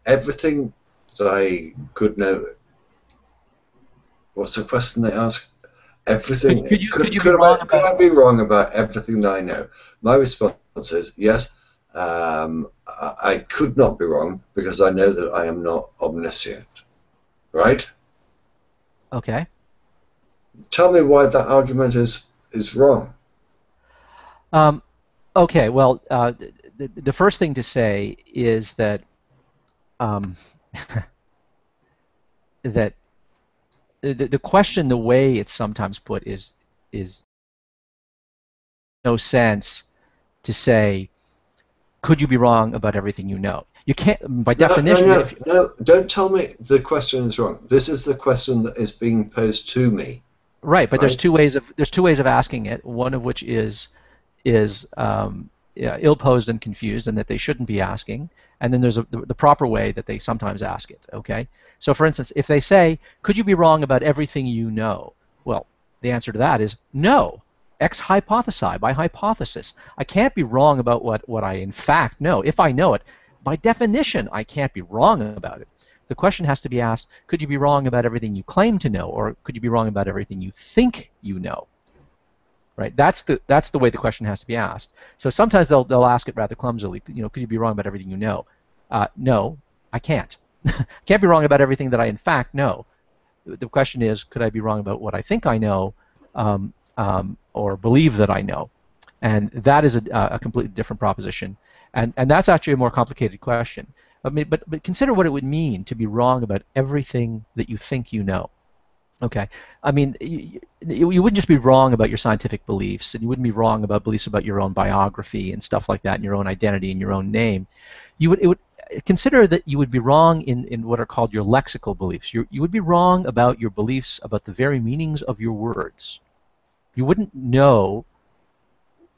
Everything that I could know. What's the question they ask? Everything. Could I be wrong about everything that I know? My response is yes. I could not be wrong because I know that I am not omniscient. Right? Okay. Tell me why that argument is wrong. Okay. Well, the first thing to say is that that the question, the way it's sometimes put, is no sense to say, could you be wrong about everything you know? You can't, by definition. No, don't tell me the question is wrong. This is the question that is being posed to me. Right, but there's two ways of asking it. One of which is ill-posed and confused, and that they shouldn't be asking. And then there's the proper way that they sometimes ask it. Okay. So, for instance, if they say, "Could you be wrong about everything you know?" Well, the answer to that is no. Ex hypothesi, by hypothesis. I can't be wrong about what I in fact know. If I know it, by definition, I can't be wrong about it. The question has to be asked, could you be wrong about everything you claim to know, or could you be wrong about everything you think you know? Right? That's the way the question has to be asked. So sometimes they'll ask it rather clumsily, could you be wrong about everything you know? No, I can't. I can't be wrong about everything that I in fact know. The question is, could I be wrong about what I think I know, or believe that I know? And that is a completely different proposition. And that's actually a more complicated question. But consider what it would mean to be wrong about everything that you think you know. Okay, I mean, you wouldn't just be wrong about your scientific beliefs, and you wouldn't be wrong about beliefs about your own biography and stuff like that, and your own identity and your own name. It would consider that you would be wrong in what are called your lexical beliefs. You would be wrong about your beliefs about the very meanings of your words. You wouldn't know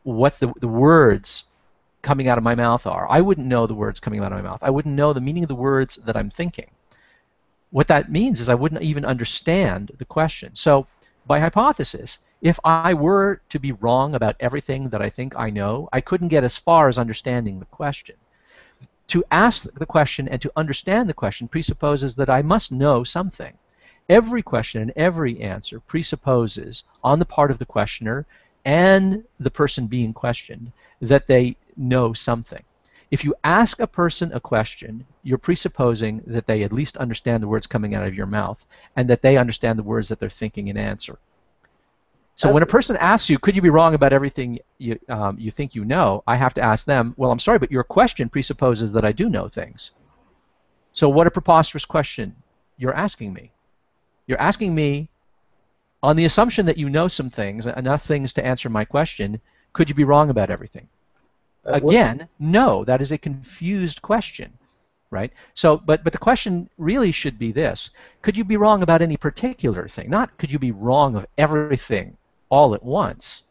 what the words coming out of my mouth are. I wouldn't know the words coming out of my mouth. I wouldn't know the meaning of the words that I'm thinking. What that means is I wouldn't even understand the question. So, by hypothesis, if I were to be wrong about everything that I think I know, I couldn't get as far as understanding the question. To ask the question and to understand the question presupposes that I must know something. Every question and every answer presupposes, on the part of the questioner and the person being questioned, that they know something. If you ask a person a question, you're presupposing that they at least understand the words coming out of your mouth, and that they understand the words that they're thinking in answer. So when a person asks you, could you be wrong about everything you think you know, I have to ask them, well, I'm sorry, but your question presupposes that I do know things. So what a preposterous question you're asking me. You're asking me, on the assumption that you know some things, enough things to answer my question, could you be wrong about everything? Again, no, that is a confused question, right? So, but the question really should be this: could you be wrong about any particular thing? Not could you be wrong of everything all at once,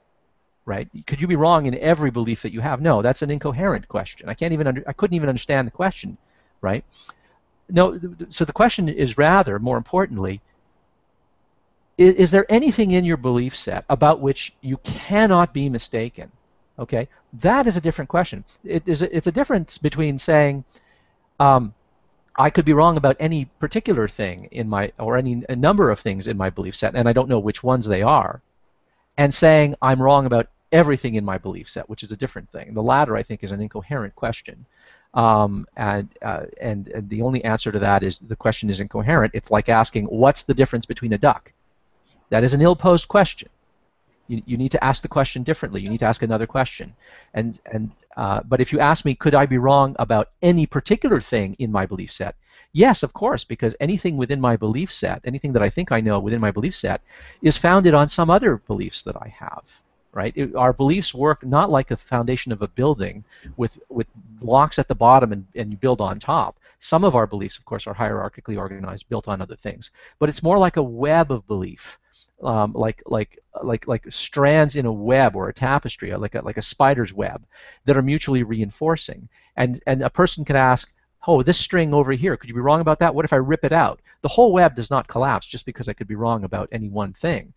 right? Could you be wrong in every belief that you have? No, that's an incoherent question. I couldn't even understand the question, right? No, so the question is rather, more importantly, is there anything in your belief set about which you cannot be mistaken? Okay, that is a different question. It's a difference between saying, I could be wrong about any particular thing in my, or a number of things in my belief set, and I don't know which ones they are, and saying I'm wrong about everything in my belief set, which is a different thing. The latter, I think, is an incoherent question, and the only answer to that is the question is incoherent. It's like asking, what's the difference between a duck? That is an ill-posed question. You need to ask the question differently. You need to ask another question. But if you ask me, could I be wrong about any particular thing in my belief set? Yes, of course, because anything within my belief set, anything that I think I know within my belief set, is founded on some other beliefs that I have. Right? Our beliefs work not like a foundation of a building with blocks at the bottom and you build on top. Some of our beliefs, of course, are hierarchically organized, built on other things. But it's more like a web of belief. Like strands in a web or a tapestry, like a spider's web, that are mutually reinforcing. And a person can ask, oh, this string over here, could you be wrong about that? What if I rip it out? The whole web does not collapse just because I could be wrong about any one thing.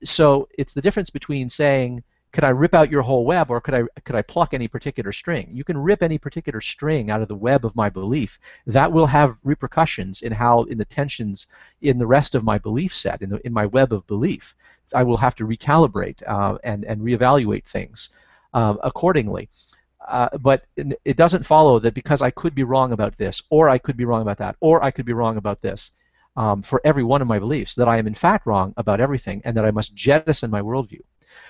So it's the difference between saying, could I rip out your whole web, or could I pluck any particular string? You can rip any particular string out of the web of my belief. That will have repercussions in the tensions in the rest of my belief set, in my web of belief. I will have to recalibrate and reevaluate things accordingly. But it doesn't follow that because I could be wrong about this, or I could be wrong about that, or I could be wrong about this, for every one of my beliefs, that I am in fact wrong about everything, and that I must jettison my worldview.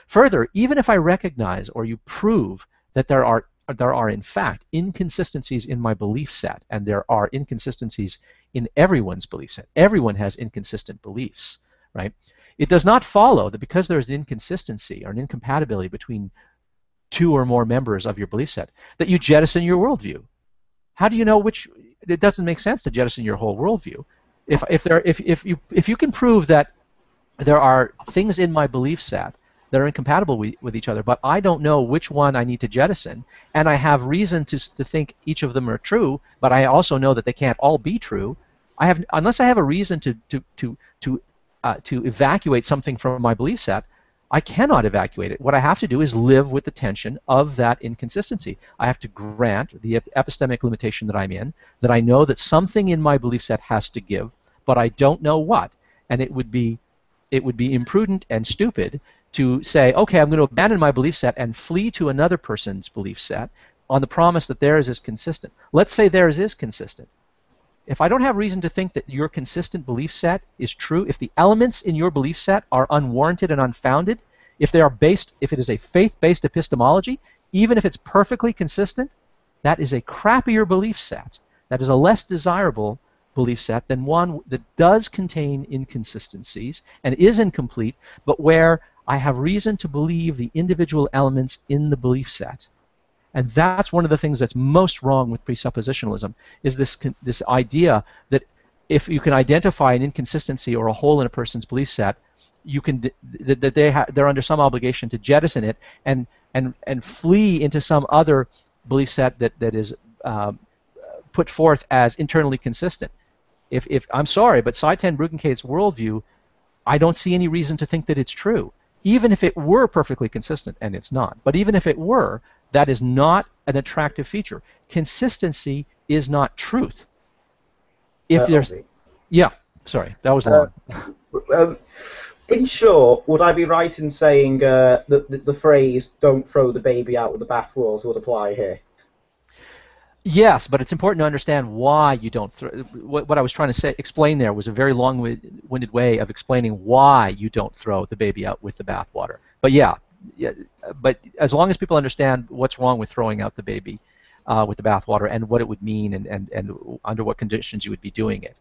Further, even if I recognize or you prove that there are in fact inconsistencies in my belief set, and there are inconsistencies in everyone's belief set. Everyone has inconsistent beliefs, right? It does not follow that because there is an inconsistency or an incompatibility between two or more members of your belief set that you jettison your worldview. How do you know which? It doesn't make sense to jettison your whole worldview. If you can prove that there are things in my belief set that are incompatible with each other, but I don't know which one I need to jettison, and I have reason to think each of them are true, but I also know that they can't all be true. Unless I have a reason to evacuate something from my belief set, I cannot evacuate it. What I have to do is live with the tension of that inconsistency. I have to grant the epistemic limitation that I'm in, that I know that something in my belief set has to give, but I don't know what. And it would be imprudent and stupid to say, okay, I'm going to abandon my belief set and flee to another person's belief set on the promise that theirs is consistent. Let's say theirs is consistent. If I don't have reason to think that your consistent belief set is true, if the elements in your belief set are unwarranted and unfounded, if it is a faith-based epistemology, even if it's perfectly consistent, that is a crappier belief set. That is a less desirable belief set than one that does contain inconsistencies and is incomplete, but where I have reason to believe the individual elements in the belief set. And that's one of the things that's most wrong with presuppositionalism, is this idea that if you can identify an inconsistency or a hole in a person's belief set, you can they're under some obligation to jettison it and flee into some other belief set that is put forth as internally consistent. If I'm sorry, but Saitan Bruggenkate's worldview, I don't see any reason to think that it's true, even if it were perfectly consistent, and it's not. But even if it were, that is not an attractive feature. Consistency is not truth. If there's, yeah, sorry, that was long. In short, would I be right in saying that the phrase "don't throw the baby out with the bathwater" would apply here? Yes, but it's important to understand why you don't throw. What I was trying to explain there was a very long-winded way of explaining why you don't throw the baby out with the bathwater. But yeah, but as long as people understand what's wrong with throwing out the baby with the bathwater and what it would mean and under what conditions you would be doing it,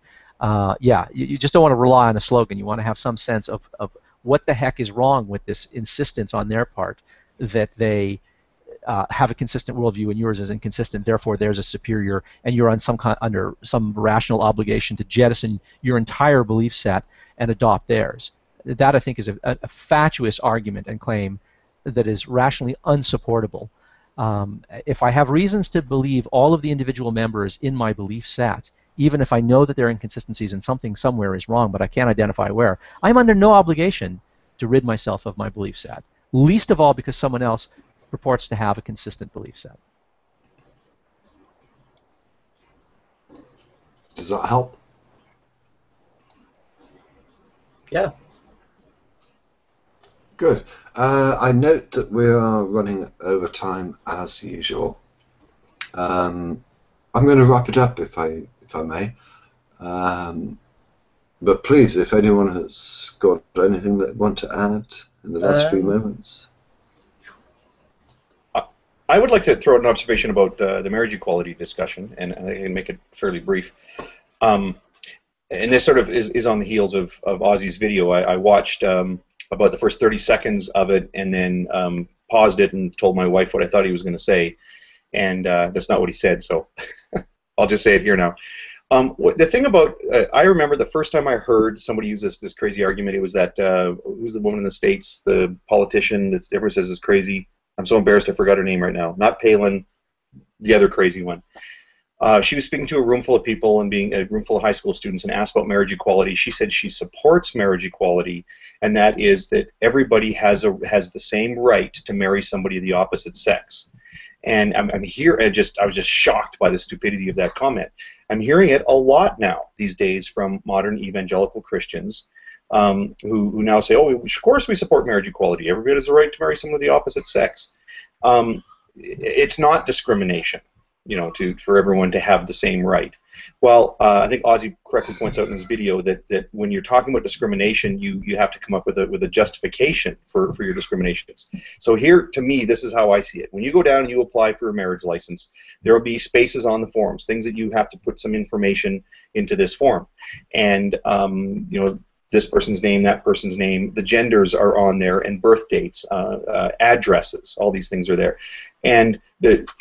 yeah, you just don't want to rely on a slogan. You want to have some sense of what the heck is wrong with this insistence on their part that they have a consistent worldview and yours is inconsistent, therefore theirs is superior, and you're on under some rational obligation to jettison your entire belief set and adopt theirs. That, I think, is a fatuous argument and claim that is rationally unsupportable. If I have reasons to believe all of the individual members in my belief set, even if I know that there are inconsistencies and something somewhere is wrong, but I can't identify where, I'm under no obligation to rid myself of my belief set, least of all because someone else purports to have a consistent belief set. Does that help? Yeah. Good. I note that we are running over time as usual. I'm going to wrap it up if I may. But please, if anyone has got anything they want to add in the last few moments. I would like to throw out an observation about the marriage equality discussion, and I can make it fairly brief. And this sort of is on the heels of Ozzy's video. I watched about the first 30 seconds of it and then paused it and told my wife what I thought he was going to say. And that's not what he said, so I'll just say it here now. The thing about, I remember the first time I heard somebody use this crazy argument, it was that, who's the woman in the States, the politician that everyone says is crazy? I'm so embarrassed I forgot her name right now. Not Palin, the other crazy one. She was speaking to a room full of people and being a room full of high school students and asked about marriage equality. She said she supports marriage equality, and that is that everybody has the same right to marry somebody of the opposite sex. And I'm here, and I was just shocked by the stupidity of that comment. I'm hearing it a lot now these days from modern evangelical Christians who now say, oh, of course we support marriage equality. Everybody has the right to marry someone of the opposite sex. It's not discrimination. for everyone to have the same right. Well, I think Ozzy correctly points out in his video that when you're talking about discrimination, you have to come up with a justification for your discriminations. So here, to me, this is how I see it. When you go down and you apply for a marriage license, there will be spaces on the forms, things that you have to put some information into this form, and this person's name, that person's name, the genders are on there, and birth dates, addresses, all these things are there. And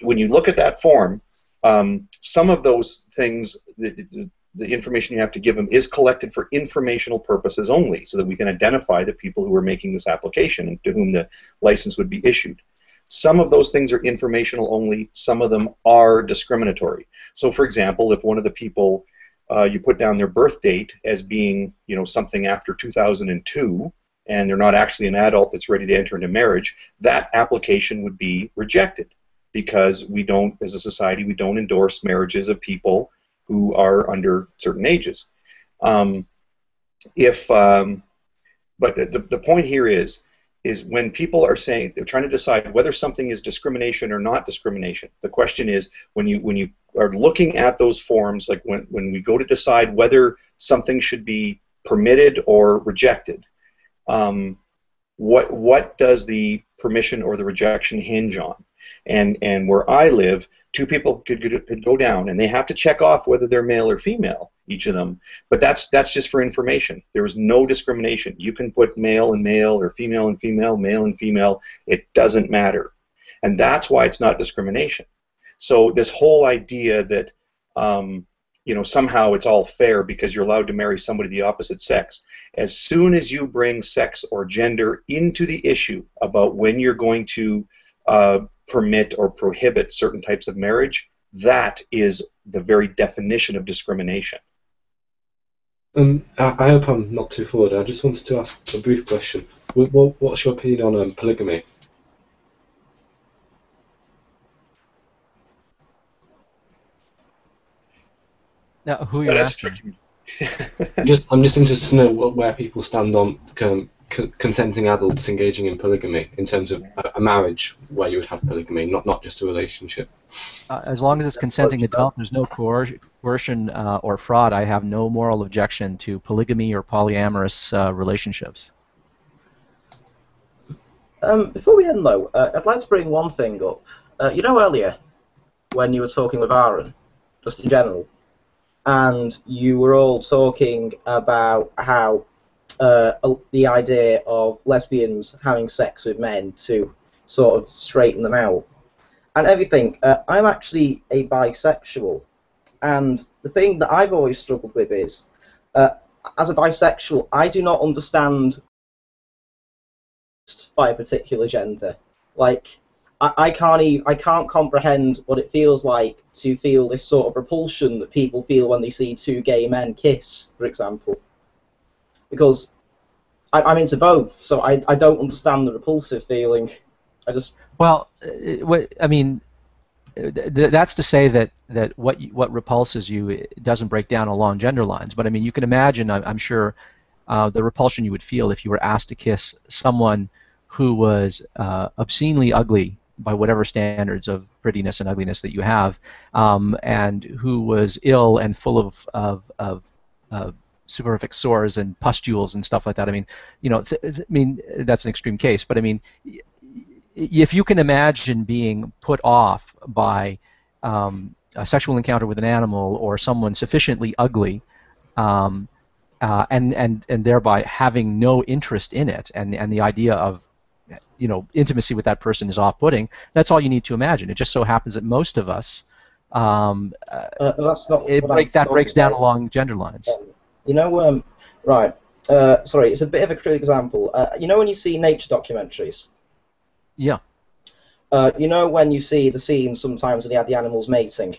when you look at that form, some of those things, the information you have to give them is collected for informational purposes only, so that we can identify the people who are making this application and to whom the license would be issued. Some of those things are informational only, some of them are discriminatory. So for example, if one of the people, you put down their birth date as being, something after 2002, and they're not actually an adult that's ready to enter into marriage, that application would be rejected, because we don't, as a society, we don't endorse marriages of people who are under certain ages. But the point here is when people are saying, they're trying to decide whether something is discrimination or not discrimination. The question is, when you are looking at those forms, like when we go to decide whether something should be permitted or rejected, what does the permission or the rejection hinge on? And where I live, two people could go down, and they have to check off whether they're male or female, each of them. But that's just for information. There is no discrimination. You can put male and male, or female and female, male and female. It doesn't matter. And that's why it's not discrimination. So this whole idea that somehow it's all fair because you're allowed to marry somebody of the opposite sex, as soon as you bring sex or gender into the issue about when you're going to permit or prohibit certain types of marriage, that is the very definition of discrimination. I hope I'm not too forward. I just wanted to ask a brief question. What's your opinion on polygamy? Now, who are you asking? I'm just interested to know where people stand on consenting adults engaging in polygamy in terms of a marriage where you would have polygamy, not just a relationship. As long as it's consenting adult, there's no coercion or fraud, I have no moral objection to polygamy or polyamorous relationships. Before we end, though, I'd like to bring one thing up. Earlier, when you were talking with Aaron, just in general, and you were all talking about how the idea of lesbians having sex with men to sort of straighten them out and everything. I'm actually a bisexual, and the thing that I've always struggled with is, as a bisexual, I do not understand by a particular gender. Like, I can't comprehend what it feels like to feel this sort of repulsion that people feel when they see two gay men kiss, for example. Because I'm into both, so I don't understand the repulsive feeling. Well, I mean, that's to say that what repulses you doesn't break down along gender lines. But I mean, you can imagine, I'm sure, the repulsion you would feel if you were asked to kiss someone who was obscenely ugly by whatever standards of prettiness and ugliness that you have, and who was ill and full of superfic sores and pustules and stuff like that. I mean, that's an extreme case, but I mean, if you can imagine being put off by a sexual encounter with an animal or someone sufficiently ugly, and thereby having no interest in it, and the idea of intimacy with that person is off-putting, that's all you need to imagine. It just so happens that most of us, that's not that breaks down along gender lines. Right. Sorry, it's a bit of a crude example. When you see nature documentaries? Yeah. When you see the scene sometimes when they have the animals mating?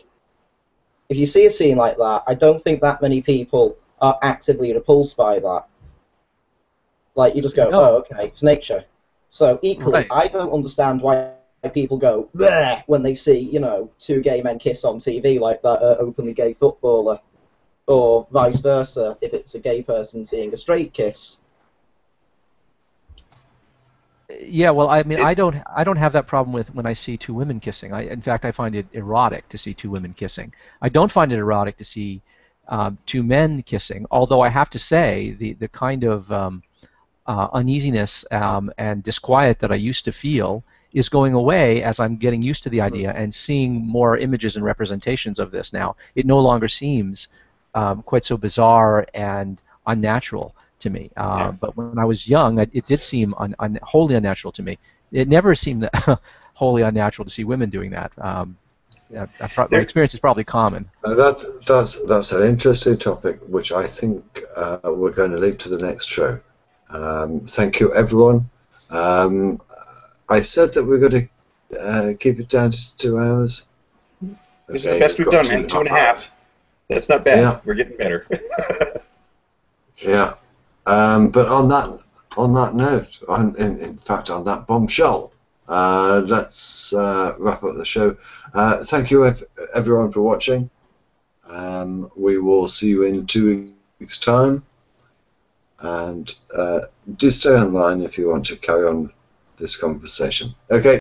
If you see a scene like that, I don't think that many people are actively repulsed by that. Like, you just go, oh, okay, it's nature. So, equally, right. I don't understand why people go, bleh, when they see, two gay men kiss on TV like that openly gay footballer. Or vice versa, if it's a gay person seeing a straight kiss. Yeah, well, I mean, I don't have that problem with when I see two women kissing. In fact, I find it erotic to see two women kissing. I don't find it erotic to see two men kissing. Although I have to say, the kind of uneasiness and disquiet that I used to feel is going away as I'm getting used to the idea and seeing more images and representations of this now. It no longer seems quite so bizarre and unnatural to me. But when I was young, it did seem wholly unnatural to me. It never seemed wholly unnatural to see women doing that. My experience is probably common. That's an interesting topic, which I think we're going to leave to the next show. Thank you, everyone. I said that we're going to keep it down to 2 hours. This is the best we've done, man. 2.5. That's not bad. Yeah. We're getting better. Yeah. But on that note, in fact, on that bombshell, let's wrap up the show. Thank you, everyone, for watching. We will see you in 2 weeks' time. And do stay online if you want to carry on this conversation. Okay.